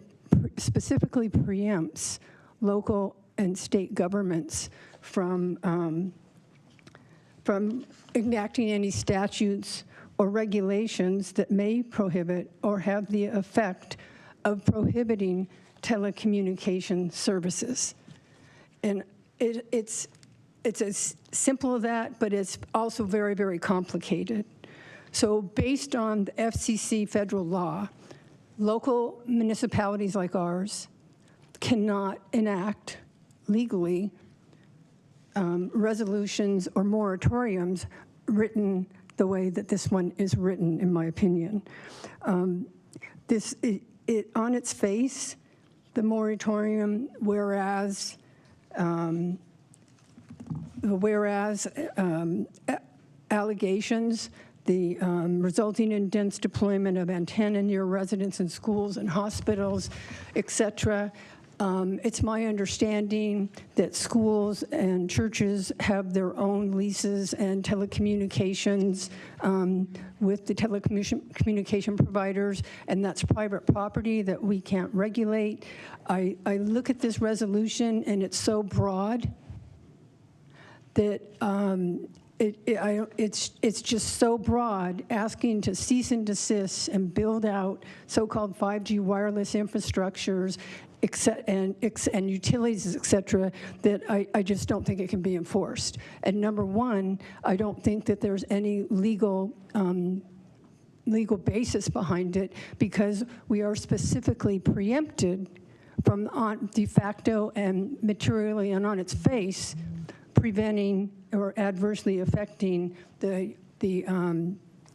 specifically preempts local and state governments from enacting any statutes or regulations that may prohibit or have the effect of prohibiting telecommunication services. And it's as simple as that, but it's also very, very complicated. So based on the FCC federal law, local municipalities like ours cannot enact legally resolutions or moratoriums written the way that this one is written, in my opinion. On its face, the moratorium, whereas allegations, the resulting in dense deployment of antenna near residents and schools and hospitals, et cetera. It's my understanding that schools and churches have their own leases and telecommunications with the telecommunication providers, and that's private property that we can't regulate. I look at this resolution, and it's so broad that it's just so broad, asking to cease and desist and build out so-called 5G wireless infrastructures and utilities, et cetera, that I just don't think it can be enforced. And number one, I don't think that there's any legal basis behind it, because we are specifically preempted from on de facto and materially and on its face preventing or adversely affecting the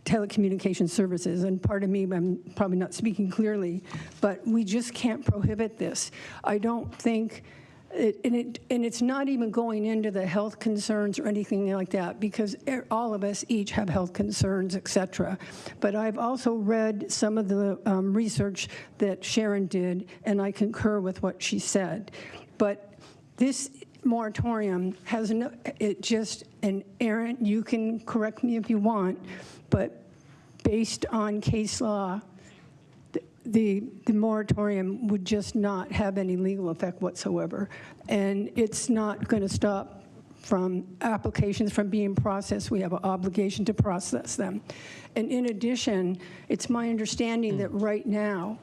telecommunication services, and pardon me, I'm probably not speaking clearly, but we just can't prohibit this. I don't think, and it's not even going into the health concerns or anything like that, because all of us each have health concerns, et cetera. But I've also read some of the research that Sharon did, and I concur with what she said. But this moratorium has no, it just, and Aaron, you can correct me if you want, but based on case law, the moratorium would just not have any legal effect whatsoever. And it's not going to stop from applications from being processed. We have an obligation to process them. And in addition, it's my understanding that right now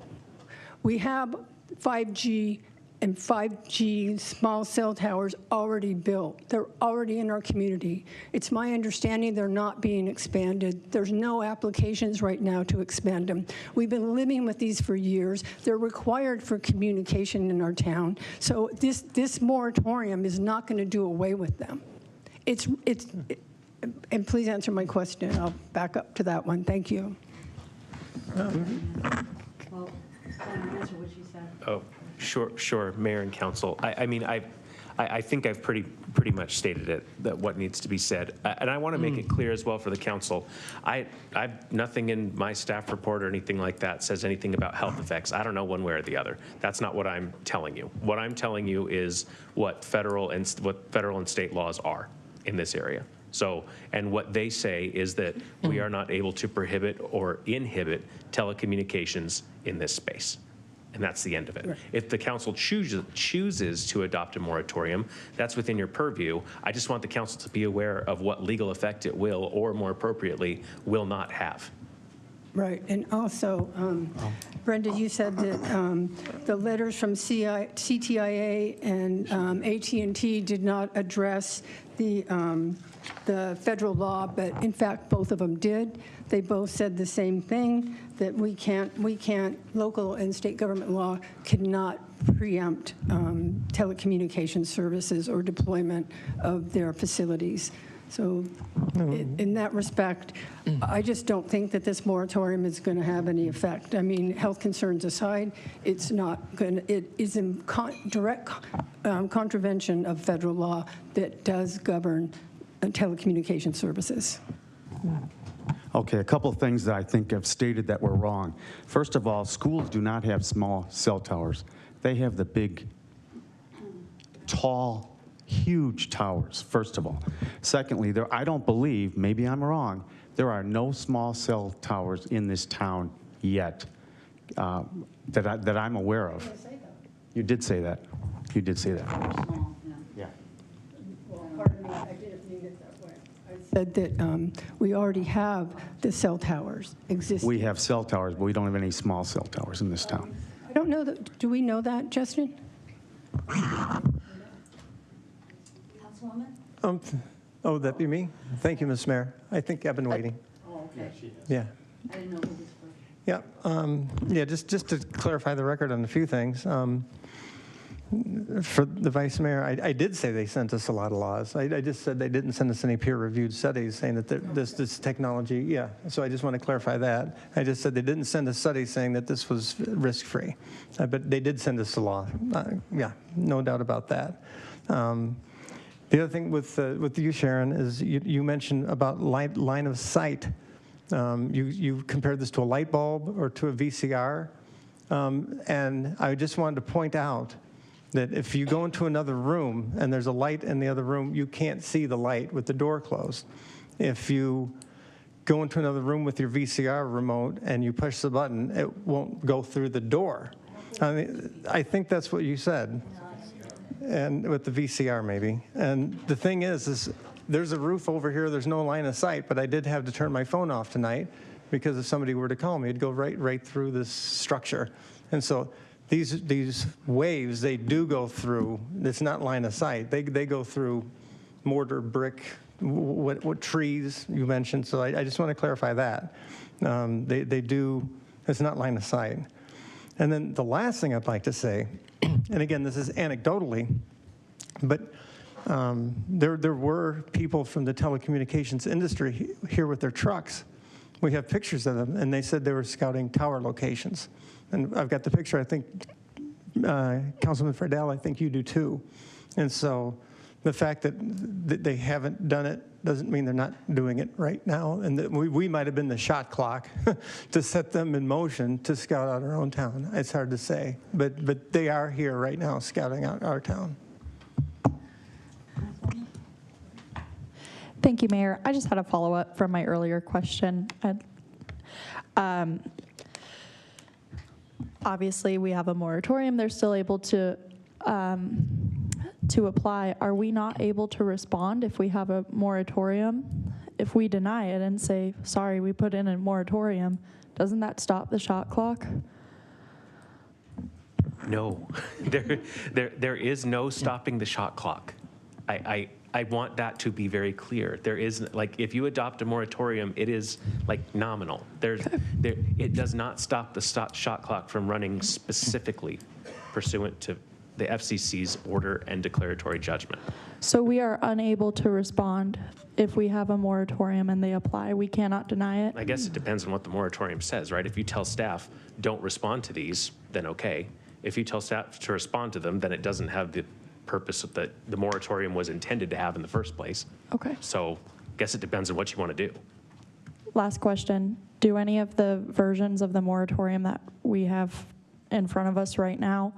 we have 5G and 5G small cell towers already built. They're already in our community. It's my understanding they're not being expanded. There's no applications right now to expand them. We've been living with these for years. They're required for communication in our town. So this moratorium is not going to do away with them. And please answer my question. I'll back up to that one. Thank you. Well, answer what she said. Oh, sure, Mayor and Council. I mean, I think I've pretty much stated it, that what needs to be said. And I want to make it clear as well for the council. Nothing in my staff report or anything like that says anything about health effects. I don't know one way or the other. That's not what I'm telling you. What I'm telling you is what federal and state laws are in this area. So, and what they say is that we are not able to prohibit or inhibit telecommunications in this space. And that's the end of it. Right. If the council chooses to adopt a moratorium, that's within your purview. I just want the council to be aware of what legal effect it will, or more appropriately, will not have. Right, and also, Brenda, you said that the letters from CTIA and AT&T did not address the federal law, but in fact, both of them did. They both said the same thing, that we can't, local and state government law cannot preempt telecommunication services or deployment of their facilities. So in that respect, I just don't think that this moratorium is going to have any effect. I mean, health concerns aside, it's not going to, it is in direct contravention of federal law that does govern telecommunication services. Okay, a couple of things that I think have stated that were wrong. First of all, schools do not have small cell towers. They have the big, tall, huge towers, first of all. Secondly, I don't believe, maybe I'm wrong, there are no small cell towers in this town yet that I'm aware of. You did say that. You did say that. Yeah. Well, pardon me, I didn't mean it that way. I said that we already have the cell towers existing. We have cell towers, but we don't have any small cell towers in this town. I don't know that, do we know that, Justin? Oh, that'd be me? Thank you, Ms. Mayor. I think I've been waiting. Oh, okay. Yeah. I didn't know who was first. Yeah, just to clarify the record on a few things. For the Vice Mayor, I did say they sent us a lot of laws. I just said they didn't send us any peer-reviewed studies saying that this technology, yeah. So I just want to clarify that. I just said they didn't send a study saying that this was risk-free. But they did send us a law. Yeah, no doubt about that. The other thing with you, Sharon, is you mentioned about line of sight. You compared this to a light bulb or to a VCR. And I just wanted to point out that if you go into another room and there's a light in the other room, you can't see the light with the door closed. If you go into another room with your VCR remote and you push the button, it won't go through the door. I mean, I think that's what you said. And with the VCR maybe. And the thing is there's a roof over here, there's no line of sight, but I did have to turn my phone off tonight because if somebody were to call me, it'd go right through this structure. And so these waves, they do go through, it's not line of sight, they go through mortar, brick, what trees you mentioned, so I just want to clarify that. They do, it's not line of sight. And then the last thing I'd like to say, and again, this is anecdotally, but there were people from the telecommunications industry here with their trucks We have pictures of them, and they said they were scouting tower locations. And I've got the picture, I think, Councilman Friedel, I think you do too. And so the fact that they haven't done it doesn't mean they're not doing it right now. And that we might have been the shot clock to set them in motion to scout out our own town. It's hard to say, but they are here right now scouting out our town. Thank you, Mayor. I just had a follow-up from my earlier question. Obviously, we have a moratorium. They're still able to apply. Are we not able to respond if we have a moratorium? If we deny it and say, sorry, we put in a moratorium, doesn't that stop the shot clock? No, there is no stopping the shot clock. I want that to be very clear. There is, like, if you adopt a moratorium, it is like nominal. It does not stop the shot clock from running specifically pursuant to the FCC's order and declaratory judgment. So we are unable to respond if we have a moratorium and they apply. We cannot deny it. I guess it depends on what the moratorium says, right? If you tell staff, don't respond to these, then okay. If you tell staff to respond to them, then it doesn't have the purpose that the moratorium was intended to have in the first place. Okay. So I guess it depends on what you want to do. Last question. Do any of the versions of the moratorium that we have in front of us right now,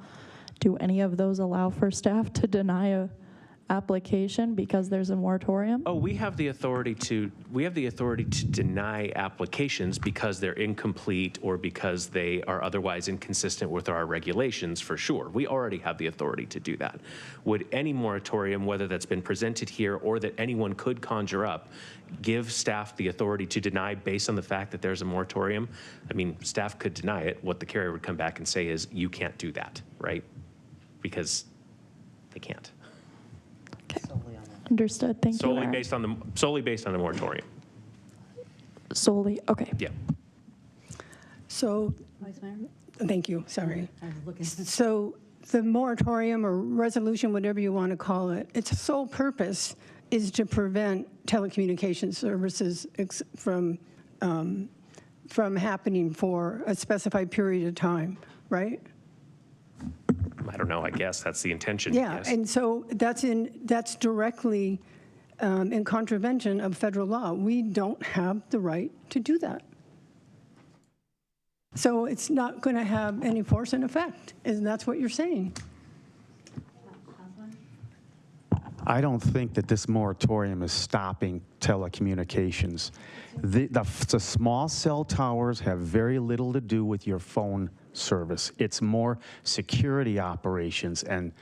do any of those allow for staff to deny a application because there's a moratorium? Oh, we have the authority to deny applications because they're incomplete or because they are otherwise inconsistent with our regulations, for sure. We already have the authority to do that. Would any moratorium, whether that's been presented here or that anyone could conjure up, give staff the authority to deny based on the fact that there's a moratorium? I mean, staff could deny it. What the carrier would come back and say is, you can't do that, right? Because they can't. Understood. Thank you. Solely based on the moratorium. Solely. Okay. Yeah. So, Vice Mayor? thank you, sorry. I was looking. So the moratorium or resolution, whatever you want to call it, its sole purpose is to prevent telecommunication services from happening for a specified period of time, right? I don't know, I guess that's the intention. Yeah, yes. and so that's directly in contravention of federal law. We don't have the right to do that. So it's not going to have any force and effect, and that's what you're saying. I don't think that this moratorium is stopping telecommunications. The small cell towers have very little to do with your phone service. It's more security operations and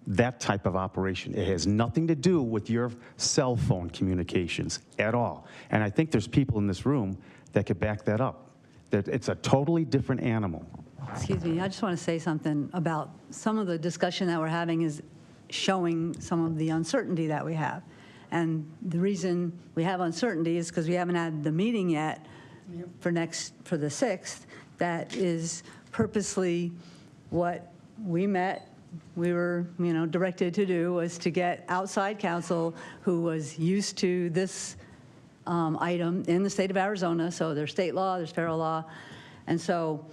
that type of operation. It has nothing to do with your cell phone communications at all. And I think there's people in this room that could back that up. That it's a totally different animal. Excuse me, I just want to say something about some of the discussion that we're having is showing some of the uncertainty that we have. And the reason we have uncertainty is because we haven't had the meeting yet for the 6th. That is purposely what we were, directed to do, was to get outside counsel who was used to this item in the state of Arizona. So there's state law, there's federal law. And so,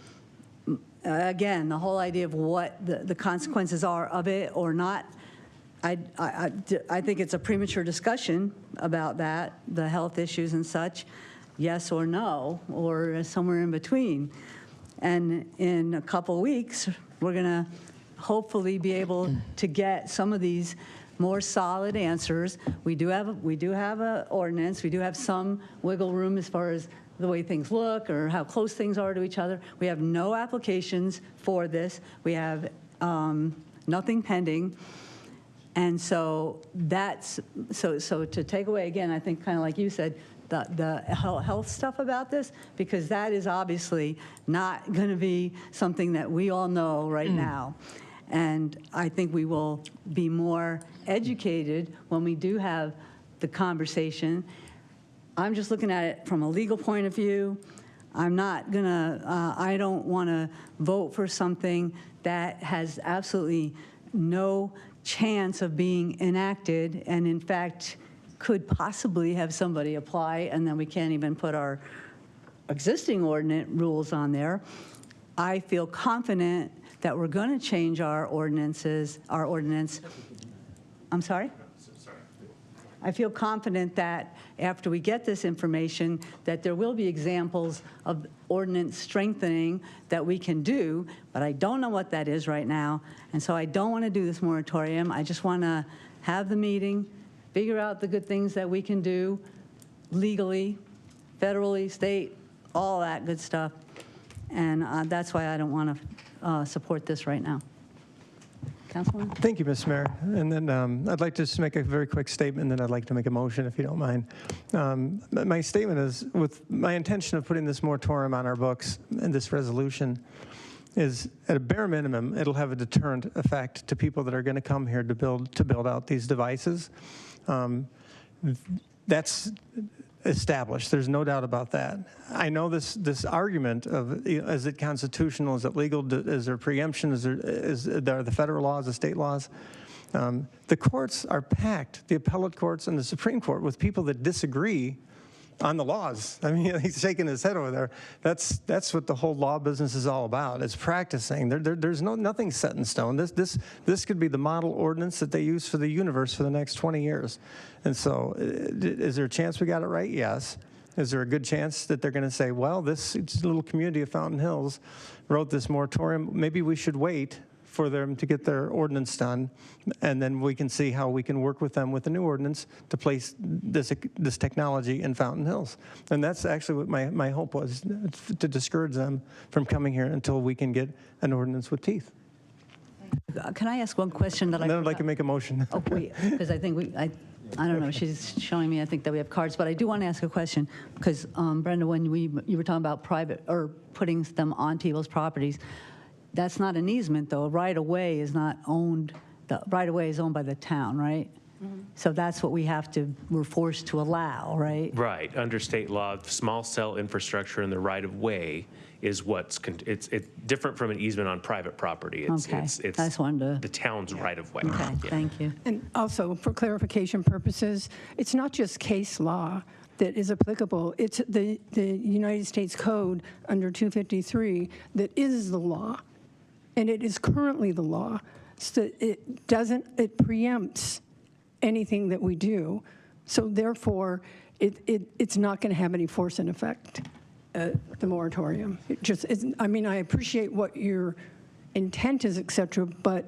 again, the whole idea of what the consequences are of it or not, I think it's a premature discussion about that, the health issues and such, yes or no, or somewhere in between. And in a couple weeks, we're going to hopefully be able to get some of these more solid answers. We do have an ordinance. We do have some wiggle room as far as the way things look or how close things are to each other. We have no applications for this. We have nothing pending. And so so to take away, again, I think kind of like you said, the health stuff about this, because that is obviously not going to be something that we all know right now. And I think we will be more educated when we do have the conversation. I'm just looking at it from a legal point of view. I'm not going to, I don't want to vote for something that has absolutely no chance of being enacted, and in fact could possibly have somebody apply, and then we can't even put our existing ordinance rules on there. I feel confident that we're going to change our ordinance. I'm sorry? I feel confident that after we get this information, that there will be examples of ordinance strengthening that we can do, but I don't know what that is right now, and so I don't want to do this moratorium. I just want to have the meeting, figure out the good things that we can do legally, federally, state, all that good stuff, and that's why I don't want to support this right now. Councilman? Thank you, Ms. Mayor. And then I'd like to just make a very quick statement, and then I'd like to make a motion, if you don't mind. My statement is, with my intention of putting this moratorium on our books and this resolution, is at a bare minimum, it'll have a deterrent effect to people that are going to come here to build out these devices. That's established. There's no doubt about that. I know this argument of, is it constitutional? Is it legal? Is there preemption? Is there the federal laws, the state laws? The courts are packed, the appellate courts and the Supreme Court, with people that disagree on the laws. I mean, he's shaking his head over there. That's what the whole law business is all about. It's practicing. There's nothing set in stone. This could be the model ordinance that they use for the universe for the next 20 years. And so, is there a chance we got it right? Yes. Is there a good chance that they're going to say, well, this little community of Fountain Hills wrote this moratorium. Maybe we should wait for them to get their ordinance done, and then we can see how we can work with them with the new ordinance to place this technology in Fountain Hills. And that's actually what my hope was, to discourage them from coming here until we can get an ordinance with teeth. Can I ask one question that I Then I'd like to make a motion. Oh, wait, because I think I don't know, she's showing me, I think that we have cards, but I do want to ask a question, because Brenda, when you were talking about private, or putting them on people's properties, that's not an easement, though. Right-of-way is not owned, the right-of-way is owned by the town, right? So that's what we're forced to allow, right? Right. Under state law, small cell infrastructure in the right-of-way is it's different from an easement on private property. It's I just wanted the town's right-of-way. Okay, Yeah. thank you. And also, for clarification purposes, it's not just case law that is applicable. It's the United States Code under 253 that is the law, and it is currently the law. So it preempts anything that we do. So therefore, it's not going to have any force and effect, the moratorium. It just isn't. I mean, I appreciate what your intent is, et cetera, but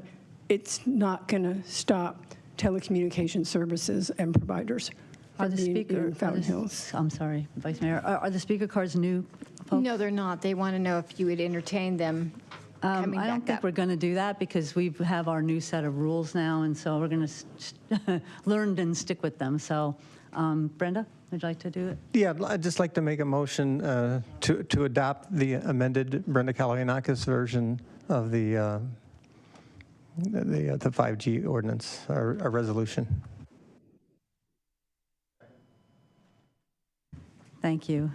it's not going to stop telecommunication services and providers. Are the speaker, Fountain Hills. I'm sorry, Vice Mayor, are the speaker cards new, folks? No, they're not. They want to know if you would entertain them coming I don't back think up. we're going to do that, because we have our new set of rules now, and so we're going to learn and stick with them. So, Brenda, would you like to do it? Yeah, I'd just like to make a motion to adopt the amended Brenda Kalianakis version of the 5G ordinance, or resolution. Thank you.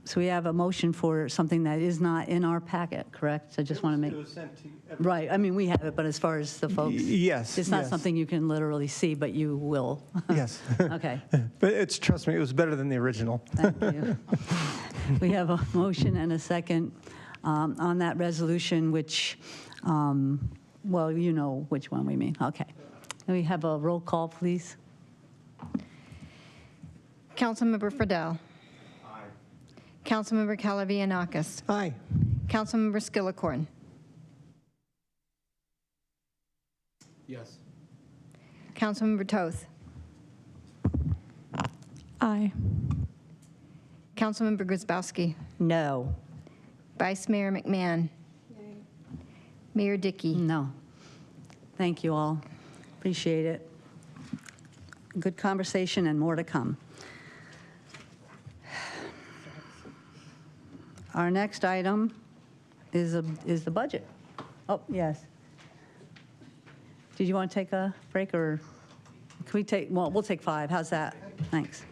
So we have a motion for something that is not in our packet, correct? So I just want to make. It was sent to Right, I mean, we have it, but as far as the folks. Yes. It's not yes. something you can literally see, but you will. Yes. Okay. But trust me, it was better than the original. Thank you. We have a motion and a second on that resolution, which, well, you know which one we mean. Okay. Can we have a roll call, please? Councilmember Friedel. Aye. Councilmember Kalavianakis. Aye. Councilmember Skillicorn. Yes. Councilmember Toth. Aye. Councilmember Grzybowski. No. Vice Mayor McMahon. Mayor Dickey. No. Thank you all. Appreciate it. Good conversation and more to come. Our next item is the budget. Oh, yes. Did you want to take a break, or can we take, well, we'll take 5. How's that? Thanks.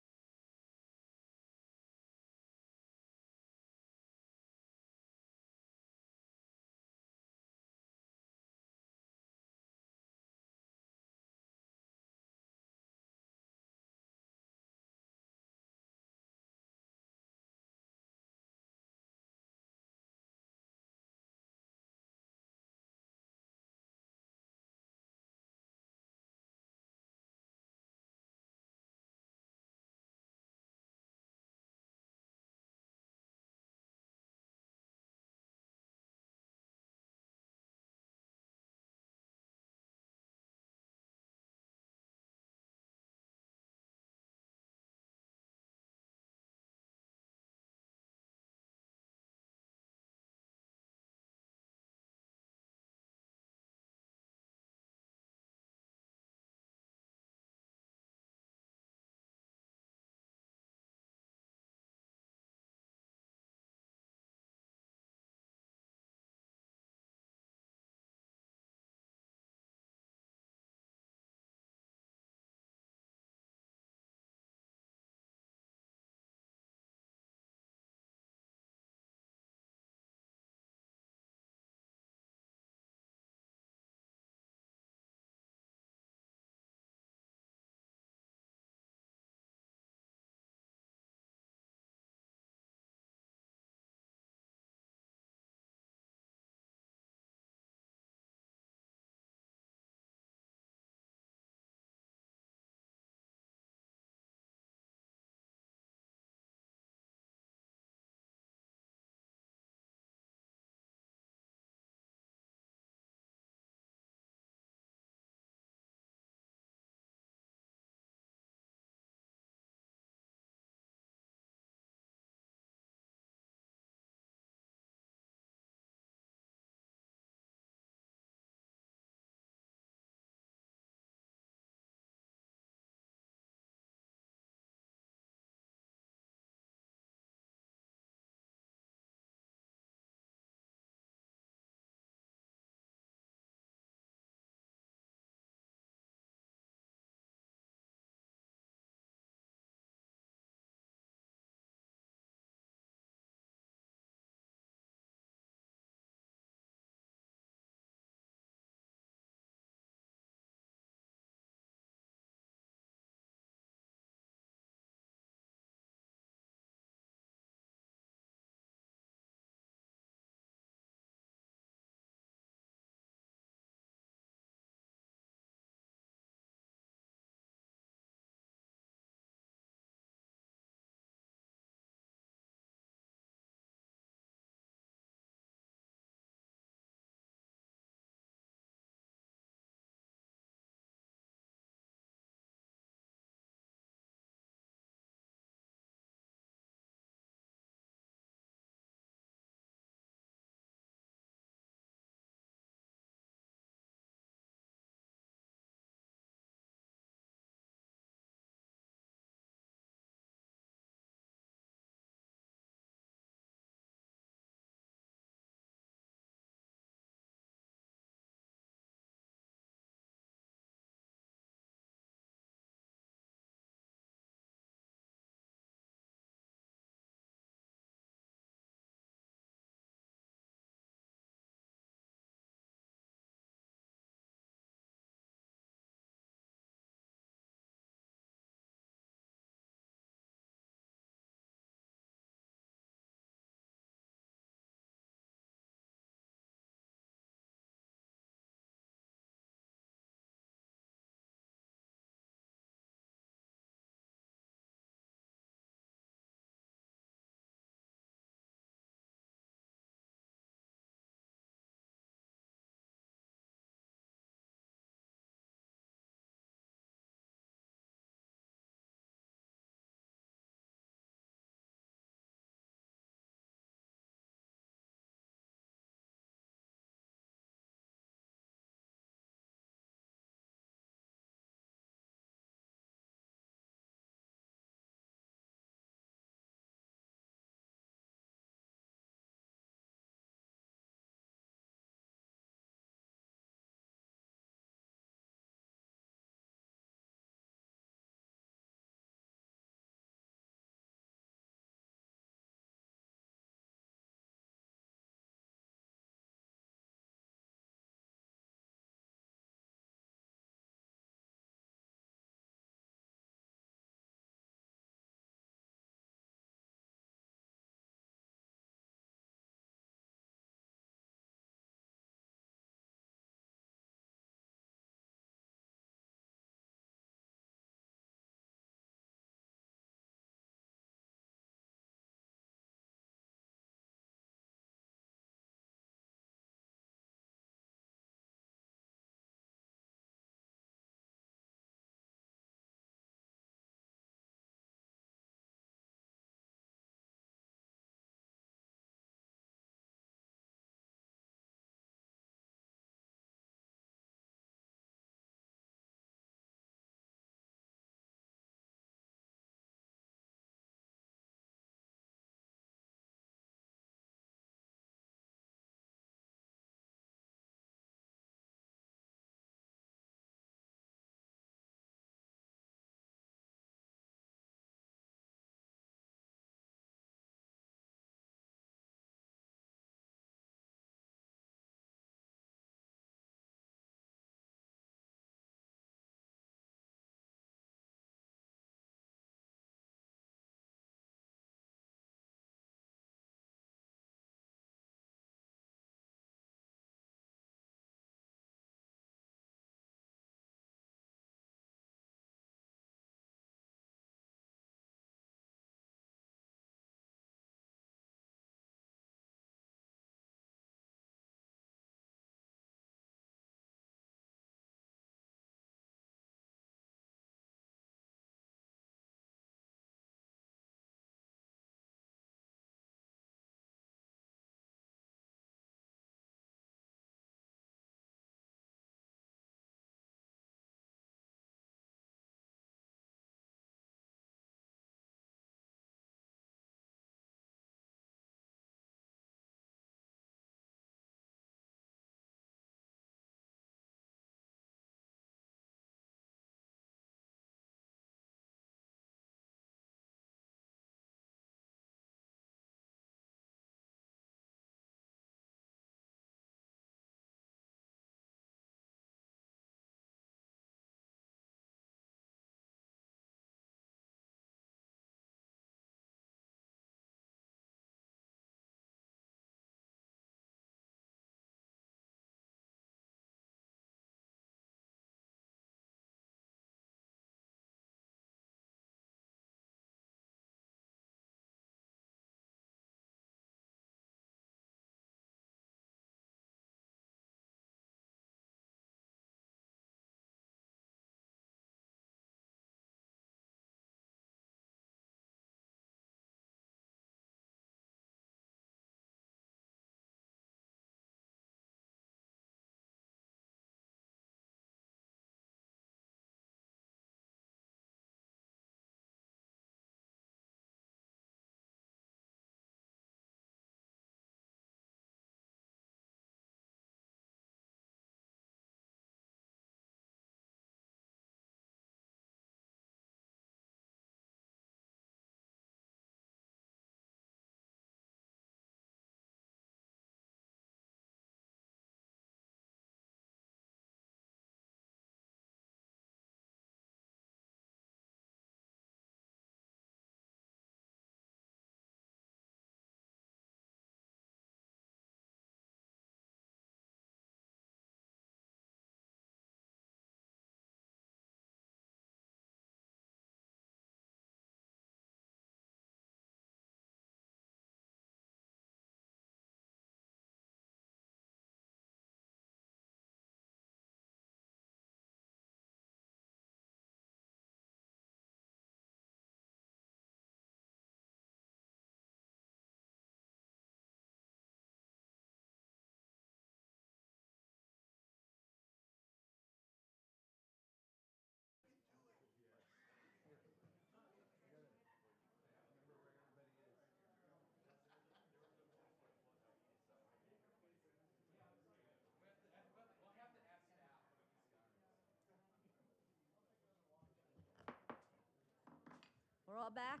all back.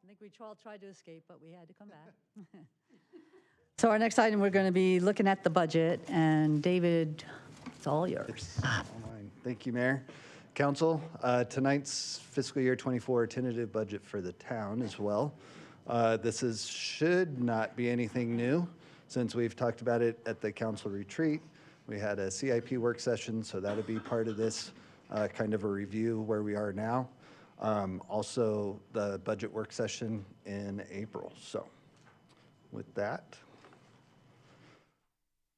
I think we all tried to escape, but we had to come back. So our next item, we're going to be looking at the budget, and David, it's all yours. All right. Thank you, Mayor. Council, tonight's fiscal year 24 tentative budget for the town as well. Should not be anything new since we've talked about it at the council retreat. We had a CIP work session, so that'll be part of this kind of a review where we are now. Also, the budget work session in April. So with that,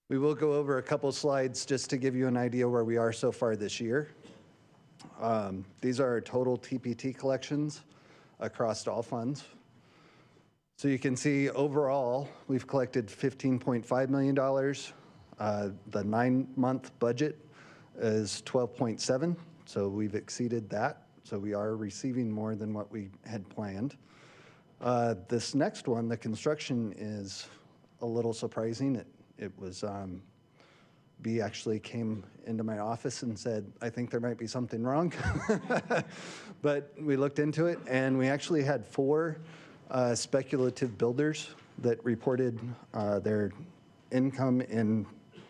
we will go over a couple slides just to give you an idea where we are so far this year. These are our total TPT collections across all funds. So you can see overall, we've collected $15.5 million. The 9-month budget is 12.7, so we've exceeded that. So we are receiving more than what we had planned. This next one, the construction, is a little surprising. It was, B actually came into my office and said, I think there might be something wrong. But we looked into it, and we actually had 4 speculative builders that reported their income in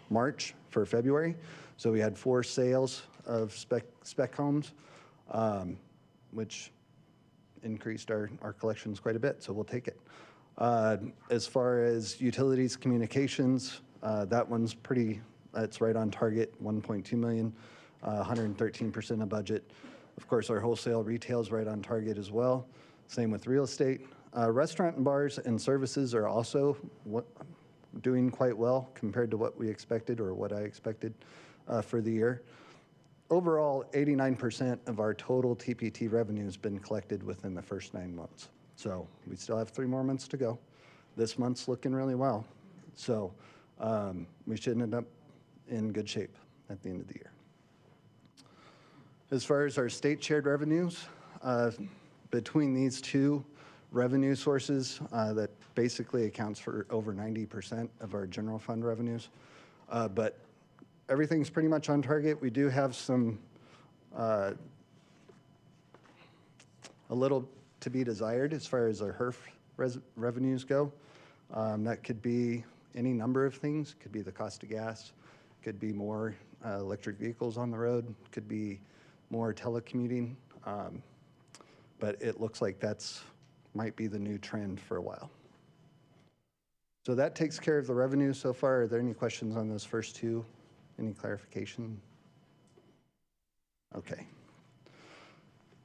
March for February. So we had 4 sales of spec homes, which increased our collections quite a bit, so we'll take it. As far as utilities communications, that one's it's right on target, 1.2 million, 113% of budget. Of course, our wholesale retail is right on target as well. Same with real estate. Restaurant and bars and services are also doing quite well compared to what we expected or what I expected for the year. Overall, 89% of our total TPT revenue has been collected within the first 9 months. So we still have 3 more months to go. This month's looking really well. So we should end up in good shape at the end of the year. As far as our state shared revenues, between these 2 revenue sources, that basically accounts for over 90% of our general fund revenues. But everything's pretty much on target. We do have some, a little to be desired as far as our HERF revenues go. That could be any number of things. Could be the cost of gas, could be more electric vehicles on the road, could be more telecommuting. But it looks like might be the new trend for a while. So that takes care of the revenue so far. Are there any questions on those first 2? Any clarification? Okay.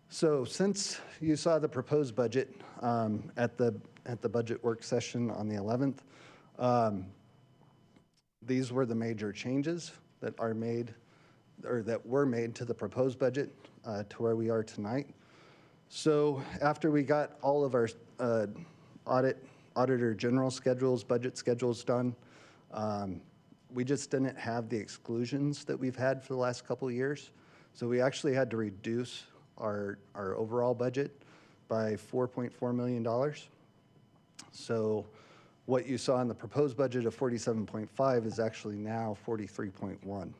So since you saw the proposed budget at the budget work session on the 11th, these were the major changes that are made, or that were made to the proposed budget to where we are tonight. So after we got all of our auditor general schedules, budget schedules done, we just didn't have the exclusions that we've had for the last couple of years. So we actually had to reduce our overall budget by $4.4 million. So what you saw in the proposed budget of 47.5 is actually now 43.1.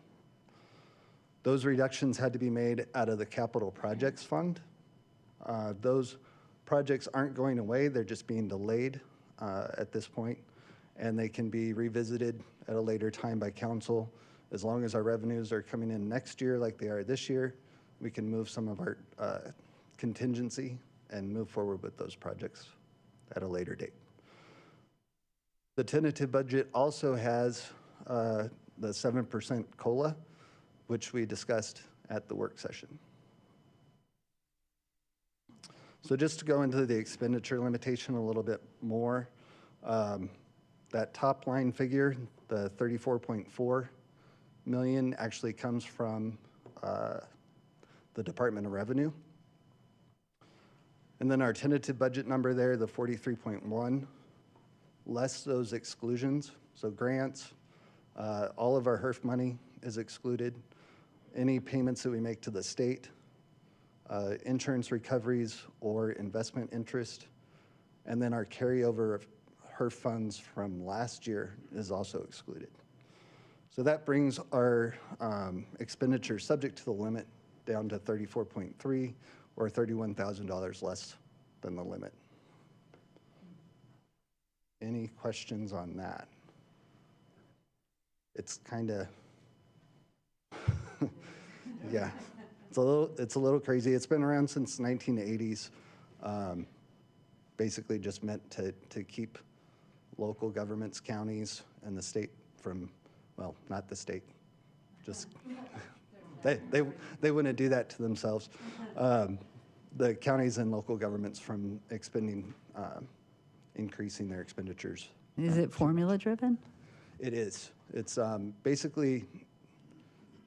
Those reductions had to be made out of the capital projects fund. Those projects aren't going away, they're just being delayed at this point, and they can be revisited at a later time by council. As long as our revenues are coming in next year like they are this year, we can move some of our contingency and move forward with those projects at a later date. The tentative budget also has the 7% COLA, which we discussed at the work session. So just to go into the expenditure limitation a little bit more, that top line figure, the 34.4 million, actually comes from the Department of Revenue. And then our tentative budget number there, the 43.1, less those exclusions, so grants, all of our HERF money is excluded, any payments that we make to the state, insurance recoveries or investment interest, and then our carryover of HERF funds from last year is also excluded. So that brings our expenditure subject to the limit down to 34.3 or $31,000 less than the limit. Any questions on that? It's kind of, yeah, it's a little crazy. It's been around since 1980s. Basically just meant to keep local governments, counties, and the state from, well, not the state, just, they wouldn't do that to themselves. The counties and local governments from increasing their expenditures. Is it formula driven? It is. It's basically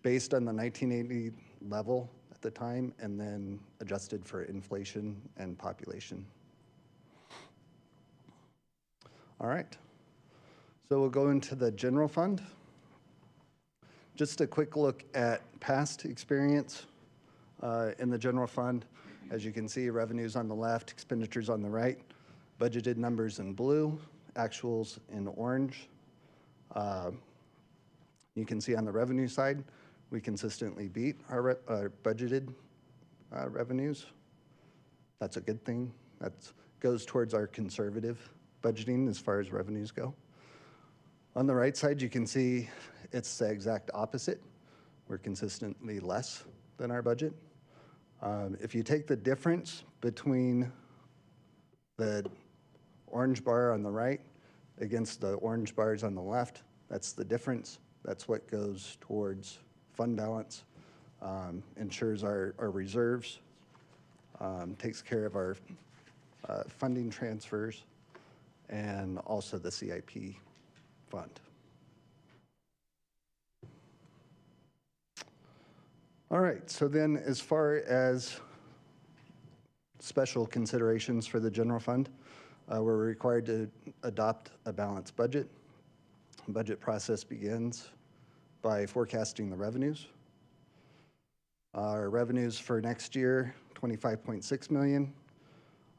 based on the 1980 level at the time and then adjusted for inflation and population. All right. So we'll go into the general fund. Just a quick look at past experience in the general fund. As you can see, revenues on the left, expenditures on the right, budgeted numbers in blue, actuals in orange. You can see on the revenue side, we consistently beat our budgeted revenues. That's a good thing. That goes towards our conservative budgeting as far as revenues go. On the right side, you can see it's the exact opposite. We're consistently less than our budget. If you take the difference between the orange bar on the right against the orange bars on the left, that's the difference. That's what goes towards fund balance, ensures our reserves, takes care of our funding transfers, and also the CIP fund. All right, so then as far as special considerations for the general fund, we're required to adopt a balanced budget. The budget process begins by forecasting the revenues. Our revenues for next year, 25.6 million.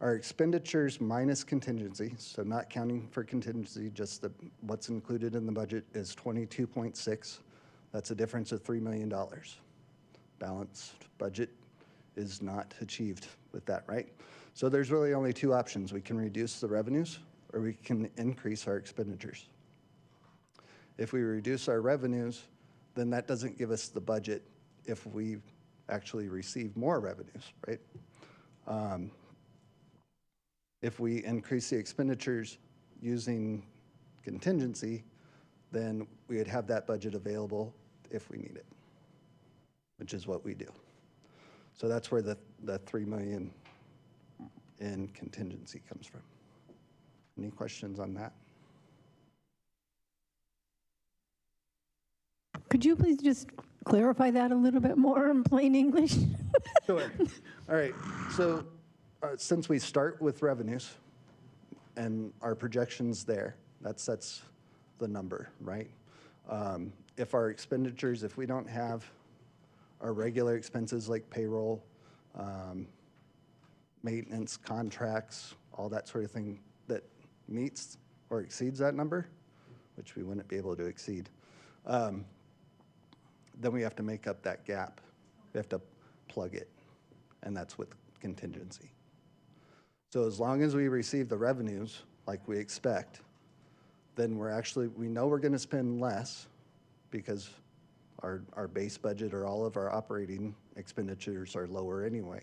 Our expenditures minus contingency, so not counting for contingency, just what's included in the budget is 22.6. That's a difference of $3 million. Balanced budget is not achieved with that, right? So there's really only two options. We can reduce the revenues or we can increase our expenditures. If we reduce our revenues, then that doesn't give us the budget if we actually receive more revenues, right? If we increase the expenditures using contingency, then we would have that budget available if we need it, which is what we do. So that's where the $3 million in contingency comes from. Any questions on that? Could you please just clarify that a little bit more in plain English? Sure. All right. So since we start with revenues and our projections there, that sets the number, right? If our expenditures, if we don't have our regular expenses like payroll, maintenance, contracts, all that sort of thing that meets or exceeds that number, which we wouldn't be able to exceed, then we have to make up that gap. We have to plug it, and that's with contingency. So as long as we receive the revenues like we expect, then we know we're gonna spend less because our base budget or all of our operating expenditures are lower anyway.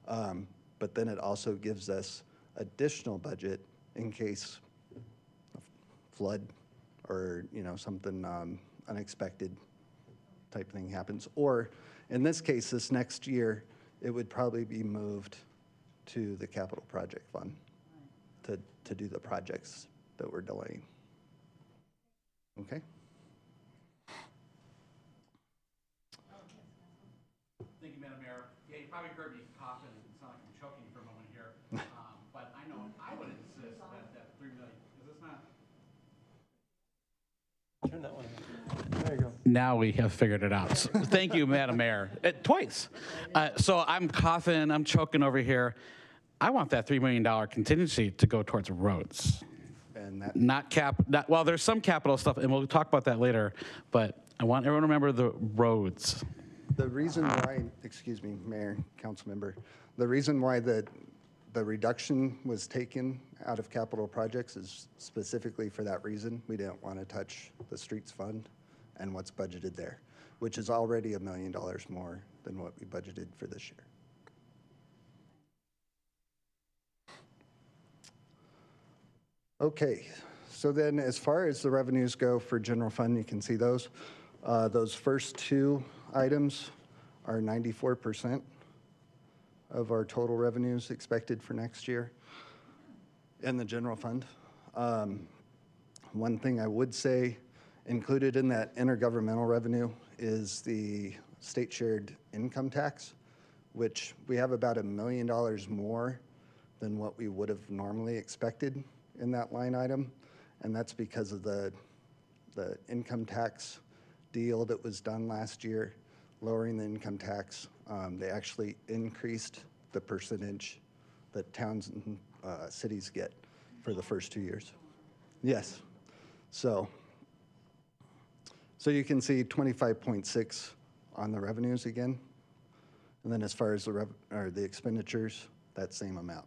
But then it also gives us additional budget in case a flood or something unexpected type thing happens. Or in this case, this next year, it would probably be moved to the capital project fund to do the projects that we're delaying. Okay? Thank you, Madam Mayor. Yeah, you probably heard me coughing and sound like I'm choking for a moment here. But I know I would insist that $3 million, is this not? Turn that one on. There you go. Now we have figured it out. So, thank you, Madam Mayor. Twice. So I'm coughing, I'm choking over here. I want that $3 million contingency to go towards roads. And that Well, there's some capital stuff, and we'll talk about that later, but I want everyone to remember the roads. The reason why, excuse me, Mayor, Council Member, the reason why the The reduction was taken out of capital projects is specifically for that reason. We didn't want to touch the streets fund and what's budgeted there, which is already $1 million more than what we budgeted for this year. Okay, so then as far as the revenues go for general fund, you can see those. Those first two items are 94% of our total revenues expected for next year in the general fund. One thing I would say included in that intergovernmental revenue is the state shared income tax, which we have about $1 million more than what we would have normally expected in that line item. And that's because of the income tax deal that was done last year, lowering the income tax. They actually increased the percentage that towns and cities get for the first 2 years. Yes. So you can see 25.6 on the revenues again. And then as far as the expenditures, that same amount.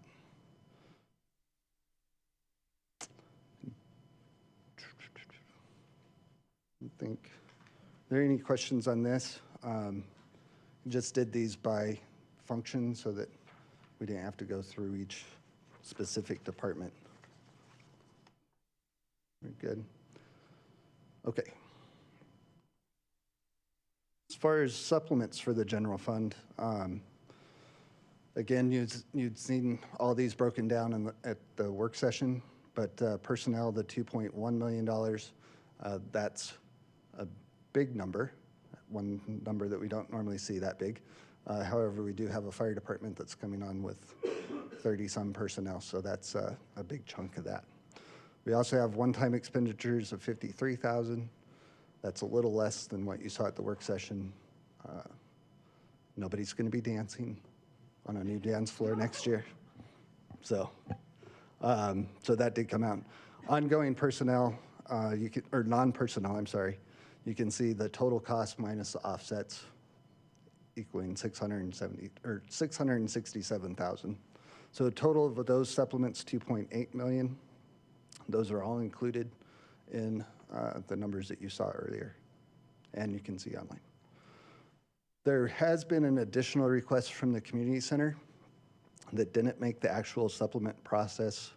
I think, are there any questions on this? Just did these by function so that we didn't have to go through each specific department. Very good. Okay. As far as supplements for the general fund, again, you'd seen all these broken down at the work session, but personnel, the $2.1 million, that's a big number, one number that we don't normally see that big. However, we do have a fire department that's coming on with 30-some personnel, so that's a big chunk of that. We also have one-time expenditures of $53,000. That's a little less than what you saw at the work session. Nobody's going to be dancing on a new dance floor next year. So that did come out. Ongoing personnel, or non-personnel, I'm sorry. You can see the total cost minus the offsets equaling $667,000. So a total of those supplements, $2.8 million. Those are all included in the numbers that you saw earlier, and you can see online. There has been an additional request from the community center that didn't make the actual supplement process.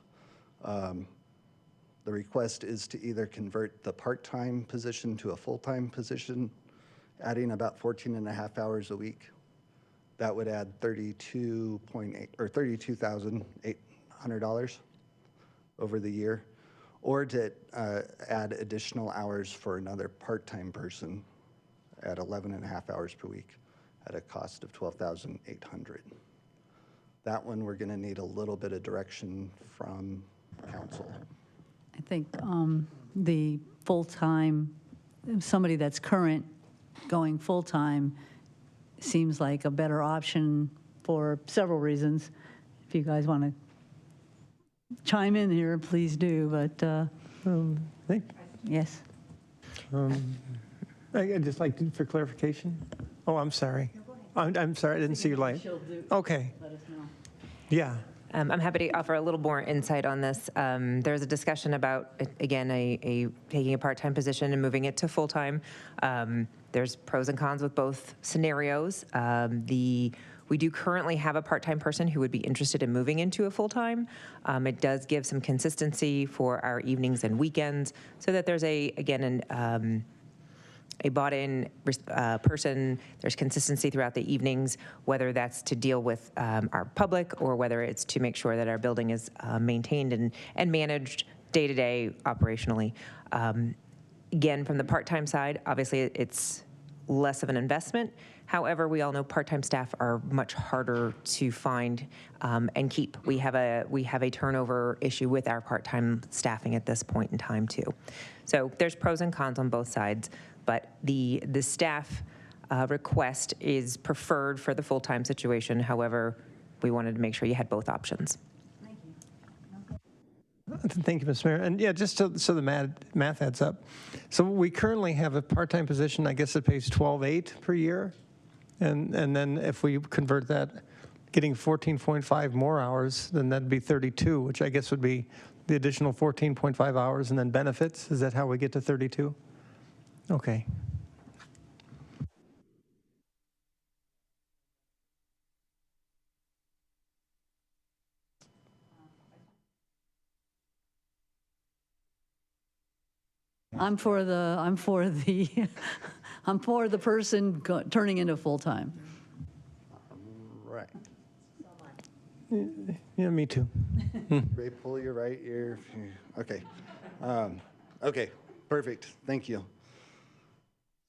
The request is to either convert the part-time position to a full-time position, adding about 14.5 hours a week. That would add $32,800 over the year, or to add additional hours for another part-time person at 11.5 hours per week at a cost of $12,800. That one we're going to need a little bit of direction from council. I think the full-time, somebody that's current going full-time seems like a better option for several reasons. If you guys want to chime in here, please do, but yes. I'd just like to, for clarification. Oh, I'm sorry. I'm sorry, I didn't see your light. Okay. Let us know. Yeah. I'm happy to offer a little more insight on this. There's a discussion about, again, taking a part-time position and moving it to full-time. There's pros and cons with both scenarios. We do currently have a part-time person who would be interested in moving into a full-time. It does give some consistency for our evenings and weekends so that there's a bought-in person. There's consistency throughout the evenings, whether that's to deal with our public or whether it's to make sure that our building is maintained and managed day-to-day operationally. Again, from the part-time side, obviously it's less of an investment. However, we all know part-time staff are much harder to find and keep. We have a turnover issue with our part-time staffing at this point in time too. So there's pros and cons on both sides. But the staff request is preferred for the full-time situation. However, we wanted to make sure you had both options. Thank you, Ms. Mayor. And yeah, just so the math adds up. So we currently have a part-time position, I guess it pays $12,800 per year. And then if we convert that getting 14.5 more hours, then that'd be 32, which I guess would be the additional 14.5 hours and then benefits. Is that how we get to 32? Okay. I'm for the I'm for the person turning into full-time. Right. Yeah, me too. Ray, pull your right ear. Okay. Okay, perfect. Thank you.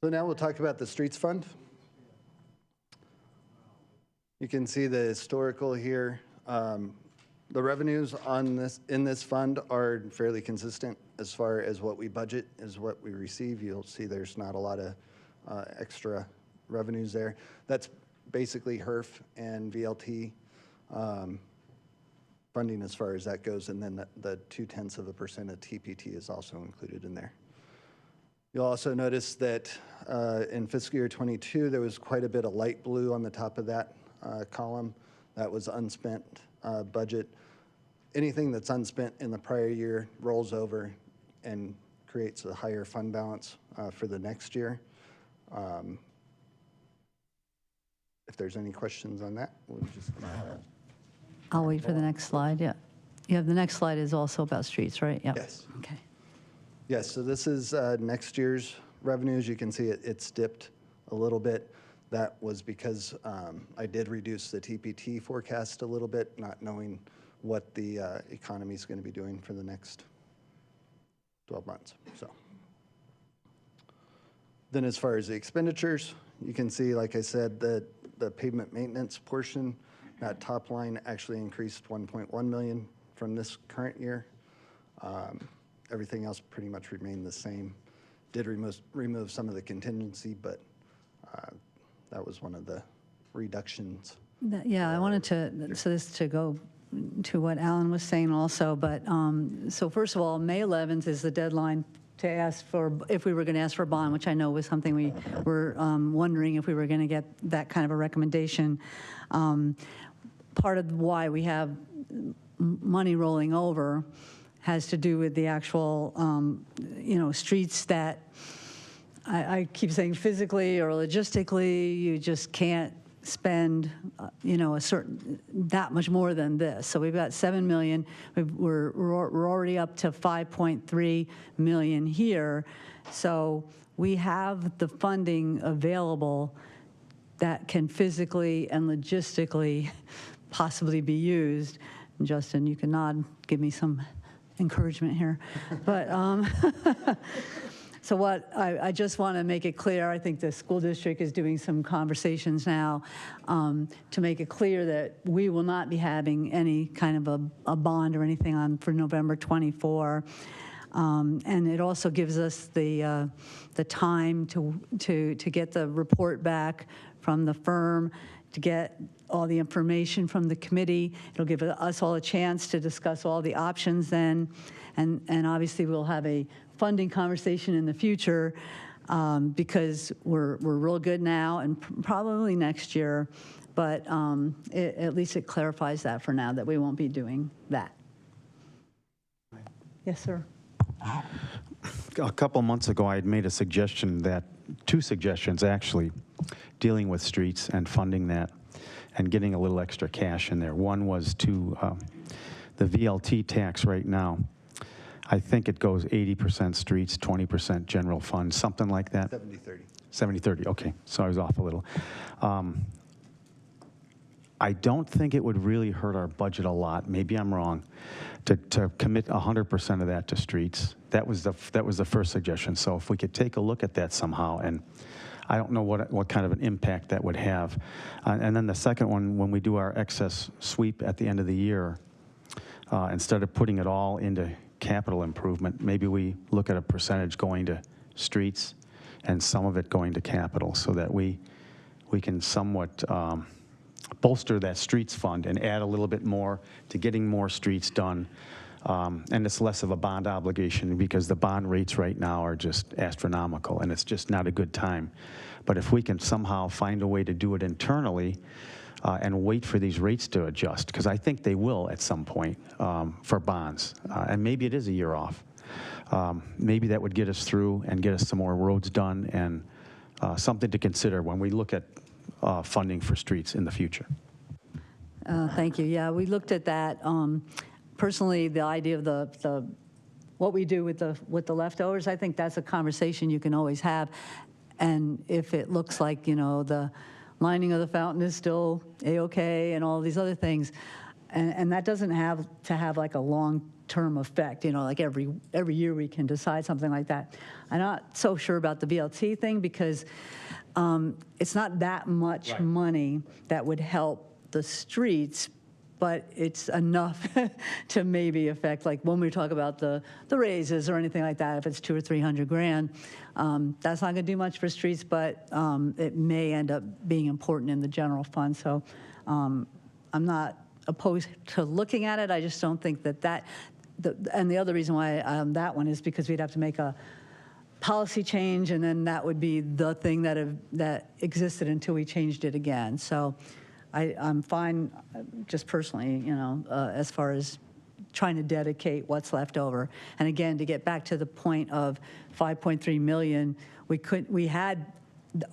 So now we'll talk about the Streets Fund. You can see the historical here. The revenues in this fund are fairly consistent as far as what we budget is what we receive. You'll see there's not a lot of extra revenues there. That's basically HERF and VLT funding as far as that goes, and then the 0.2% of TPT is also included in there. You'll also notice that in fiscal year 22, there was quite a bit of light blue on the top of that column. That was unspent budget. Anything that's unspent in the prior year rolls over and creates a higher fund balance for the next year. If there's any questions on that, we'll just. I'll wait for the next slide, yeah. Yeah, the next slide is also about streets, right? Yep. Yes. Okay. Yes, so this is next year's revenues. You can see it's dipped a little bit. That was because I did reduce the TPT forecast a little bit, not knowing what the economy is going to be doing for the next 12 months. So then as far as the expenditures, you can see, like I said, that the pavement maintenance portion, that top line actually increased 1.1 million from this current year. Everything else pretty much remained the same. Did remove some of the contingency, but that was one of the reductions. Yeah, I wanted to go to what Alan was saying also, but so first of all, May 11th is the deadline to ask for, if we were going to ask for a bond, which I know was something we were wondering if we were going to get that kind of a recommendation. Part of why we have money rolling over has to do with the actual, streets that I keep saying physically or logistically, you just can't spend, that much more than this. So we've got 7 million. We're already up to 5.3 million here. So we have the funding available that can physically and logistically possibly be used. And Justin, you can nod, give me some encouragement here. But so what I just want to make it clear, I think the school district is doing some conversations now to make it clear that we will not be having any kind of a bond or anything on for November 24. And it also gives us the time to get the report back from the firm, to get all the information from the committee. It'll give us all a chance to discuss all the options then. And obviously we'll have a funding conversation in the future because we're real good now and probably next year. But at least it clarifies that for now, that we won't be doing that. Yes, sir. A couple months ago, I had made a suggestion that, 2 suggestions actually, dealing with streets and funding that and getting a little extra cash in there. One was to the VLT tax right now. I think it goes 80% streets, 20% general fund, something like that. 70-30. 70-30, okay, so I was off a little. I don't think it would really hurt our budget a lot, maybe I'm wrong, to commit 100% of that to streets. That was the first suggestion. So if we could take a look at that somehow, and I don't know what kind of an impact that would have. And then the second one, when we do our excess sweep at the end of the year, instead of putting it all into capital improvement, maybe we look at a percentage going to streets and some of it going to capital, so that we can somewhat bolster that streets fund and add a little bit more to getting more streets done. And it's less of a bond obligation because the bond rates right now are just astronomical and it's just not a good time. But if we can somehow find a way to do it internally, and wait for these rates to adjust, because I think they will at some point for bonds. And maybe it is a year off. Maybe that would get us through and get us some more roads done, and something to consider when we look at funding for streets in the future. Thank you. Yeah, we looked at that. Personally, the idea of the what we do with the leftovers, I think that's a conversation you can always have. And if it looks like, you know, the lining of the fountain is still A-okay and all these other things, and that doesn't have to have like a long-term effect, you know, like every year we can decide something like that. I'm not so sure about the VLT thing because it's not that much money that would help the streets, but it's enough to maybe affect, like when we talk about the raises or anything like that, if it's $200,000 or $300,000, that's not gonna do much for streets, but it may end up being important in the general fund. So I'm not opposed to looking at it. I just don't think and the other reason why that one is because we'd have to make a policy change, and then that would be the thing that existed until we changed it again. So I'm fine, just personally, you know, as far as trying to dedicate what's left over. And again, to get back to the point of 5.3 million, we had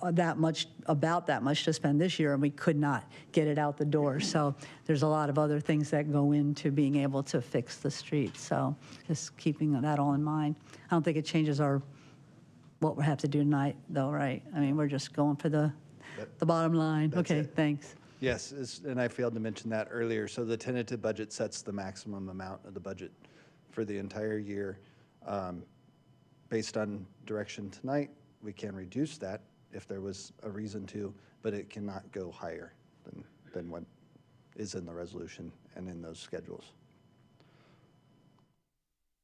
about that much to spend this year, and we could not get it out the door. So there's a lot of other things that go into being able to fix the streets. So just keeping that all in mind. I don't think it changes what we have to do tonight, though, right? I mean, we're just going for the bottom line. Okay, thanks. Yes, and I failed to mention that earlier. So the tentative budget sets the maximum amount of the budget for the entire year. Based on direction tonight, we can reduce that if there was a reason to, but it cannot go higher than what is in the resolution and in those schedules.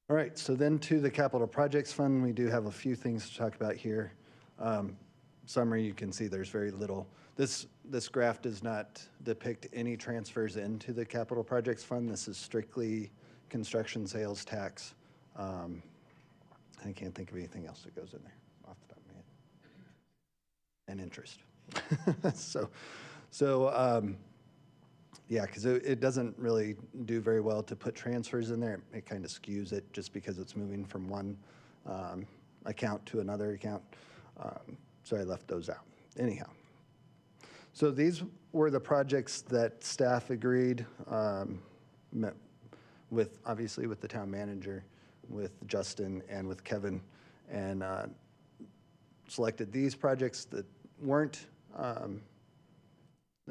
All right, so then to the Capital Projects Fund, we do have a few things to talk about here. Summary, you can see there's very little. This graph does not depict any transfers into the Capital Projects Fund. This is strictly construction sales tax. I can't think of anything else that goes in there off the top of my head. And interest. Yeah, because it doesn't really do very well to put transfers in there. It kind of skews it just because it's moving from one account to another account. So I left those out. Anyhow. So these were the projects that staff agreed, met with, obviously with the town manager, with Justin and with Kevin, and selected these projects that weren't,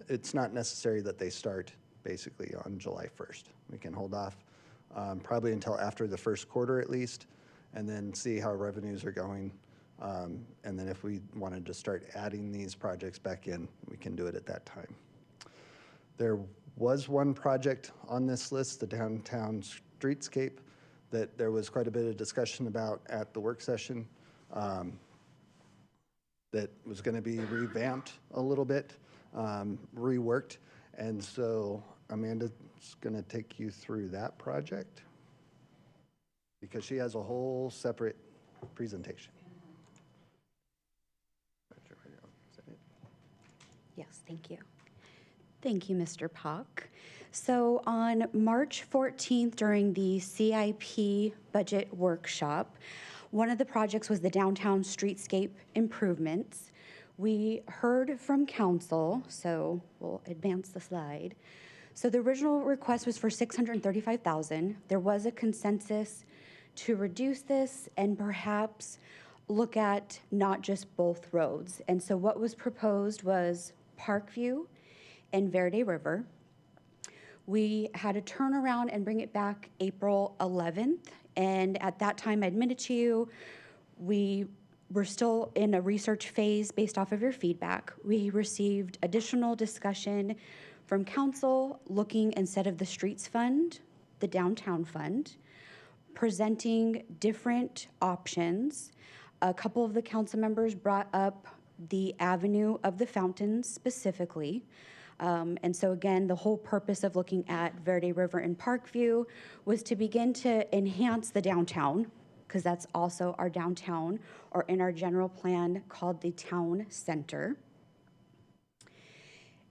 it's not necessary that they start basically on July 1st. We can hold off probably until after the first quarter at least, and then see how revenues are going. And then if we wanted to start adding these projects back in, we can do it at that time. There was one project on this list, the downtown streetscape, that there was quite a bit of discussion about at the work session, that was going to be revamped a little bit, reworked. And so Amanda's going to take you through that project because she has a whole separate presentation. Yes, thank you. Thank you, Mr. Pock. So on March 14th, during the CIP budget workshop, one of the projects was the downtown streetscape improvements. We heard from council, so we'll advance the slide. So the original request was for $635,000. There was a consensus to reduce this and perhaps look at not just both roads. And so what was proposed was Parkview and Verde River. We had to turn around and bring it back April 11th. And at that time, I admitted to you, we were still in a research phase based off of your feedback. We received additional discussion from council looking instead of the streets fund, the downtown fund, presenting different options. A couple of the council members brought up the avenue of the fountains specifically. And so again, the whole purpose of looking at Verde River and Parkview was to begin to enhance the downtown, because that's also our downtown, or in our general plan called the town center.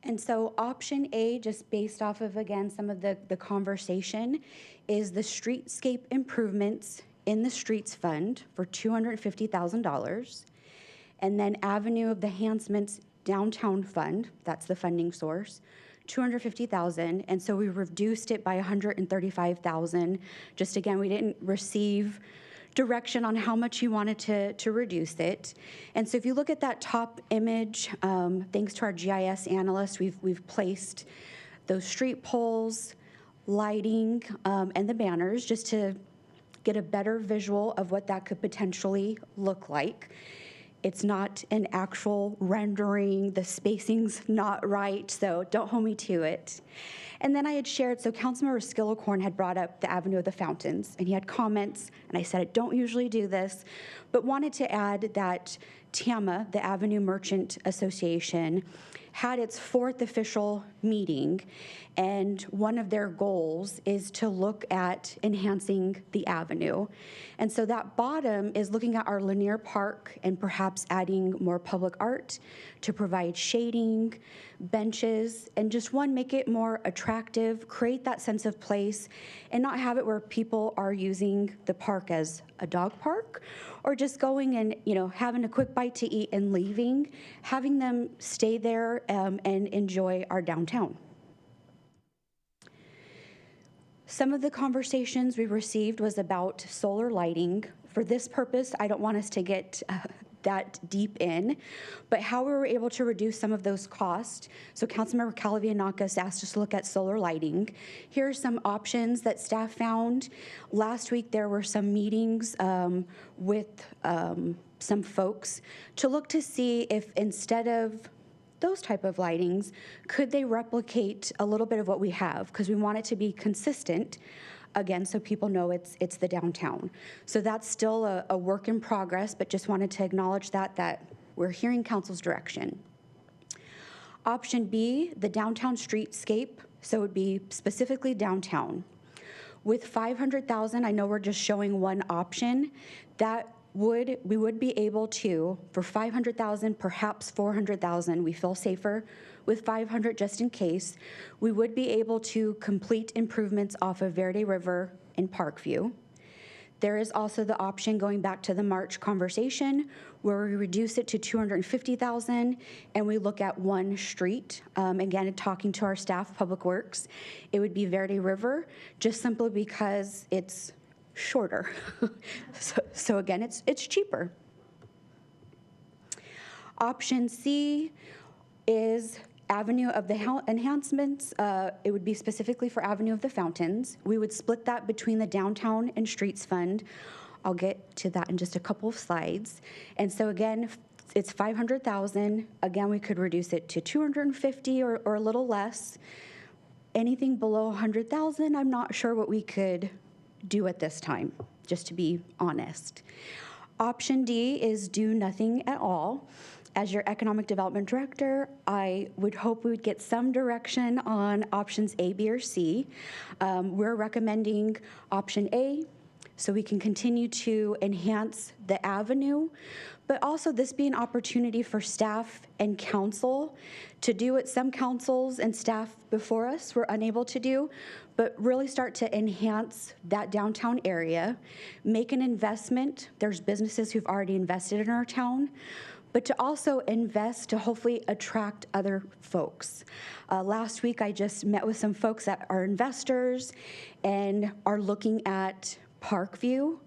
And so option A, just based off of, again, some of the conversation, is the streetscape improvements in the streets fund for $250,000. And then Avenue of the Enhancements Downtown Fund, that's the funding source, $250,000. And so we reduced it by $135,000. Just again, we didn't receive direction on how much you wanted to reduce it. And so if you look at that top image, thanks to our GIS analyst, we've placed those street poles, lighting, and the banners just to get a better visual of what that could potentially look like. It's not an actual rendering, the spacing's not right, so don't hold me to it. And then I had shared, so Councilmember Skillicorn had brought up the Avenue of the Fountains, and he had comments, and I said, I don't usually do this, but wanted to add that TAMA, the Avenue Merchant Association, had its 4th official meeting, and one of their goals is to look at enhancing the avenue. And so that bottom is looking at our Lanier Park and perhaps adding more public art to provide shading, benches, and just make it more attractive, create that sense of place, and not have it where people are using the park as a dog park or just going and having a quick bite to eat and leaving, having them stay there and enjoy our downtown. Some of the conversations we received was about solar lighting. For this purpose, I don't want us to get that deep in, but how we were able to reduce some of those costs. So Councilmember Kalavianakis asked us to look at solar lighting. Here are some options that staff found. Last week there were some meetings with some folks to look to see if instead of those type of lightings, could they replicate a little bit of what we have? Because we want it to be consistent, again, so people know it's the downtown. So that's still a work in progress, but just wanted to acknowledge that we're hearing council's direction. Option B, the downtown streetscape, so it would be specifically downtown. With $500,000, I know we're just showing one option, we would be able to, for $500,000, perhaps $400,000, we feel safer with $500 just in case, we would be able to complete improvements off of Verde River in Parkview. There is also the option, going back to the March conversation, where we reduce it to $250,000 and we look at one street. Again, talking to our staff, Public Works, it would be Verde River, just simply because it's shorter. So again, it's cheaper. Option C is Avenue of the Enhancements. It would be specifically for Avenue of the Fountains. We would split that between the Downtown and Streets Fund. I'll get to that in just a couple of slides. And so again, it's $500,000. Again, we could reduce it to $250,000 or a little less. Anything below $100,000, I'm not sure what we could do at this time, just to be honest. Option D is do nothing at all. As your Economic Development Director, I would hope we would get some direction on options A, B, or C. We're recommending option A, so we can continue to enhance the avenue, but also this be an opportunity for staff and council to do what some councils and staff before us were unable to do, but really start to enhance that downtown area, make an investment. There's businesses who've already invested in our town, but to also invest to hopefully attract other folks. Last week, I just met with some folks that are investors and are looking at Parkview.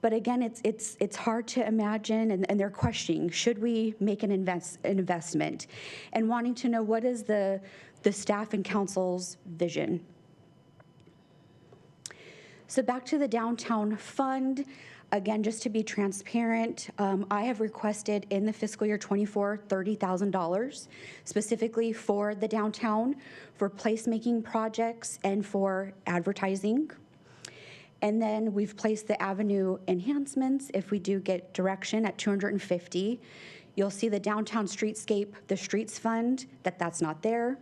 But again, it's hard to imagine, and they're questioning, should we make an investment? And wanting to know what is the staff and council's vision. So back to the downtown fund. Again, just to be transparent, I have requested in the fiscal year 24, $30,000 specifically for the downtown, for placemaking projects and for advertising. And then we've placed the avenue enhancements, if we do get direction, at $250,000. You'll see the downtown streetscape, the streets fund, that's not there.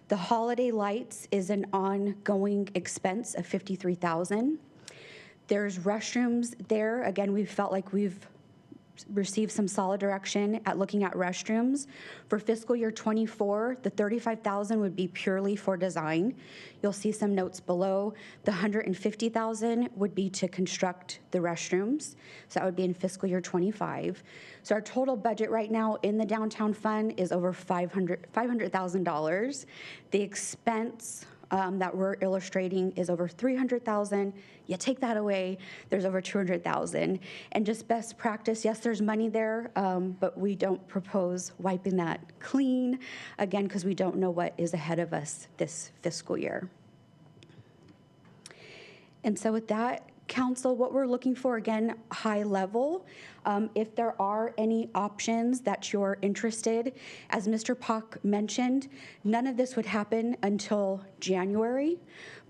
The holiday lights is an ongoing expense of $53,000. There's restrooms there. Again, we felt like we've received some solid direction at looking at restrooms. For fiscal year '24, the $35,000 would be purely for design. You'll see some notes below. The $150,000 would be to construct the restrooms. So that would be in fiscal year '25. So our total budget right now in the downtown fund is over $500,000. The expense that we're illustrating is over $300,000. You take that away, there's over $200,000. And just best practice, yes, there's money there, but we don't propose wiping that clean, again, because we don't know what is ahead of us this fiscal year. And so with that, Council, what we're looking for, again, high level. If there are any options that you're interested, as Mr. Pock mentioned, none of this would happen until January.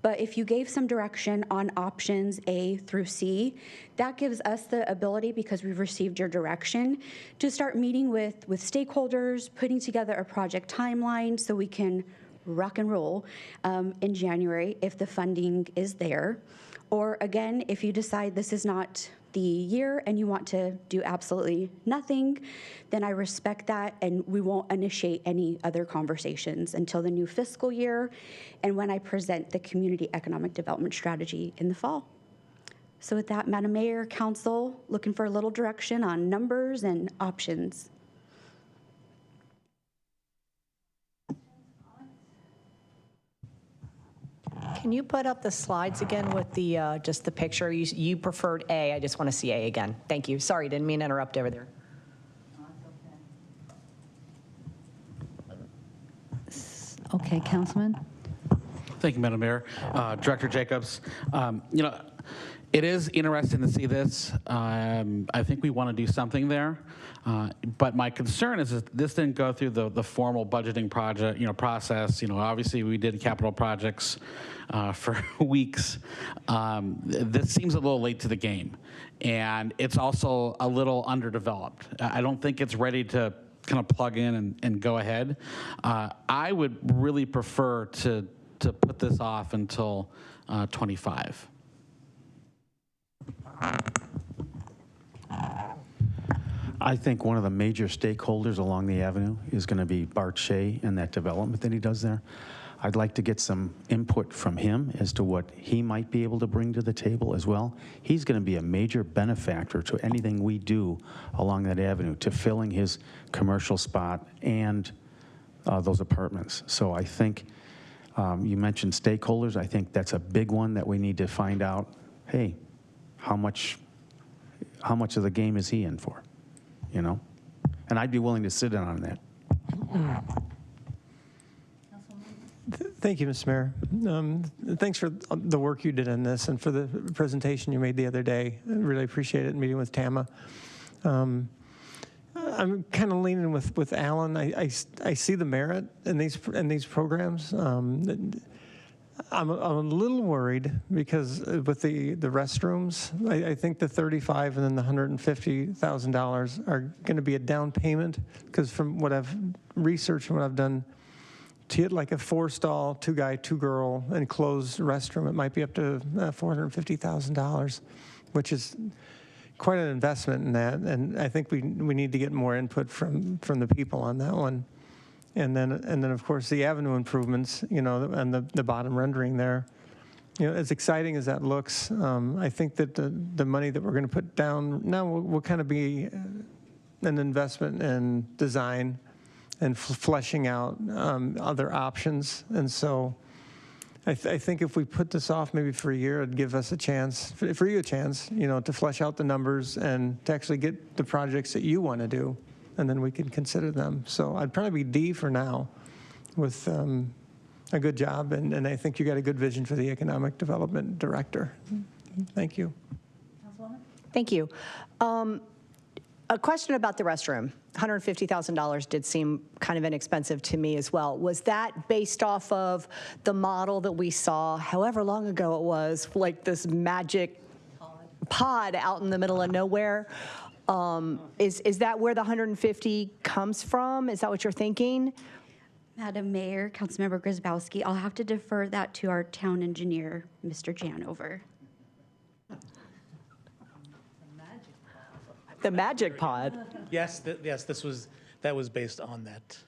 But if you gave some direction on options A through C, that gives us the ability, because we've received your direction, to start meeting with stakeholders, putting together a project timeline so we can rock and roll in January if the funding is there. Or again, if you decide this is not the year and you want to do absolutely nothing, then I respect that, and we won't initiate any other conversations until the new fiscal year and when I present the Community Economic Development Strategy in the fall. So with that, Madam Mayor, Council, looking for a little direction on numbers and options. Can you put up the slides again with the just the picture? You preferred A. I just want to see A again. Thank you. Sorry, didn't mean to interrupt over there. Okay, Councilman. Thank you, Madam Mayor. Director Jacobs, you know, it is interesting to see this. I think we want to do something there. But my concern is that this didn't go through the formal budgeting process. Obviously we did capital projects for weeks. This seems a little late to the game. And it's also a little underdeveloped. I don't think it's ready to kind of plug in and go ahead. I would really prefer to put this off until 25. I think one of the major stakeholders along the avenue is going to be Bart Shea and that development that he does there. I'd like to get some input from him as to what he might be able to bring to the table as well. He's going to be a major benefactor to anything we do along that avenue, to filling his commercial spot and those apartments. So I think you mentioned stakeholders. I think that's a big one that we need to find out, hey, how much of the game is he in for? And I'd be willing to sit in on that. Thank you, Mr. Mayor. Thanks for the work you did on this and for the presentation you made the other day. I really appreciate it, meeting with Tama. I'm kind of leaning with Alan. I see the merit in these programs. I'm a little worried because with the restrooms, I think the $35,000 and then the $150,000 are going to be a down payment, because from what I've researched and what I've done, to get like a 4-stall, 2-guy, 2-girl enclosed restroom, it might be up to $450,000, which is quite an investment in that. And I think we need to get more input from the people on that one. And then of course the avenue improvements, and the bottom rendering there. As exciting as that looks, I think that the money that we're going to put down now will kind of be an investment in design and fleshing out other options. And so I think if we put this off maybe for a year, it'd give us a chance, for you a chance, to flesh out the numbers and to actually get the projects that you want to do, and then we can consider them. So I'd probably be D for now with a good job, and I think you got a good vision for the Economic Development Director. Thank you. Thank you. A question about the restroom. $150,000 did seem kind of inexpensive to me as well. Was that based off of the model that we saw, however long ago it was, like this magic pod out in the middle of nowhere? Is that where the 150 comes from? Is that what you're thinking? Madam Mayor, Councilmember Kasabuski, I'll have to defer that to our town engineer, Mr. Janover. The magic pod. Yes, that was based on that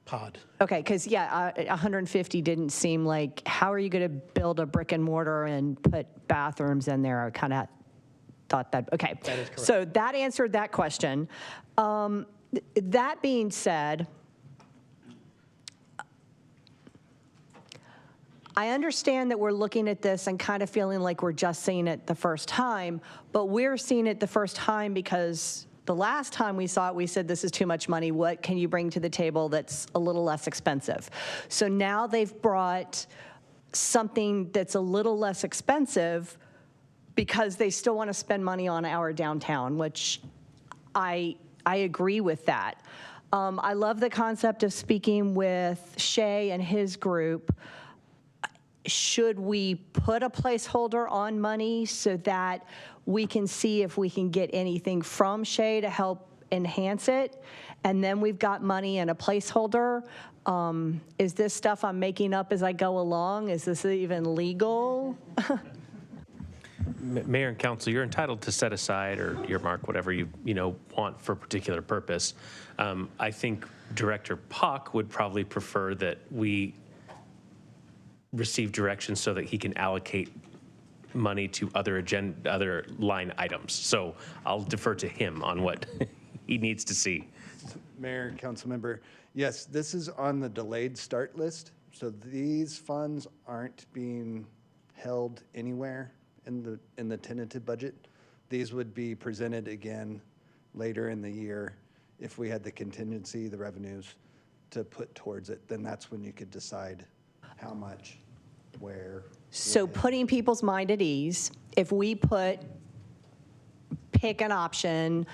pod. Okay, because, 150 didn't seem like, how are you going to build a brick and mortar and put bathrooms in there? I kind of thought that, okay. That is correct. So that answered that question. That being said, I understand that we're looking at this and kind of feeling like we're just seeing it the first time, but we're seeing it the first time because the last time we saw it, we said, this is too much money. What can you bring to the table that's a little less expensive? So now they've brought something that's a little less expensive because they still want to spend money on our downtown, which I agree with that. I love the concept of speaking with Shay and his group. Should we put a placeholder on money so that we can see if we can get anything from Shay to help enhance it? And then we've got money and a placeholder. Is this stuff I'm making up as I go along? Is this even legal? Mayor and council, you're entitled to set aside or earmark whatever you want for a particular purpose. I think Director Puck would probably prefer that we receive direction so that he can allocate money to other line items. So I'll defer to him on what he needs to see. Mayor, council member, yes, this is on the delayed start list. So these funds aren't being held anywhere in the tentative budget. These would be presented again later in the year if we had the contingency, the revenues to put towards it. Then that's when you could decide how much, where. So putting people's mind at ease, if we pick an option,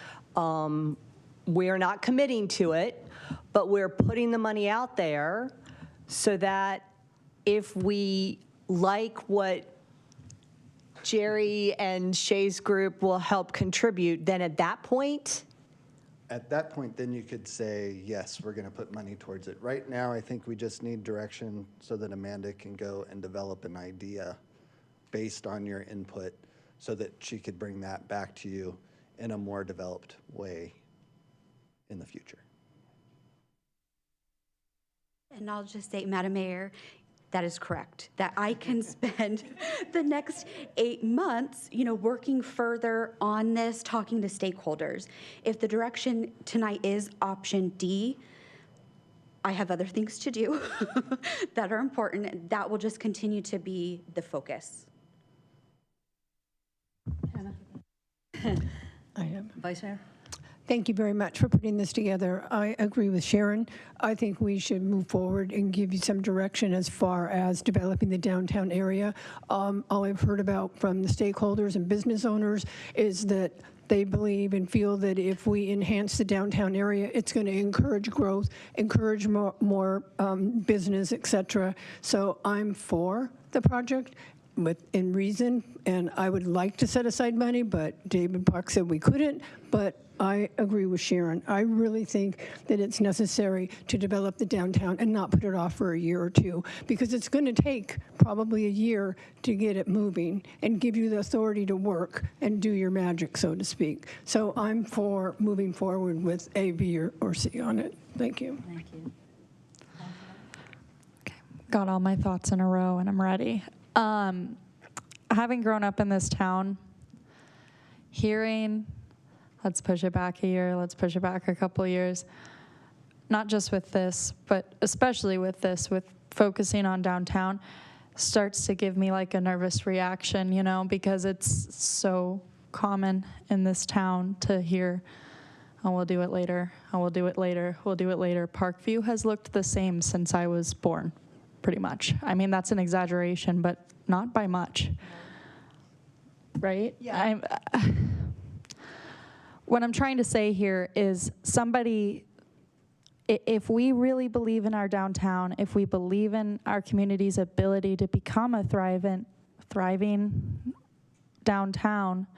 we're not committing to it, but we're putting the money out there so that if we like what Jerry and Shay's group will help contribute, then at that point? At that point, then you could say, yes, we're going to put money towards it. Right now, I think we just need direction so that Amanda can go and develop an idea based on your input so that she could bring that back to you in a more developed way in the future. And I'll just say, Madam Mayor, that is correct, that I can spend the next 8 months, working further on this, talking to stakeholders. If the direction tonight is option D, I have other things to do that are important. That will just continue to be the focus. Vice Mayor? Thank you very much for putting this together. I agree with Sharon. I think we should move forward and give you some direction as far as developing the downtown area. All I've heard about from the stakeholders and business owners is that they believe and feel that if we enhance the downtown area, it's going to encourage growth, encourage more business, et cetera. So I'm for the project within reason, and I would like to set aside money, but David Park said we couldn't, but I agree with Sharon. I really think that it's necessary to develop the downtown and not put it off for a year or two, because it's going to take probably a year to get it moving and give you the authority to work and do your magic, so to speak. So I'm for moving forward with A, B, or C on it. Thank you. Thank you. Got all my thoughts in a row and I'm ready. Having grown up in this town, hearing, let's push it back a year, let's push it back a couple of years, not just with this, but especially with this, with focusing on downtown, starts to give me like a nervous reaction, because it's so common in this town to hear, oh, we'll do it later, oh, we'll do it later, we'll do it later. Parkview has looked the same since I was born, pretty much. I mean, that's an exaggeration, but not by much, right? Yeah. What I'm trying to say here is if we really believe in our downtown, if we believe in our community's ability to become a thriving downtown,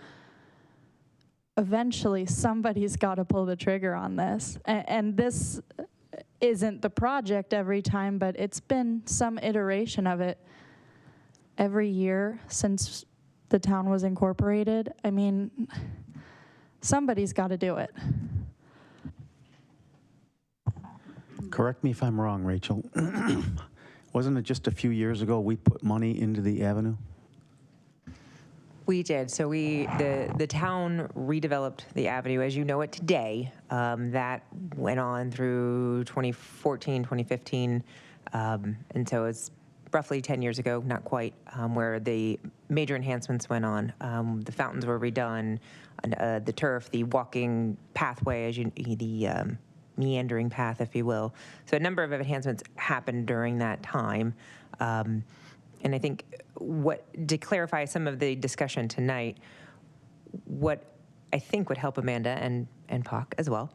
eventually somebody's got to pull the trigger on this. And this isn't the project every time, but it's been some iteration of it every year since the town was incorporated. I mean, Somebody's got to do it. Correct me if I'm wrong, Rachel. Wasn't it just a few years ago we put money into the avenue? We did. So the town redeveloped the avenue as you know it today. That went on through 2014, 2015, and so it's roughly 10 years ago, not quite, where the major enhancements went on. The fountains were redone, and, the turf, the walking pathway, the meandering path, if you will. So a number of enhancements happened during that time. And I think to clarify some of the discussion tonight, what I think would help Amanda and POC as well,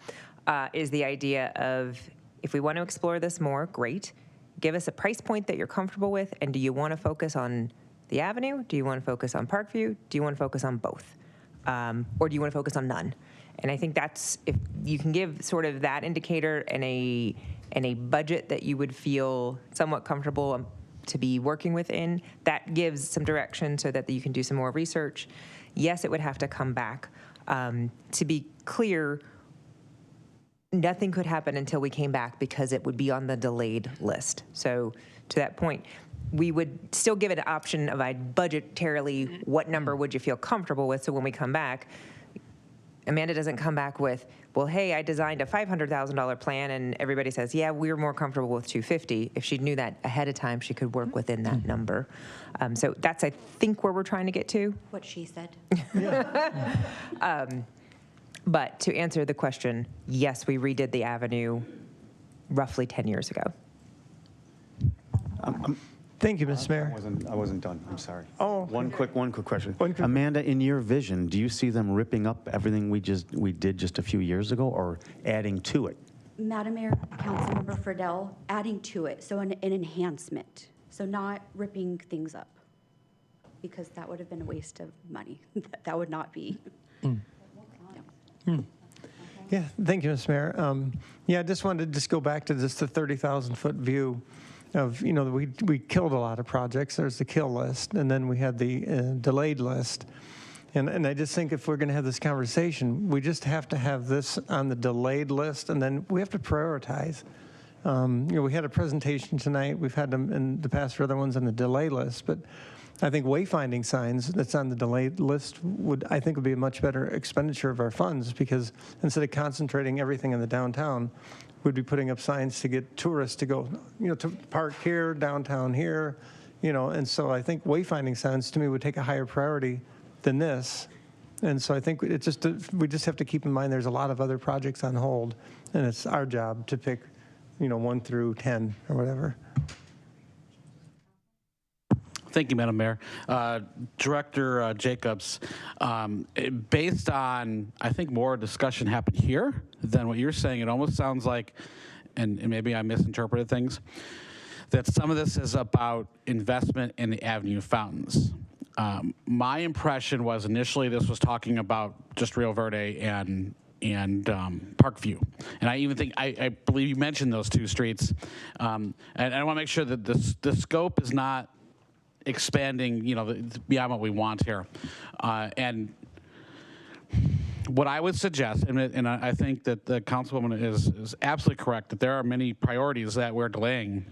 is the idea of, if we want to explore this more, great. Give us a price point that you're comfortable with, and do you want to focus on the avenue? Do you want to focus on Parkview? Do you want to focus on both? Or do you want to focus on none? And I think that's, if you can give sort of that indicator and a budget that you would feel somewhat comfortable to be working within, that gives some direction so that you can do some more research. Yes, it would have to come back. To be clear, nothing could happen until we came back because it would be on the delayed list. So to that point, we would still give it an option of budgetarily, what number would you feel comfortable with? So when we come back, Amanda doesn't come back with, well, hey, I designed a $500,000 plan, and everybody says, yeah, we're more comfortable with $250,000. If she knew that ahead of time, she could work within that number. So that's, I think, where we're trying to get to. What she said. But to answer the question, yes, we redid the avenue roughly 10 years ago. Thank you, Ms. Mayor. I wasn't done. I'm sorry. Oh, one quick question. Amanda, in your vision, do you see them ripping up everything we did just a few years ago, or adding to it? Madam Mayor, Councilmember Friedel, adding to it, so an enhancement. So not ripping things up, because that would have been a waste of money. That would not be. Yeah, thank you, Ms. Mayor. Yeah, I just wanted to just go back to just the 30,000-foot view of, we killed a lot of projects. There's the kill list, and then we had the delayed list. And I just think if we're going to have this conversation, we just have to have this on the delayed list, and then we have to prioritize. We had a presentation tonight. We've had them in the past for other ones on the delay list, but I think wayfinding signs that's on the delayed list would be a much better expenditure of our funds, because instead of concentrating everything in the downtown, we'd be putting up signs to get tourists to go, to park here, downtown here, and so I think wayfinding signs to me would take a higher priority than this. And so I think we just have to keep in mind there's a lot of other projects on hold, and it's our job to pick, 1 through 10 or whatever. Thank you, Madam Mayor. Director Jacobs, based on, I think, more discussion happened here than what you're saying, it almost sounds like, and maybe I misinterpreted things, that some of this is about investment in the Avenue Fountains. My impression was initially this was talking about just Rio Verde and Parkview. And I even think, I believe you mentioned those two streets. And I want to make sure that the scope is not expanding, beyond what we want here. And what I would suggest, and I think that the Councilwoman is absolutely correct, that there are many priorities that we're delaying.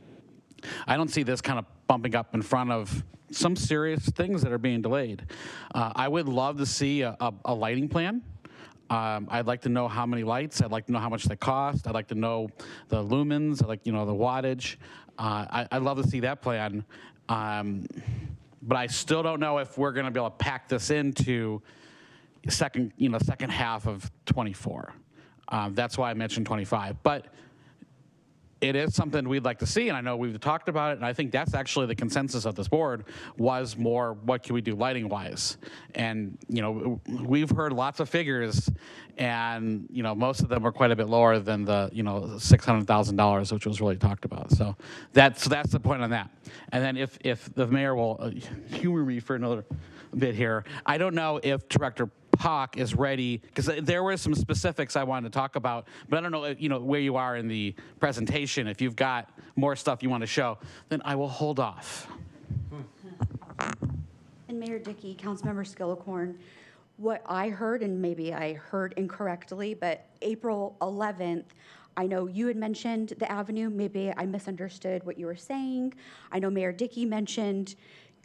I don't see this kind of bumping up in front of some serious things that are being delayed. I would love to see a lighting plan. I'd like to know how many lights. I'd like to know how much they cost. I'd like to know the lumens. I'd like, the wattage. I'd love to see that plan. But I still don't know if we're going to be able to pack this into second half of 24. That's why I mentioned 25. But it is something we'd like to see, and I know we've talked about it, and I think that's actually the consensus of this board was more, what can we do lighting-wise? And, we've heard lots of figures, and, most of them are quite a bit lower than the, $600,000, which was really talked about. So that's the point on that. And then if the mayor will humor me for another bit here, I don't know if Director POC is ready, because there were some specifics I wanted to talk about, but I don't know, where you are in the presentation. If you've got more stuff you want to show, then I will hold off. And Mayor Dickey, Councilmember Skillicorn, what I heard, and maybe I heard incorrectly, but April 11th, I know you had mentioned the avenue. Maybe I misunderstood what you were saying. I know Mayor Dickey mentioned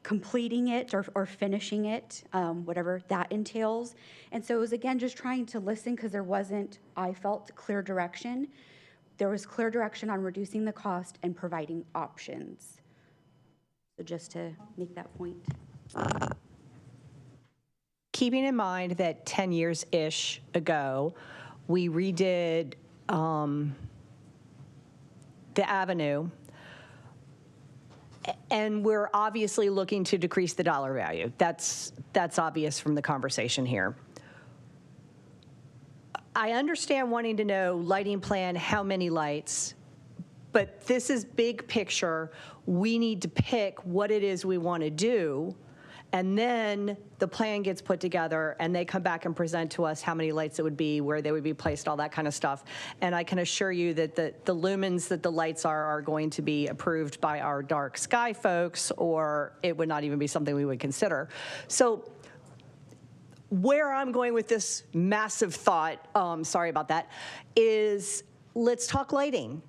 completing it or finishing it, whatever that entails. And so it was, again, just trying to listen because there wasn't, I felt, clear direction. There was clear direction on reducing the cost and providing options. So just to make that point. Keeping in mind that 10 years-ish ago, we redid the avenue, and we're obviously looking to decrease the dollar value. That's obvious from the conversation here. I understand wanting to know lighting plan, how many lights, but this is big picture. We need to pick what it is we want to do, and then the plan gets put together, and they come back and present to us how many lights it would be, where they would be placed, all that kind of stuff. And I can assure you that the lumens that the lights are going to be approved by our dark sky folks, or it would not even be something we would consider. So where I'm going with this massive thought, sorry about that, is let's talk lighting.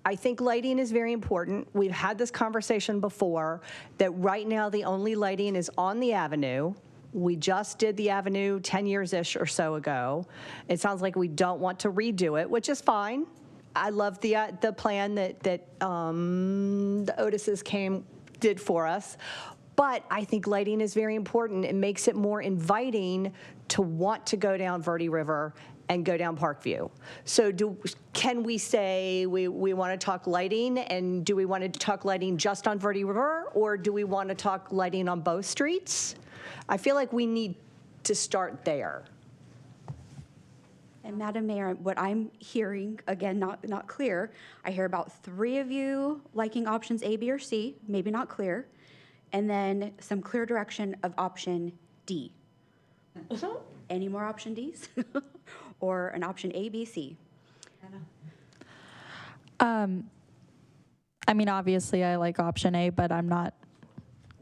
I think lighting is very important. We've had this conversation before that right now the only lighting is on the avenue. We just did the avenue 10 years-ish or so ago. It sounds like we don't want to redo it, which is fine. I love the plan that the Otis's did for us. But I think lighting is very important. It makes it more inviting to want to go down Verde River and go down Parkview. So can we say we want to talk lighting, and do we want to talk lighting just on Verde River, or do we want to talk lighting on both streets? I feel like we need to start there. And Madam Mayor, what I'm hearing, again, not clear, I hear about 3 of you liking options A, B, or C, maybe not clear, and then some clear direction of option D. Any more option Ds? Or an option A, B, C? I mean, obviously I like option A, but I'm not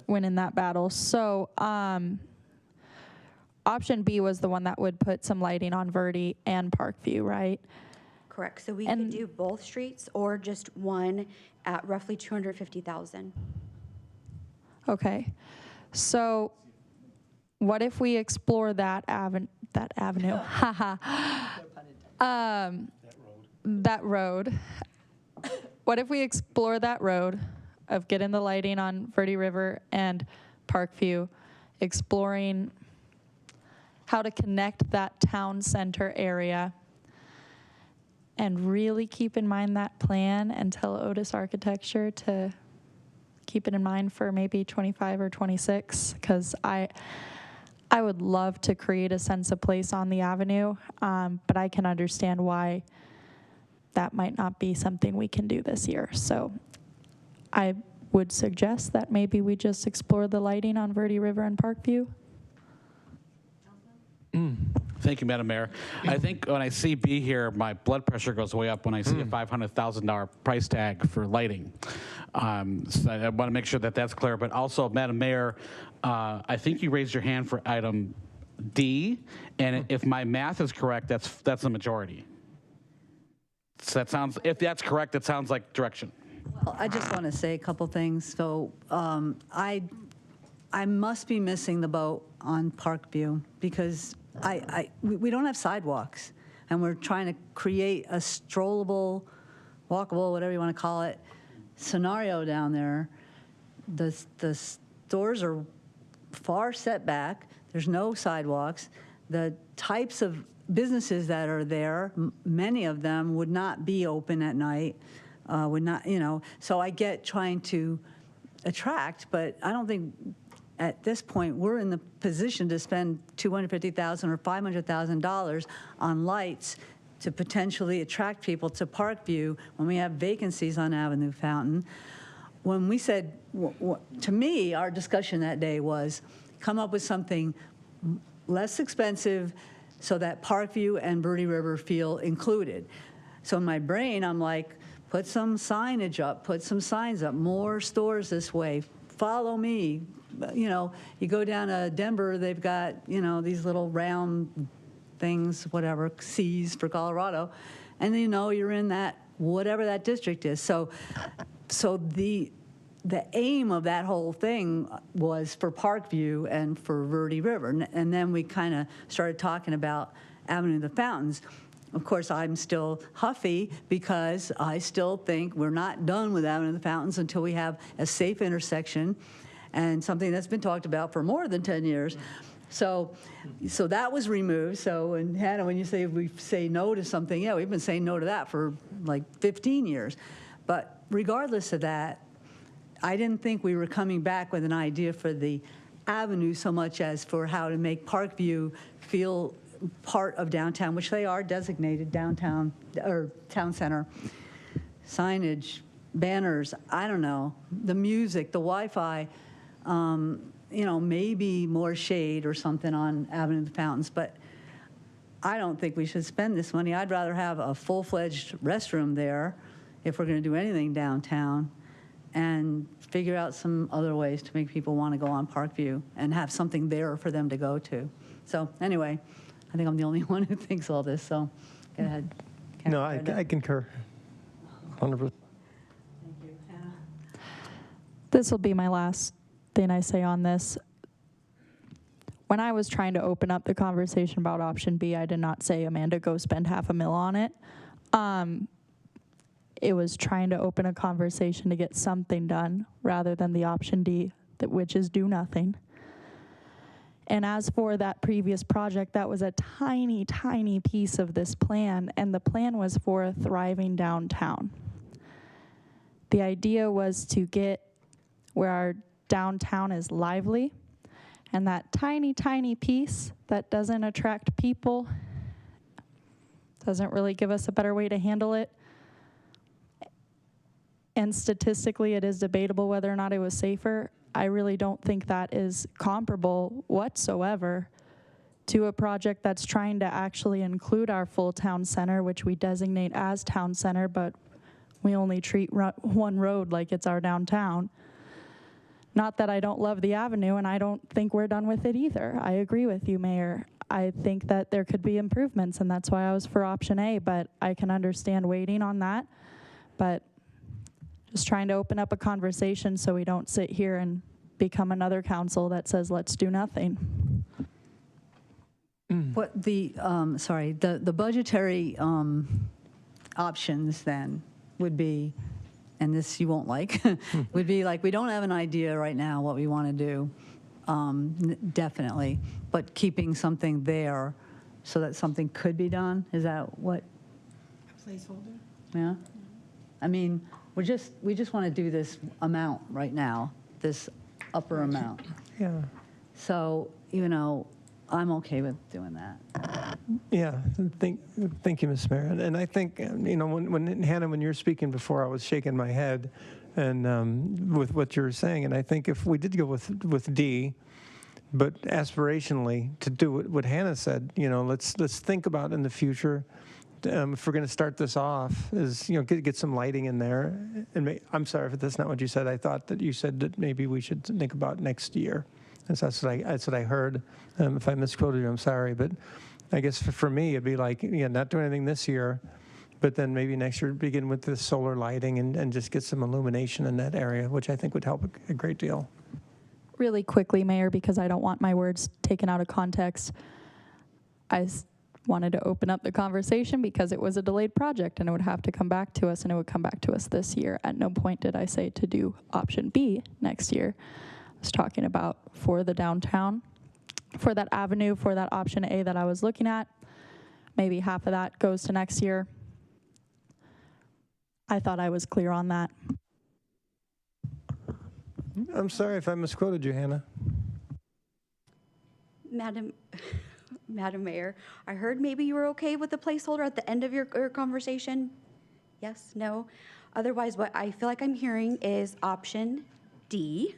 winning that battle. So option B was the one that would put some lighting on Verde and Parkview, right? Correct. So we could do both streets or just one at roughly $250,000. Okay. So what if we explore that avenue? That road. What if we explore that road of getting the lighting on Verde River and Parkview, exploring how to connect that town center area, and really keep in mind that plan and tell Otis Architecture to keep it in mind for maybe 25 or 26, because I would love to create a sense of place on the avenue, but I can understand why that might not be something we can do this year. So I would suggest that maybe we just explore the lighting on Verde River and Parkview. Thank you, Madam Mayor. I think when I see B here, my blood pressure goes way up when I see a $500,000 price tag for lighting. So I want to make sure that that's clear. But also, Madam Mayor, I think you raised your hand for item D, and if my math is correct, that's the majority. So that sounds, if that's correct, it sounds like direction. Well, I just want to say a couple things. So I must be missing the boat on Parkview, because we don't have sidewalks, and we're trying to create a strollable, walkable, whatever you want to call it, scenario down there. The stores are far set back. There's no sidewalks. The types of businesses that are there, many of them would not be open at night, would not, so I get trying to attract, but I don't think at this point we're in the position to spend $250,000 or $500,000 on lights to potentially attract people to Parkview when we have vacancies on Avenue Fountain. When we said, to me, our discussion that day was come up with something less expensive so that Parkview and Verde River feel included. So in my brain, I'm like, put some signage up, put some signs up, more stores this way, follow me. You go down to Denver, they've got, these little round things, whatever, Cs for Colorado, and you're in that, whatever that district is. So the aim of that whole thing was for Parkview and for Verde River, and then we kind of started talking about Avenue of the Fountains. Of course, I'm still huffy because I still think we're not done with Avenue of the Fountains until we have a safe intersection and something that's been talked about for more than 10 years. So that was removed. So, and Hannah, when you say we say no to something, yeah, we've been saying no to that for like 15 years. But regardless of that, I didn't think we were coming back with an idea for the avenue so much as for how to make Parkview feel part of downtown, which they are designated downtown or town center. Signage, banners, I don't know, the music, the Wi-Fi, maybe more shade or something on Avenue of the Fountains, but I don't think we should spend this money. I'd rather have a full-fledged restroom there if we're going to do anything downtown, and figure out some other ways to make people want to go on Parkview and have something there for them to go to. So anyway, I think I'm the only one who thinks all this, so go ahead. No, I concur. 100%. This will be my last thing I say on this. When I was trying to open up the conversation about option B, I did not say, Amanda, go spend $500,000 on it. It was trying to open a conversation to get something done rather than the option D, which is do nothing. And as for that previous project, that was a tiny, tiny piece of this plan, and the plan was for a thriving downtown. The idea was to get where our downtown is lively, and that tiny, tiny piece that doesn't attract people, doesn't really give us a better way to handle it. And statistically, it is debatable whether or not it was safer. I really don't think that is comparable whatsoever to a project that's trying to actually include our full town center, which we designate as town center, but we only treat one road like it's our downtown. Not that I don't love the avenue, and I don't think we're done with it either. I agree with you, Mayor. I think that there could be improvements, and that's why I was for option A, but I can understand waiting on that. But just trying to open up a conversation so we don't sit here and become another council that says, let's do nothing. What the budgetary options then would be, and this you won't like, would be like, we don't have an idea right now what we want to do, definitely, but keeping something there so that something could be done. Is that what? A placeholder? Yeah. I mean, we just want to do this amount right now, this upper amount. Yeah. So, I'm okay with doing that. Yeah, thank you, Ms. Mayor. And I think, when Hannah, when you were speaking before, I was shaking my head and with what you were saying. And I think if we did go with D, but aspirationally to do what Hannah said, let's think about in the future. If we're going to start this off, is get some lighting in there. And I'm sorry if that's not what you said. I thought that you said that maybe we should think about next year. That's what I heard. If I misquoted you, I'm sorry. But I guess for me, it'd be like, not do anything this year, but then maybe next year begin with the solar lighting and just get some illumination in that area, which I think would help a great deal. Really quickly, Mayor, because I don't want my words taken out of context. I wanted to open up the conversation because it was a delayed project and it would have to come back to us, and it would come back to us this year. At no point did I say to do option B next year. I was talking about for the downtown, for that avenue, for that option A that I was looking at. Maybe half of that goes to next year. I thought I was clear on that. I'm sorry if I misquoted you, Hannah. Madam Mayor, I heard maybe you were okay with the placeholder at the end of your conversation. Yes, no? Otherwise, what I feel like I'm hearing is option D.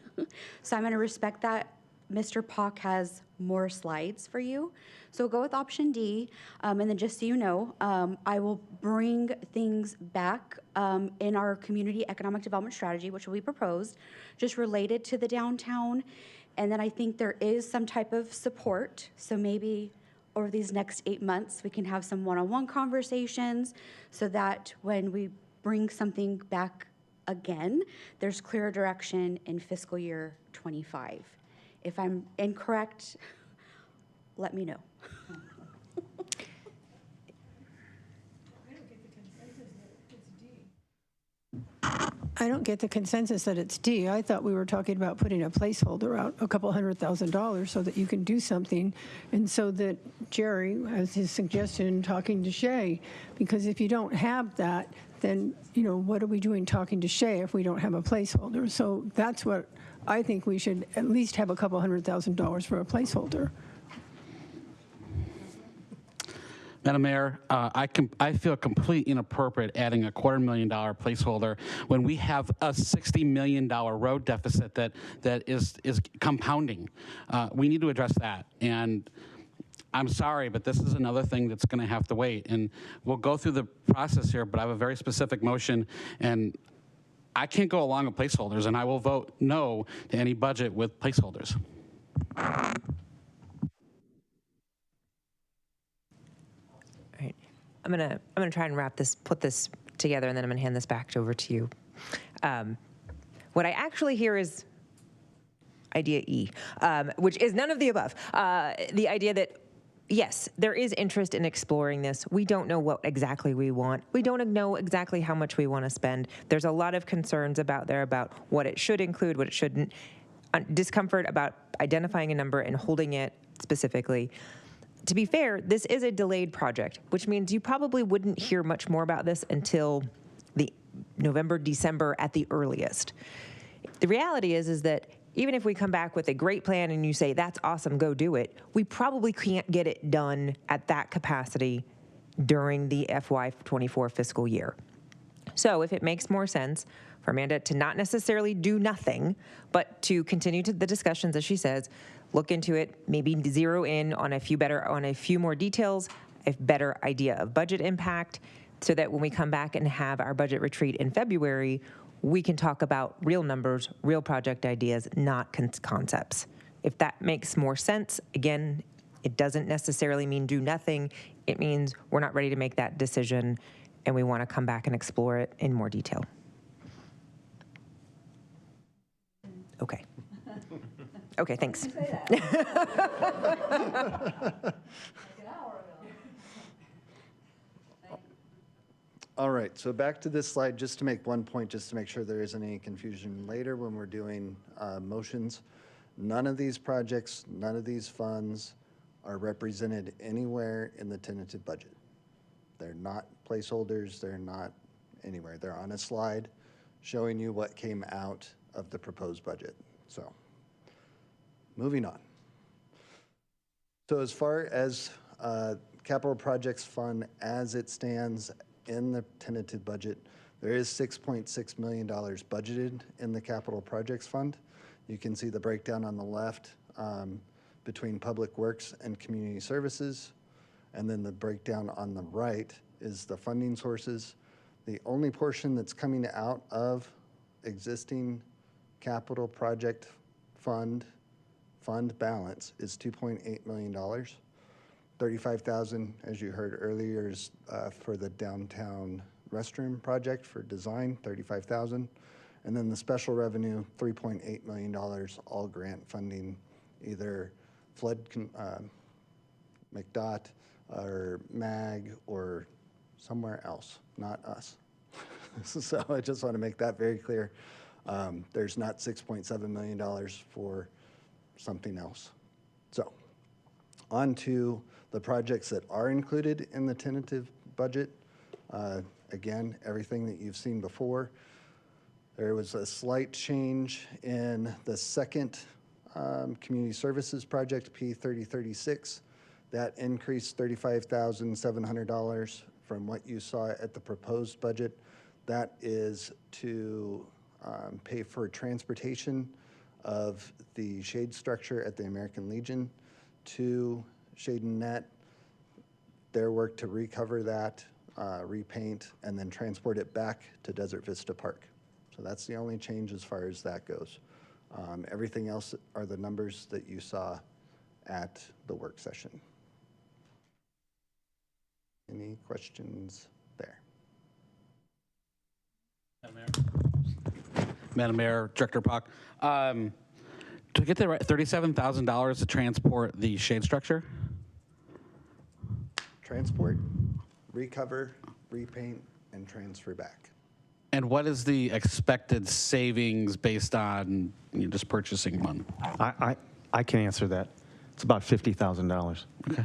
So I'm going to respect that Mr. Pock has more slides for you. So go with option D, and then just so you know, I will bring things back in our community economic development strategy, which will be proposed, just related to the downtown. And then I think there is some type of support. So maybe over these next 8 months, we can have some one-on-one conversations so that when we bring something back again, there's clear direction in fiscal year 25. If I'm incorrect, let me know. I don't get the consensus that it's D. I thought we were talking about putting a placeholder out, a couple $100,000, so that you can do something, and so that Jerry has his suggestion talking to Shay, because if you don't have that, then, you know, what are we doing talking to Shay if we don't have a placeholder? So that's what I think we should at least have, a couple $100,000 for a placeholder. Madam Mayor, I feel completely inappropriate adding a $250,000 placeholder when we have a $60 million road deficit that is compounding. We need to address that. And I'm sorry, but this is another thing that's going to have to wait. And we'll go through the process here, but I have a very specific motion, and I can't go along with placeholders, and I will vote no to any budget with placeholders. I'm gonna try and put this together, and then I'm gonna hand this back over to you. What I actually hear is idea E, which is none of the above. The idea that, yes, there is interest in exploring this. We don't know what exactly we want. We don't know exactly how much we want to spend. There's a lot of concerns about what it should include, what it shouldn't. Discomfort about identifying a number and holding it specifically. To be fair, this is a delayed project, which means you probably wouldn't hear much more about this until the November, December at the earliest. The reality is that even if we come back with a great plan and you say, that's awesome, go do it, we probably can't get it done at that capacity during the FY24 fiscal year. So if it makes more sense for Amanda to not necessarily do nothing, but to continue to the discussions, as she says, look into it, maybe zero in on a few more details, a better idea of budget impact, so that when we come back and have our budget retreat in February, we can talk about real numbers, real project ideas, not concepts. If that makes more sense, again, it doesn't necessarily mean do nothing. It means we're not ready to make that decision, and we want to come back and explore it in more detail. Okay. Okay, thanks. All right, so back to this slide, just to make one point, just to make sure there isn't any confusion later when we're doing motions. None of these projects, none of these funds are represented anywhere in the tentative budget. They're not placeholders, they're not anywhere. They're on a slide showing you what came out of the proposed budget. So, moving on. So as far as capital projects fund as it stands in the tentative budget, there is $6.6 million budgeted in the capital projects fund. You can see the breakdown on the left between public works and community services. And then the breakdown on the right is the funding sources. The only portion that's coming out of existing capital project fund balance is $2.8 million. $35,000, as you heard earlier, is for the downtown restroom project for design, $35,000. And then the special revenue, $3.8 million, all grant funding, either flood, McDOT, or MAG, or somewhere else, not us. So I just want to make that very clear. There's not $6.7 million for something else. So on to the projects that are included in the tentative budget. Again, everything that you've seen before. There was a slight change in the second community services project, P3036. That increased $35,700 from what you saw at the proposed budget. That is to pay for transportation of the shade structure at the American Legion to Shade and Net, their work to recover that, repaint, and then transport it back to Desert Vista Park. So that's the only change as far as that goes. Everything else are the numbers that you saw at the work session. Any questions there? Madam Mayor, Director Pock, to get the $37,000 to transport the shade structure? Transport, recover, repaint, and transfer back. And what is the expected savings based on just purchasing one? I can answer that. It's about $50,000. Okay.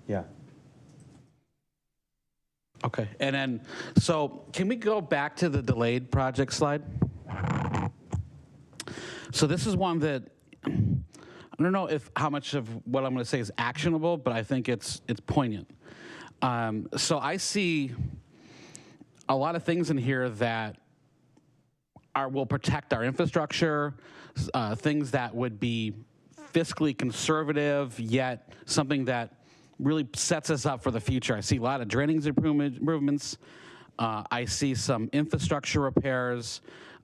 Yeah. Okay, and then, so can we go back to the delayed project slide? So this is one that, I don't know if how much of what I'm going to say is actionable, but I think it's poignant. So I see a lot of things in here that will protect our infrastructure, things that would be fiscally conservative, yet something that really sets us up for the future. I see a lot of drainage improvements. I see some infrastructure repairs.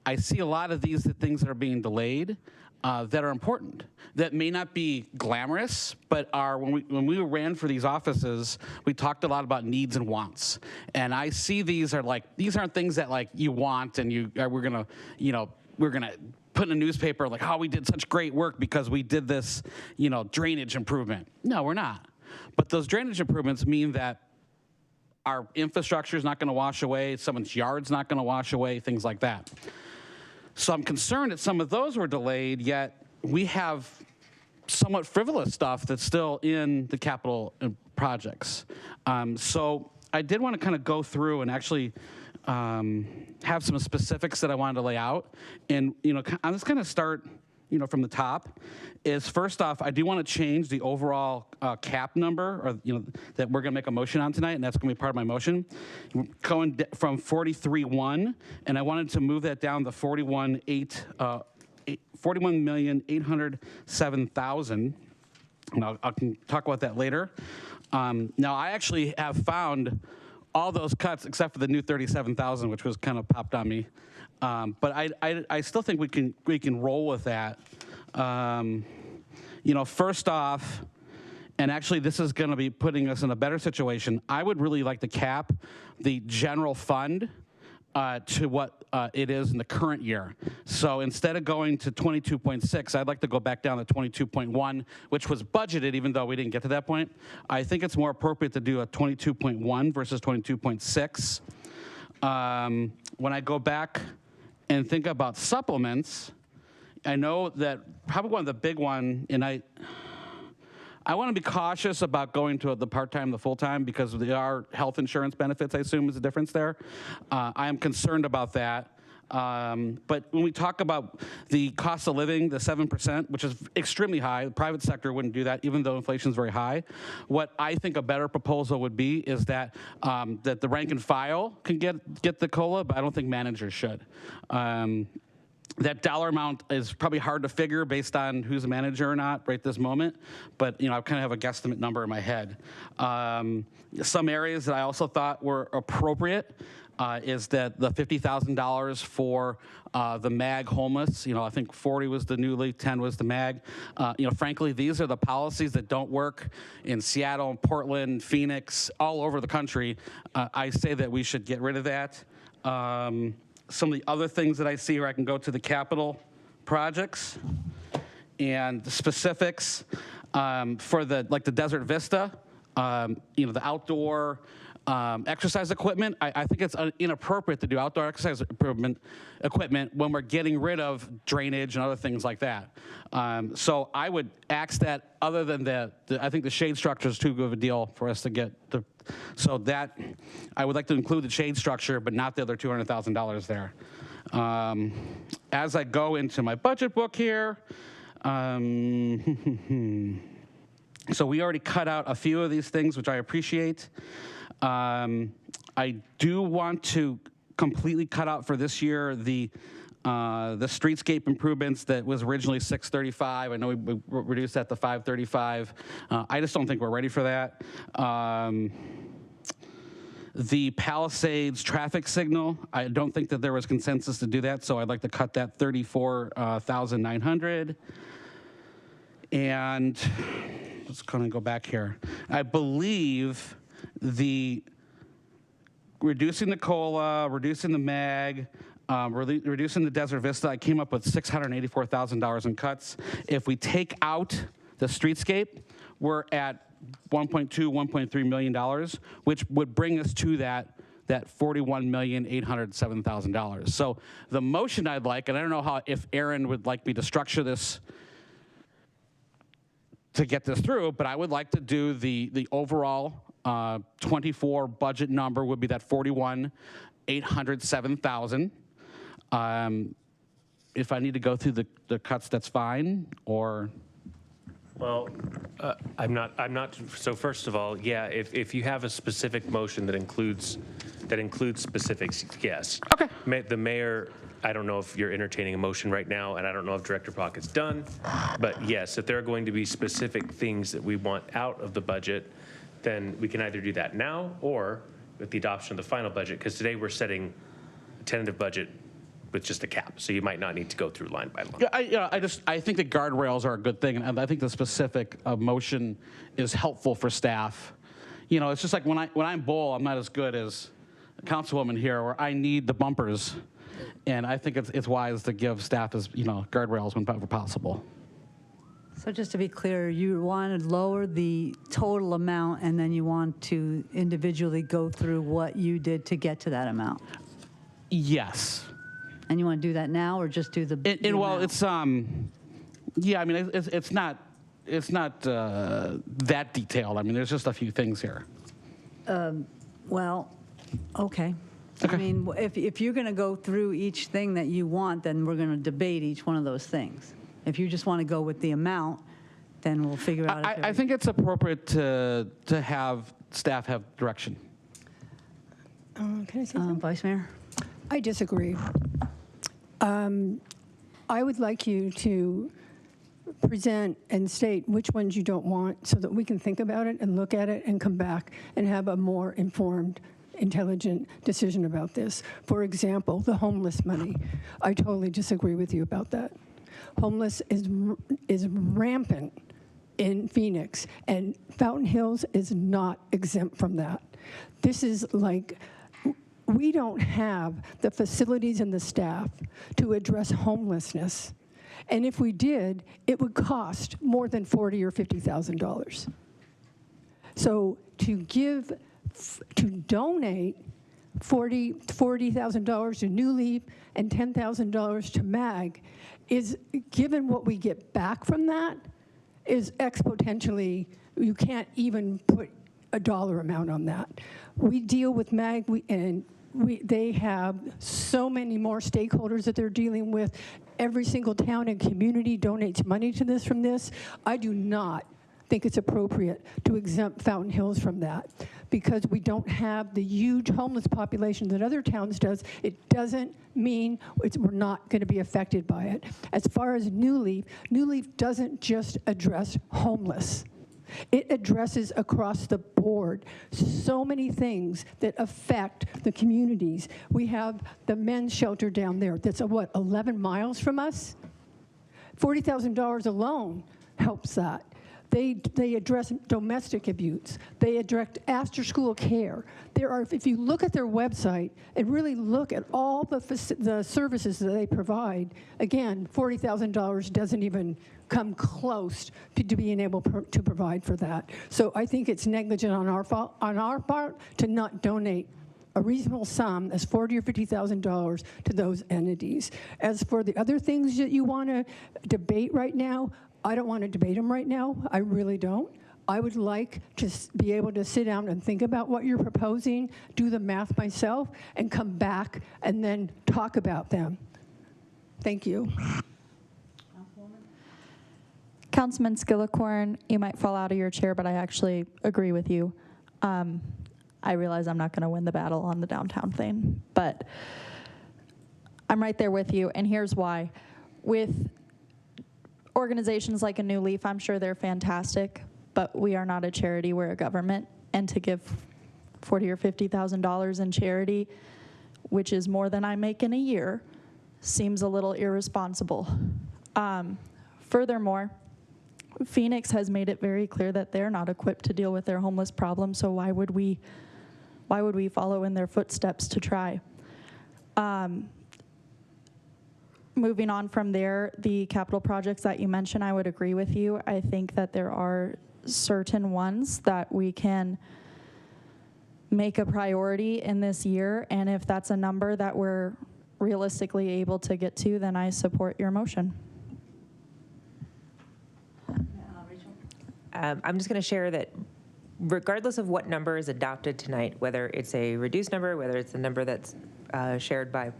I see a lot of these things that are being delayed that are important, that may not be glamorous, but are, when we ran for these offices, we talked a lot about needs and wants. And I see these are like, these aren't things that like you want and we're gonna put in a newspaper like, oh, we did such great work because we did this, drainage improvement. No, we're not. But those drainage improvements mean that our infrastructure is not going to wash away, someone's yard's not going to wash away, things like that. So I'm concerned that some of those were delayed, yet we have somewhat frivolous stuff that's still in the capital projects. So I did want to kind of go through and actually have some specifics that I wanted to lay out. And, I'm just going to start from the top, is first off, I do want to change the overall cap number, or that we're going to make a motion on tonight, and that's going to be part of my motion. Going from 43.1, and I wanted to move that down to 41,807,000. And I can talk about that later. Now, I actually have found all those cuts except for the new 37,000, which was kind of popped on me. But I still think we can roll with that. First off, and actually this is going to be putting us in a better situation, I would really like to cap the general fund to what it is in the current year. So instead of going to 22.6, I'd like to go back down to 22.1, which was budgeted even though we didn't get to that point. I think it's more appropriate to do a 22.1 versus 22.6. When I go back and think about supplements, I know that probably one of the big one, and I want to be cautious about going to the part-time, the full-time, because there are health insurance benefits, I assume, is the difference there. I am concerned about that. But when we talk about the cost of living, the 7%, which is extremely high, the private sector wouldn't do that, even though inflation is very high. What I think a better proposal would be is that that the rank and file can get the COLA, but I don't think managers should. That dollar amount is probably hard to figure based on who's a manager or not right this moment, but I kind of have a guesstimate number in my head. Some areas that I also thought were appropriate is that the $50,000 for the MAG homeless, I think 40 was the newly, 10 was the MAG. Frankly, these are the policies that don't work in Seattle, Portland, Phoenix, all over the country. I say that we should get rid of that. Some of the other things that I see where I can go to the capital projects and the specifics for the Desert Vista, the outdoor exercise equipment. I think it's inappropriate to do outdoor exercise equipment when we're getting rid of drainage and other things like that. So I would axe that. Other than that, I think the shade structure is too good of a deal for us to get. So that I would like to include the shade structure, but not the other $200,000 there. As I go into my budget book here, so we already cut out a few of these things, which I appreciate. I do want to completely cut out for this year the The streetscape improvements that was originally $635, I know we reduced that to $535. I just don't think we're ready for that. The Palisades traffic signal, I don't think that there was consensus to do that, so I'd like to cut that $34,900. And let's kind of go back here. I believe the reducing the COLA, reducing the MAG, reducing the Desert Vista, I came up with $684,000 in cuts. If we take out the streetscape, we're at $1.2 million, which would bring us to that $41,807,000. So the motion I'd like, and I don't know if Aaron would like me to structure this to get this through, but I would like to do the overall 24 budget number would be that $41,807,000. If I need to go through the cuts, that's fine, or. Well, I'm not, so first of all, yeah, if you have a specific motion that includes specifics, yes. Okay. The mayor, I don't know if you're entertaining a motion right now, and I don't know if Director Pockett's done, but yes, if there are going to be specific things that we want out of the budget, then we can either do that now or with the adoption of the final budget, because today we're setting a tentative budget with just a cap, so you might not need to go through line by line. Yeah, I think the guardrails are a good thing, and I think the specific motion is helpful for staff. You know, it's just like when I'm Bull, I'm not as good as a councilwoman here, where I need the bumpers, and I think it's wise to give staff guardrails whenever possible. So just to be clear, you want to lower the total amount, and then you want to individually go through what you did to get to that amount? Yes. And you want to do that now, or just do the well, amount? it's yeah. I mean, it's not that detailed. I mean, there's just a few things here. Well, okay. I mean, if you're going to go through each thing that you want, then we're going to debate each one of those things. If you just want to go with the amount, then we'll figure out. I think it's appropriate to have staff have direction. Can I say something? Vice Mayor? I disagree. I would like you to present and state which ones you don't want so that we can think about it and look at it and come back and have a more informed, intelligent decision about this. For example, the homeless money. I totally disagree with you about that. Homeless is rampant in Phoenix, and Fountain Hills is not exempt from that. This is like, we don't have the facilities and the staff to address homelessness. And if we did, it would cost more than $40,000 or $50,000. So to donate $40,000 to New Leaf and $10,000 to MAG is, given what we get back from that, is exponentially, you can't even put a dollar amount on that. We deal with MAG, they have so many more stakeholders that they're dealing with. Every single town and community donates money to this from this. I do not think it's appropriate to exempt Fountain Hills from that, because we don't have the huge homeless population that other towns does. It doesn't mean we're not going to be affected by it. As far as New Leaf doesn't just address homeless. It addresses across the board so many things that affect the communities. We have the men's shelter down there that's, 11 miles from us? $40,000 alone helps that. They address domestic abuse. They address after-school care. If you look at their website and really look at all the services that they provide, again, $40,000 doesn't even come close to being able to provide for that. So I think it's negligent on our part to not donate a reasonable sum as $40,000 or $50,000 to those entities. As for the other things that you want to debate right now, I don't want to debate them right now. I really don't. I would like to be able to sit down and think about what you're proposing, do the math myself, and come back and then talk about them. Thank you. Councilman Skillicorn, you might fall out of your chair, but I actually agree with you. I realize I'm not going to win the battle on the downtown thing, but I'm right there with you, and here's why. With organizations like A New Leaf, I'm sure they're fantastic, but we are not a charity, we're a government, and to give $40,000 or $50,000 in charity, which is more than I make in a year, seems a little irresponsible. Furthermore, Phoenix has made it very clear that they're not equipped to deal with their homeless problem, so why would we follow in their footsteps to try? Moving on from there, the capital projects that you mentioned, I would agree with you. I think that there are certain ones that we can make a priority in this year, and if that's a number that we're realistically able to get to, then I support your motion. I'm just going to share that regardless of what number is adopted tonight, whether it's a reduced number, whether it's a number that's shared by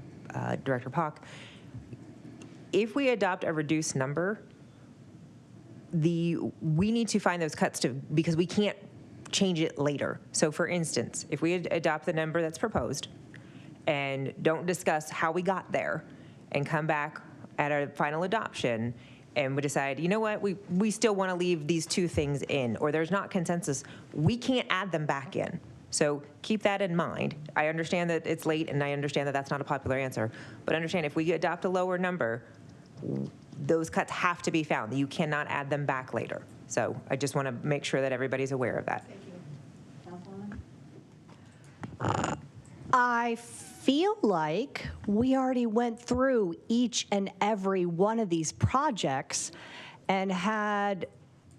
Director Pock, if we adopt a reduced number, we need to find those cuts because we can't change it later. So for instance, if we adopt the number that's proposed and don't discuss how we got there and come back at our final adoption and we decide, you know what, we still want to leave these two things in, or there's not consensus, we can't add them back in. So keep that in mind. I understand that it's late and I understand that that's not a popular answer, but understand if we adopt a lower number, those cuts have to be found. You cannot add them back later. So I just want to make sure that everybody's aware of that. Thank you. Councilwoman? I feel like we already went through each and every one of these projects and had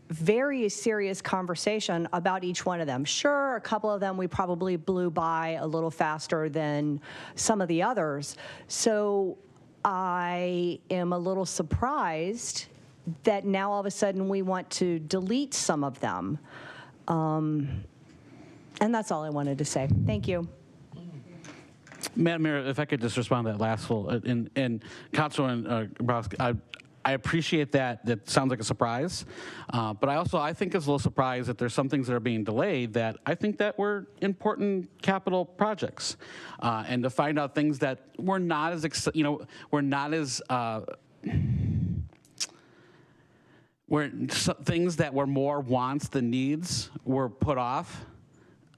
very serious conversation about each one of them. Sure, a couple of them we probably blew by a little faster than some of the others. So I am a little surprised that now all of a sudden we want to delete some of them. And that's all I wanted to say. Thank you. Madam Mayor, if I could just respond to that last little, and Councilman Kasabuski, I appreciate that. That sounds like a surprise, but I think it's a little surprise that there's some things that are being delayed that I think that were important capital projects, and to find out things that were not as where things that were more wants than needs were put off.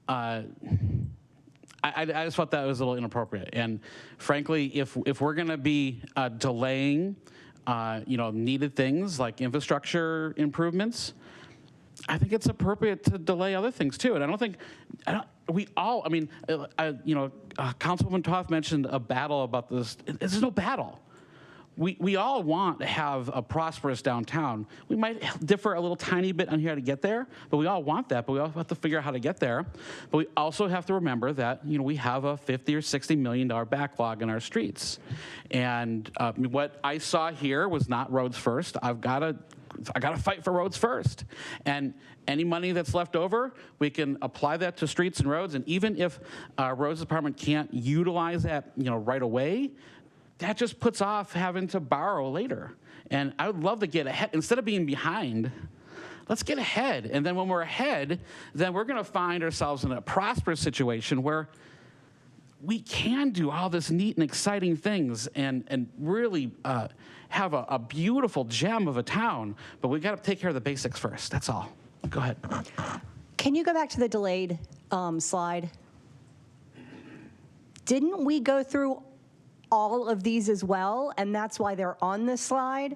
I just thought that was a little inappropriate, and frankly, if we're going to be delaying needed things like infrastructure improvements, I think it's appropriate to delay other things too. And Councilwoman Toth mentioned a battle about this. There's no battle. We all want to have a prosperous downtown. We might differ a little tiny bit on how to get there, but we all want that, but we also have to figure out how to get there. But we also have to remember that, we have a $50 or $60 million backlog in our streets. And what I saw here was not roads first. I got to fight for roads first. And any money that's left over, we can apply that to streets and roads. And even if our roads department can't utilize that, right away, that just puts off having to borrow later. And I would love to get ahead. Instead of being behind, let's get ahead. And then when we're ahead, then we're going to find ourselves in a prosperous situation where we can do all this neat and exciting things and really have a beautiful gem of a town. But we got to take care of the basics first. That's all. Go ahead. Can you go back to the delayed slide? Didn't we go through all of these as well, and that's why they're on this slide,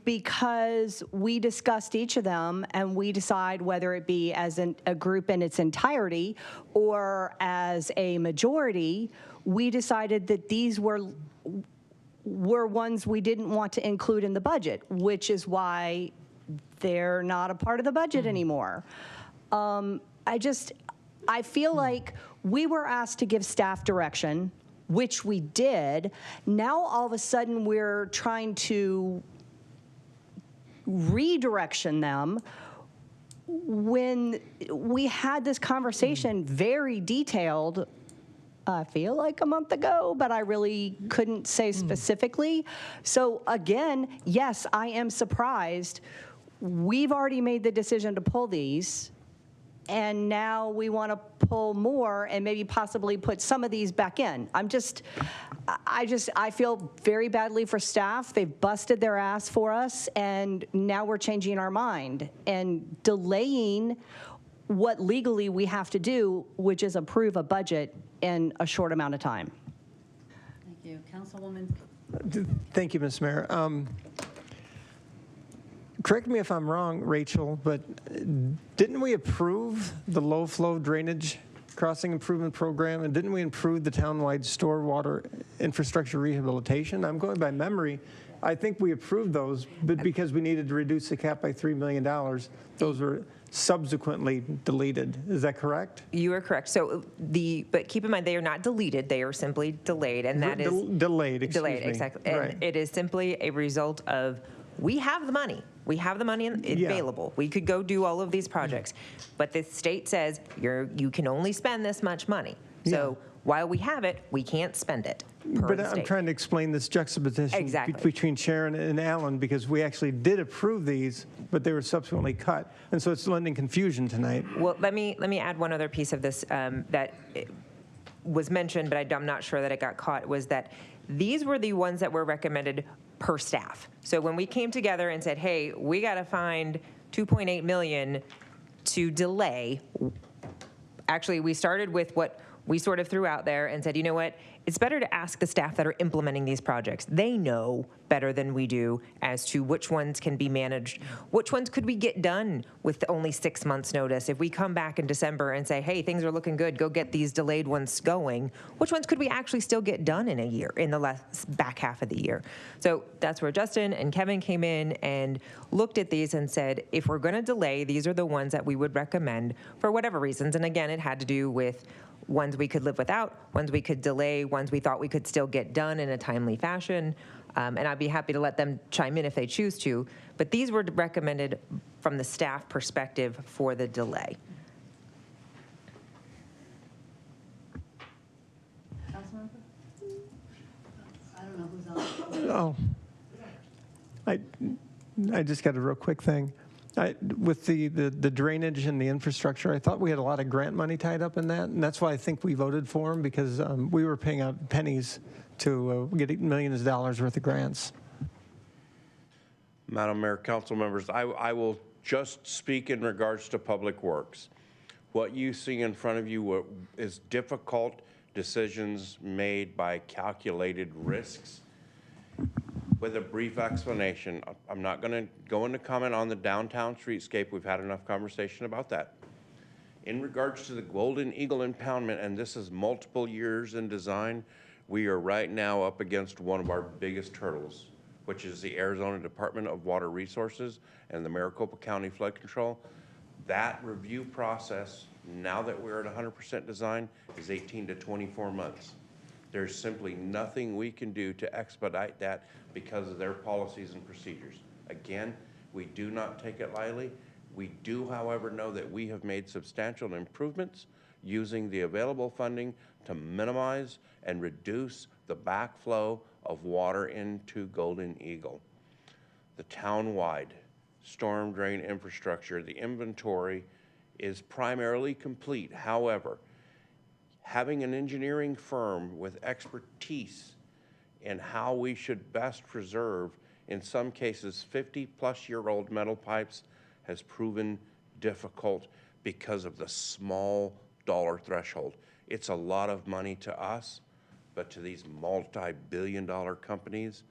because we discussed each of them and we decide whether it be as a group in its entirety or as a majority. We decided that these were ones we didn't want to include in the budget, which is why they're not a part of the budget anymore. I feel like we were asked to give staff direction, which we did. Now all of a sudden we're trying to redirection them when we had this conversation very detailed, I feel like a month ago, but I really couldn't say specifically. So again, yes, I am surprised. We've already made the decision to pull these. and now we want to pull more and maybe possibly put some of these back in. I feel very badly for staff. They've busted their ass for us, and now we're changing our mind and delaying what legally we have to do, which is approve a budget in a short amount of time. Thank you. Councilwoman. Thank you, Ms. Mayor. Correct me if I'm wrong, Rachel, but didn't we approve the low-flow drainage crossing improvement program, and didn't we improve the townwide stormwater infrastructure rehabilitation? I'm going by memory. I think we approved those, but because we needed to reduce the cap by $3 million, those were subsequently deleted. Is that correct? You are correct. So but keep in mind, they are not deleted. They are simply delayed, and that is delayed. Excuse delayed, me. exactly. And Right. it is simply a result of we have the money. We have the money available. We could go do all of these projects, but the state says you can only spend this much money. So while we have it, we can't spend it. But I'm trying to explain this juxtaposition between Sharon and Alan, because we actually did approve these, but they were subsequently cut, and so it's lending confusion tonight. Well, let me add one other piece of this that was mentioned, but I'm not sure that it got caught, was that these were the ones that were recommended per staff. So when we came together and said, hey, we got to find $2.8 million to delay, actually, we started with what we sort of threw out there and said, you know what, it's better to ask the staff that are implementing these projects. They know better than we do as to which ones can be managed. Which ones could we get done with only 6 months' notice? If we come back in December and say, hey, things are looking good, go get these delayed ones going, which ones could we actually still get done in a year, in the back half of the year? So that's where Justin and Kevin came in and looked at these and said, if we're going to delay, these are the ones that we would recommend for whatever reasons. And again, it had to do with ones we could live without, ones we could delay, ones we thought we could still get done in a timely fashion. And I'd be happy to let them chime in if they choose to. But these were recommended from the staff perspective for the delay. Councilmember? I don't know who's on. Oh, I just got a real quick thing. With the drainage and the infrastructure, I thought we had a lot of grant money tied up in that, and that's why I think we voted for them, because we were paying out pennies to get millions of dollars worth of grants. Madam Mayor, council members, I will just speak in regards to Public Works. What you see in front of you is difficult decisions made by calculated risks. With a brief explanation, I'm not going to go into comment on the downtown streetscape. We've had enough conversation about that. In regards to the Golden Eagle impoundment, and this is multiple years in design, we are right now up against one of our biggest hurdles, which is the Arizona Department of Water Resources and the Maricopa County Flood Control. That review process, now that we're at 100% design, is 18 to 24 months. There's simply nothing we can do to expedite that because of their policies and procedures. Again, we do not take it lightly. We do, however, know that we have made substantial improvements using the available funding to minimize and reduce the backflow of water into Golden Eagle. The town-wide storm drain infrastructure, the inventory is primarily complete. However, having an engineering firm with expertise in how we should best preserve, in some cases, 50-plus-year-old metal pipes has proven difficult because of the small dollar threshold. It's a lot of money to us, but to these multi-billion-dollar companies,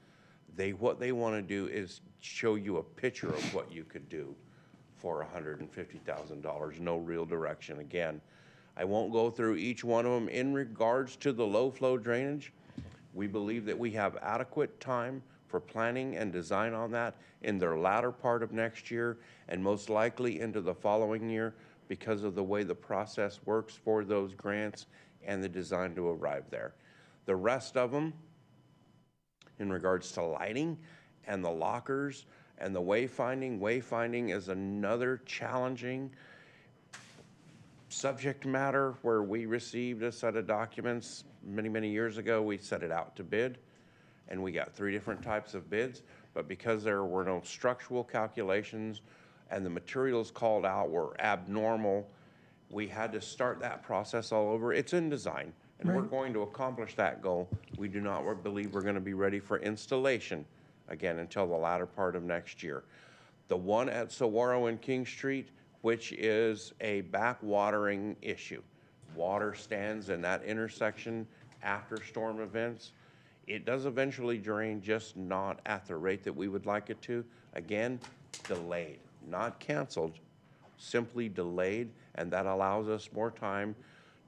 what they want to do is show you a picture of what you could do for $150,000, no real direction. Again, I won't go through each one of them. In regards to the low flow drainage, we believe that we have adequate time for planning and design on that in the latter part of next year and most likely into the following year because of the way the process works for those grants and the design to arrive there. The rest of them, in regards to lighting and the lockers and the wayfinding is another challenging subject matter where we received a set of documents many years ago. We set it out to bid and we got 3 different types of bids, but because there were no structural calculations and the materials called out were abnormal We had to start that process all over. It's in design, and we're Right. going to accomplish that goal. We do not believe we're going to be ready for installation again until the latter part of next year. The one at Saguaro and King Street, which is a backwatering issue. Water stands in that intersection after storm events. It does eventually drain, just not at the rate that we would like it to. Again, delayed, not canceled, simply delayed, and that allows us more time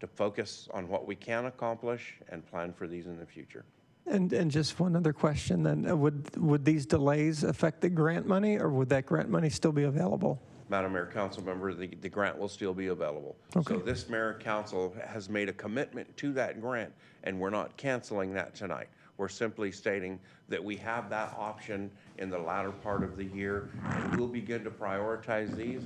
to focus on what we can accomplish and plan for these in the future. And just one other question then, would these delays affect the grant money, or would that grant money still be available? Madam Mayor, council member, the grant will still be available. Okay. So this mayor council has made a commitment to that grant, and we're not canceling that tonight. We're simply stating that we have that option in the latter part of the year, and we'll begin to prioritize these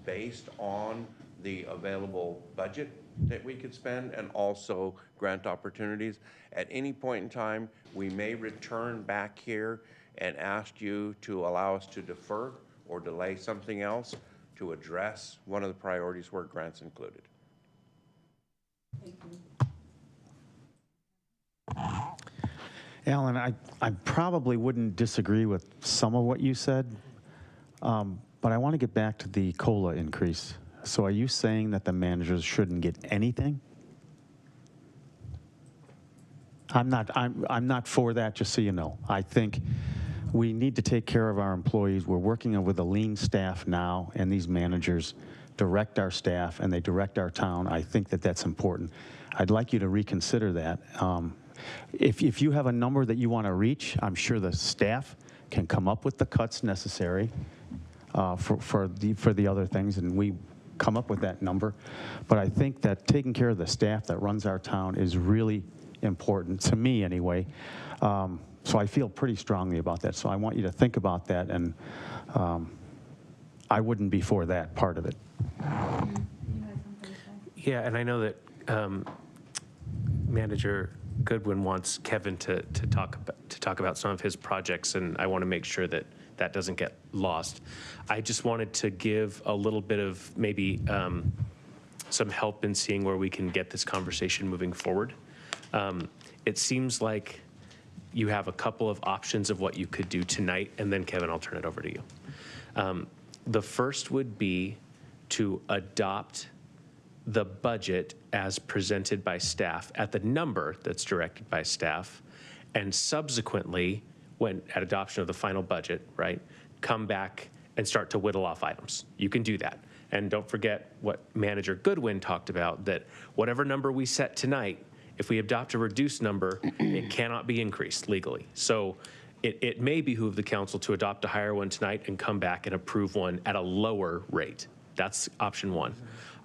based on the available budget that we could spend and also grant opportunities. At any point in time, we may return back here and ask you to allow us to defer or delay something else to address one of the priorities where grants included. Alan, I probably wouldn't disagree with some of what you said, but I want to get back to the COLA increase. So are you saying that the managers shouldn't get anything? I'm not for that, just so you know. I think we need to take care of our employees. We're working with a lean staff now, and these managers direct our staff and they direct our town. I think that that's important. I'd like you to reconsider that. If you have a number that you want to reach, I'm sure the staff can come up with the cuts necessary for the other things, and we come up with that number. But I think that taking care of the staff that runs our town is really important, to me anyway. So I feel pretty strongly about that. So I want you to think about that, and I wouldn't be for that part of it. Yeah, and I know that Manager Goodwin wants Kevin to talk about some of his projects, and I want to make sure that that doesn't get lost. I just wanted to give a little bit of maybe some help in seeing where we can get this conversation moving forward. It seems like you have a couple of options of what you could do tonight, and then Kevin, I'll turn it over to you. The first would be to adopt the budget as presented by staff at the number that's directed by staff, and subsequently, when at adoption of the final budget, right, come back and start to whittle off items. You can do that. And don't forget what Manager Goodwin talked about, that whatever number we set tonight, if we adopt a reduced number, it cannot be increased legally. So it may behoove the council to adopt a higher one tonight and come back and approve one at a lower rate. That's option one.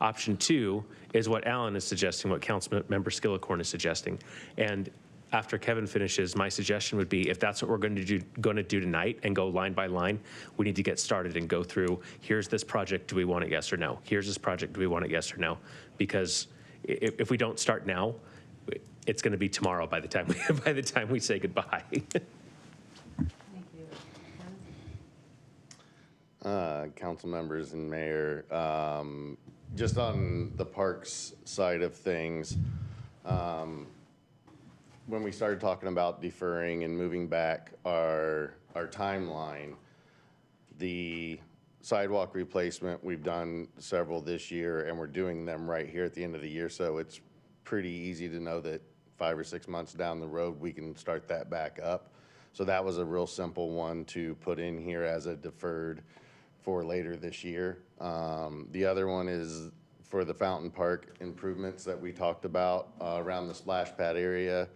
Option two is what Alan is suggesting, what Councilmember Skillicorn is suggesting. And after Kevin finishes, my suggestion would be, if that's what we're going to do tonight and go line by line, we need to get started and go through, here's this project, do we want it yes or no? Here's this project, do we want it yes or no? Because if we don't start now, it's going to be tomorrow by the time we say goodbye. Council members and mayor, just on the parks side of things, when we started talking about deferring and moving back our timeline, the sidewalk replacement, we've done several this year, and we're doing them right here at the end of the year, so it's pretty easy to know that 5 or 6 months down the road, we can start that back up. So that was a real simple one to put in here as a deferred for later this year. The other one is for the Fountain Park improvements that we talked about around the splash pad area.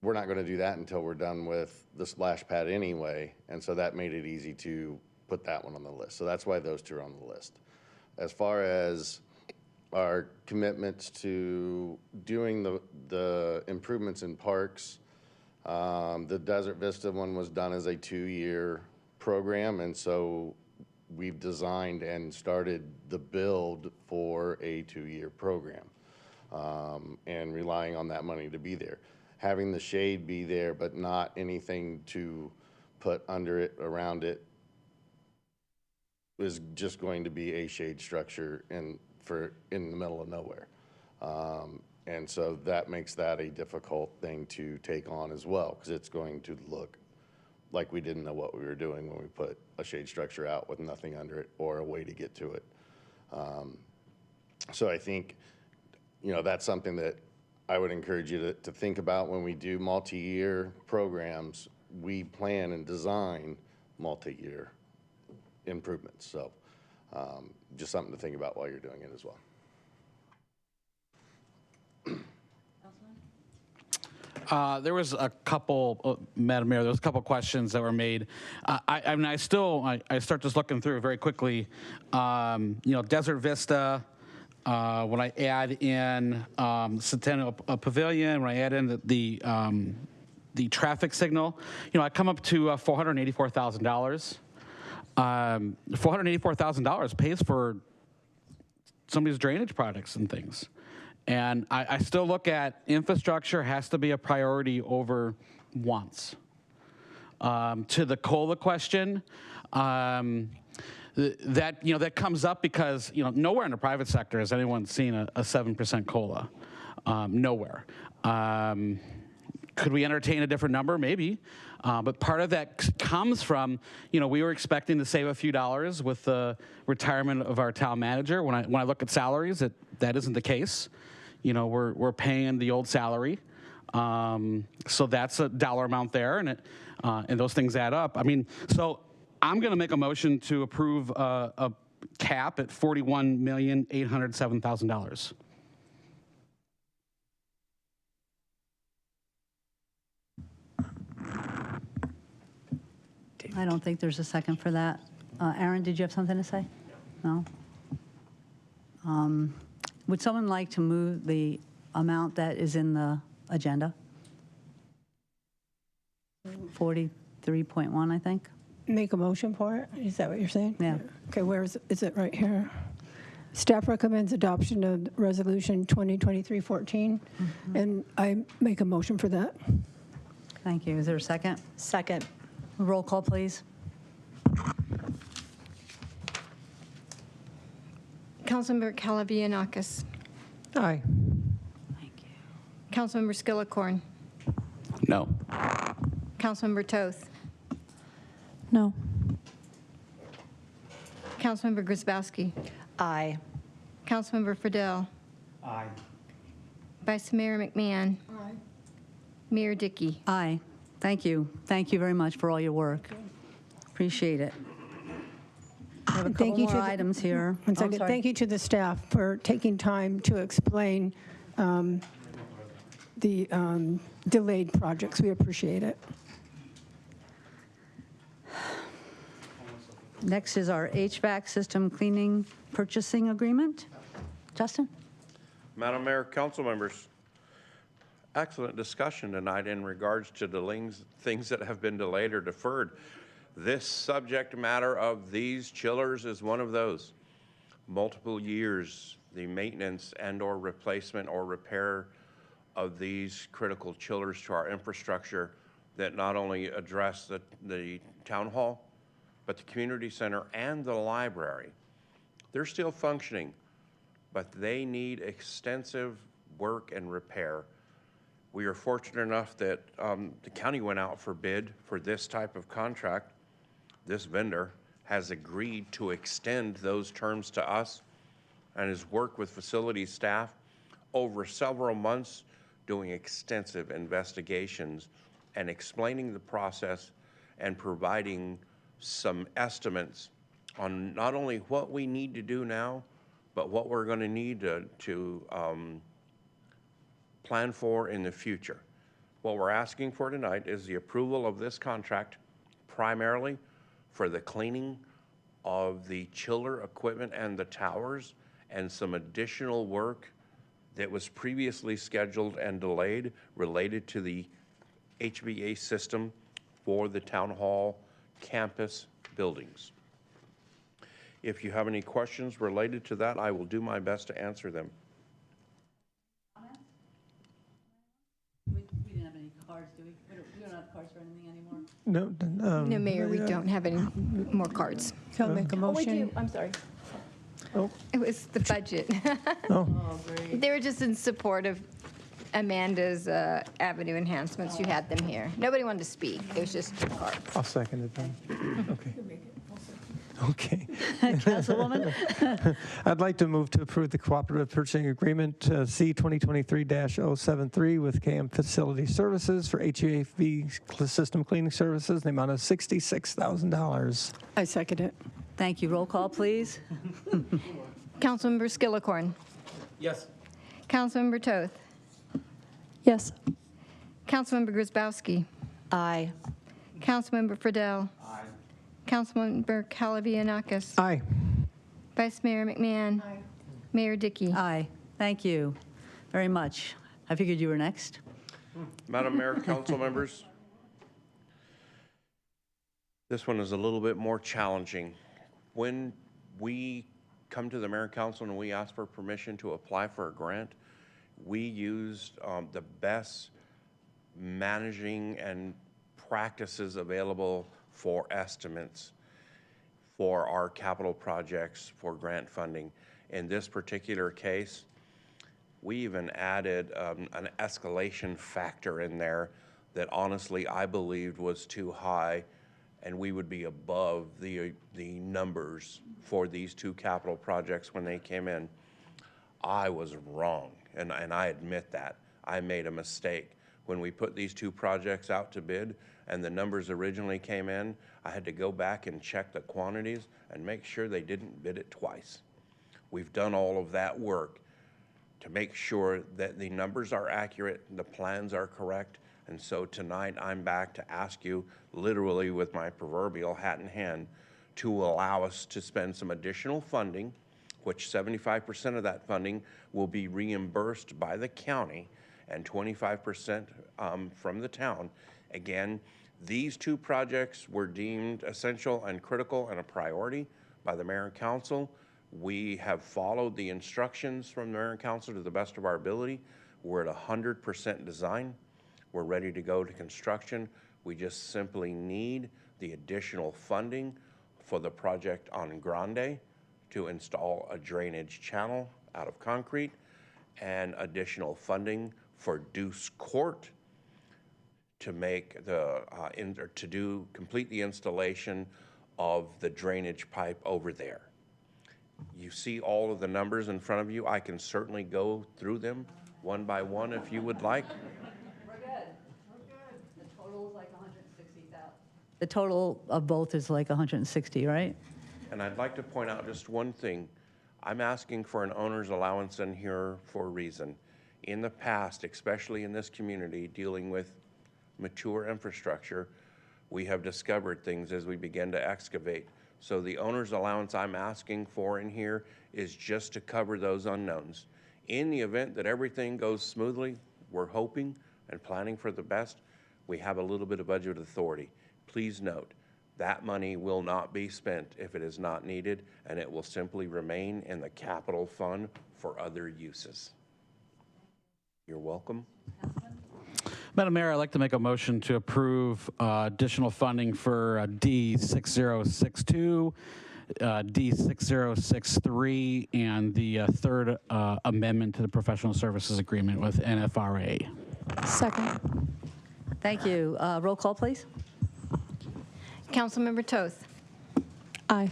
We're not going to do that until we're done with the splash pad anyway, and so that made it easy to put that one on the list. So that's why those two are on the list. As far as our commitments to doing the improvements in parks, the Desert Vista one was done as a 2-year program, and so we've designed and started the build for a 2-year program, and relying on that money to be there. Having the shade be there, but not anything to put under it, around it, is just going to be a shade structure, and in the middle of nowhere. And so that makes that a difficult thing to take on as well, because it's going to look like we didn't know what we were doing when we put a shade structure out with nothing under it or a way to get to it. So I think, that's something that I would encourage you to think about when we do multi-year programs. We plan and design multi-year improvements. So just something to think about while you're doing it as well. There was a couple, Madam Mayor, there was a couple questions that were made. I mean, I start just looking through it very quickly. Desert Vista, when I add in Centennial Pavilion, when I add in the traffic signal, I come up to $484,000. $484,000 pays for somebody's drainage projects and things. And I still look at infrastructure has to be a priority over wants. To the COLA question, that comes up because nowhere in the private sector has anyone seen a 7% COLA. Nowhere. Could we entertain a different number? Maybe. But part of that comes from, we were expecting to save a few dollars with the retirement of our town manager. When I look at salaries, that isn't the case. We're paying the old salary. So that's a dollar amount there, and those things add up. I mean, so I'm going to make a motion to approve a cap at $41,807,000. I don't think there's a second for that. Aaron, did you have something to say? No? Would someone like to move the amount that is in the agenda? 43.1, I think. Make a motion for it? Is that what you're saying? Yeah. Okay, where is it right here? Staff recommends adoption of Resolution 2023-14, and I make a motion for that. Thank you. Is there a second? Second. Roll call, please. Councilmember Calavianakis. Aye. Thank you. Councilmember Skillicorn. No. Councilmember Toth. No. Councilmember Grzybowski. Aye. Councilmember Friedel. Aye. Vice Mayor McMahon. Aye. Mayor Dickey. Aye. Thank you. Thank you very much for all your work. Appreciate it. We have a couple more items here. One Oh, second. sorry. Thank you to the staff for taking time to explain the delayed projects. We appreciate it. Next is our HVAC system cleaning purchasing agreement. Justin? Madam Mayor, council members, excellent discussion tonight in regards to things that have been delayed or deferred. This subject matter of these chillers is one of those. Multiple years, the maintenance and or replacement or repair of these critical chillers to our infrastructure that not only address the town hall, but the community center and the library. They're still functioning, but they need extensive work and repair. We are fortunate enough that the county went out for bid for this type of contract. This vendor has agreed to extend those terms to us and has worked with facility staff over several months doing extensive investigations and explaining the process and providing some estimates on not only what we need to do now, but what we're going to need to plan for in the future. What we're asking for tonight is the approval of this contract primarily for the cleaning of the chiller equipment and the towers and some additional work that was previously scheduled and delayed related to the HVAC system for the town hall campus buildings. If you have any questions related to that, I will do my best to answer them. We didn't have any cards, do we? We don't have cards for anything anymore. No, No, Mayor, we don't have any more cards. So I'll make a motion. I'm sorry. It was the budget. They were just in support of Amanda's avenue enhancements. You had them here. Nobody wanted to speak. It was just your cards. I'll second it then. Okay. Okay. Councilwoman? I'd like to move to approve the cooperative purchasing agreement C 2023-073 with KM Facility Services for HVAC system cleaning services in the amount of $66,000. I second it. Thank you. Roll call, please. Councilmember Skillicorn. Yes. Councilmember Toth. Yes. Councilmember Grzybowski. Aye. Councilmember Friedel. Aye. Councilmember Kalavianakis. Aye. Vice Mayor McMahon. Aye. Mayor Dickey. Aye. Thank you very much. I figured you were next. Madam Mayor, council members, this one is a little bit more challenging. When we come to the Mayor and Council and we ask for permission to apply for a grant, we used the best managing and practices available for estimates for our capital projects for grant funding. In this particular case, we even added an escalation factor in there that honestly I believed was too high, and we would be above the numbers for these two capital projects when they came in. I was wrong, and I admit that. I made a mistake. When we put these two projects out to bid and the numbers originally came in, I had to go back and check the quantities and make sure they didn't bid it twice. We've done all of that work to make sure that the numbers are accurate, the plans are correct, and so tonight I'm back to ask you, literally with my proverbial hat in hand, to allow us to spend some additional funding, which 75% of that funding will be reimbursed by the county and 25% from the town. Again, these two projects were deemed essential and critical and a priority by the Mayor and Council. We have followed the instructions from the Mayor and Council to the best of our ability. We're at 100% design. We're ready to go to construction. We just simply need the additional funding for the project on Grande to install a drainage channel out of concrete, and additional funding for Deuce Court to make the complete the installation of the drainage pipe over there. You see all of the numbers in front of you. I can certainly go through them one by one if you would like. We're good. The total is like 160,000. The total of both is like 160, right? And I'd like to point out just one thing. I'm asking for an owner's allowance in here for a reason. In the past, especially in this community, dealing with mature infrastructure, we have discovered things as we begin to excavate. So the owner's allowance I'm asking for in here is just to cover those unknowns. In the event that everything goes smoothly, we're hoping and planning for the best, we have a little bit of budget authority. Please note, that money will not be spent if it is not needed, and it will simply remain in the capital fund for other uses. You're welcome. Madam Mayor, I'd like to make a motion to approve additional funding for D6062, D6063, and the third amendment to the professional services agreement with NFRA. Second. Thank you. Roll call, please. Councilmember Toth. Aye.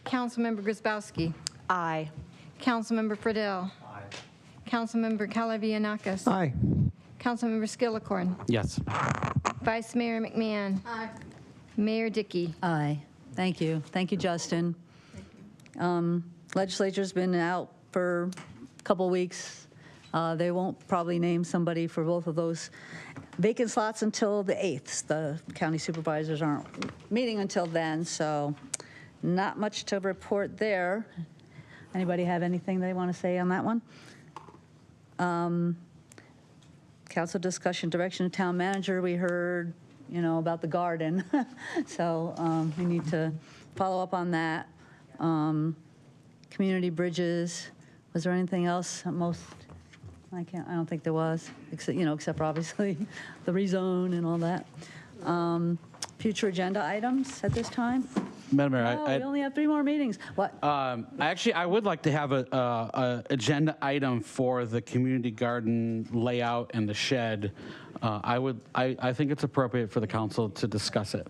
Councilmember Grzybowski. Aye. Councilmember Friedel. Aye. Councilmember Kalavianakis. Aye. Councilmember Skillicorn. Yes. Vice Mayor McMahon. Aye. Mayor Dickey. Aye. Thank you. Thank you, Justin. Legislature's been out for a couple weeks. They won't probably name somebody for both of those vacant slots until the 8th. The county supervisors aren't meeting until then, so not much to report there. Anybody have anything they want to say on that one? Council discussion, direction of town manager. We heard, about the garden. So we need to follow up on that. Community bridges. Was there anything else? I don't think there was, except for obviously the rezone and all that. Future agenda items at this time? Madam Mayor, No, we only have 3 more meetings. What? I would like to have a agenda item for the community garden layout and the shed. I think it's appropriate for the council to discuss it.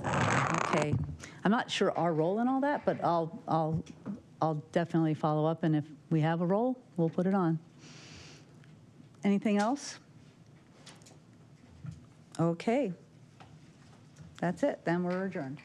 Okay. I'm not sure our role in all that, but I'll definitely follow up, and if we have a role, we'll put it on. Anything else? Okay. That's it. Then we're adjourned.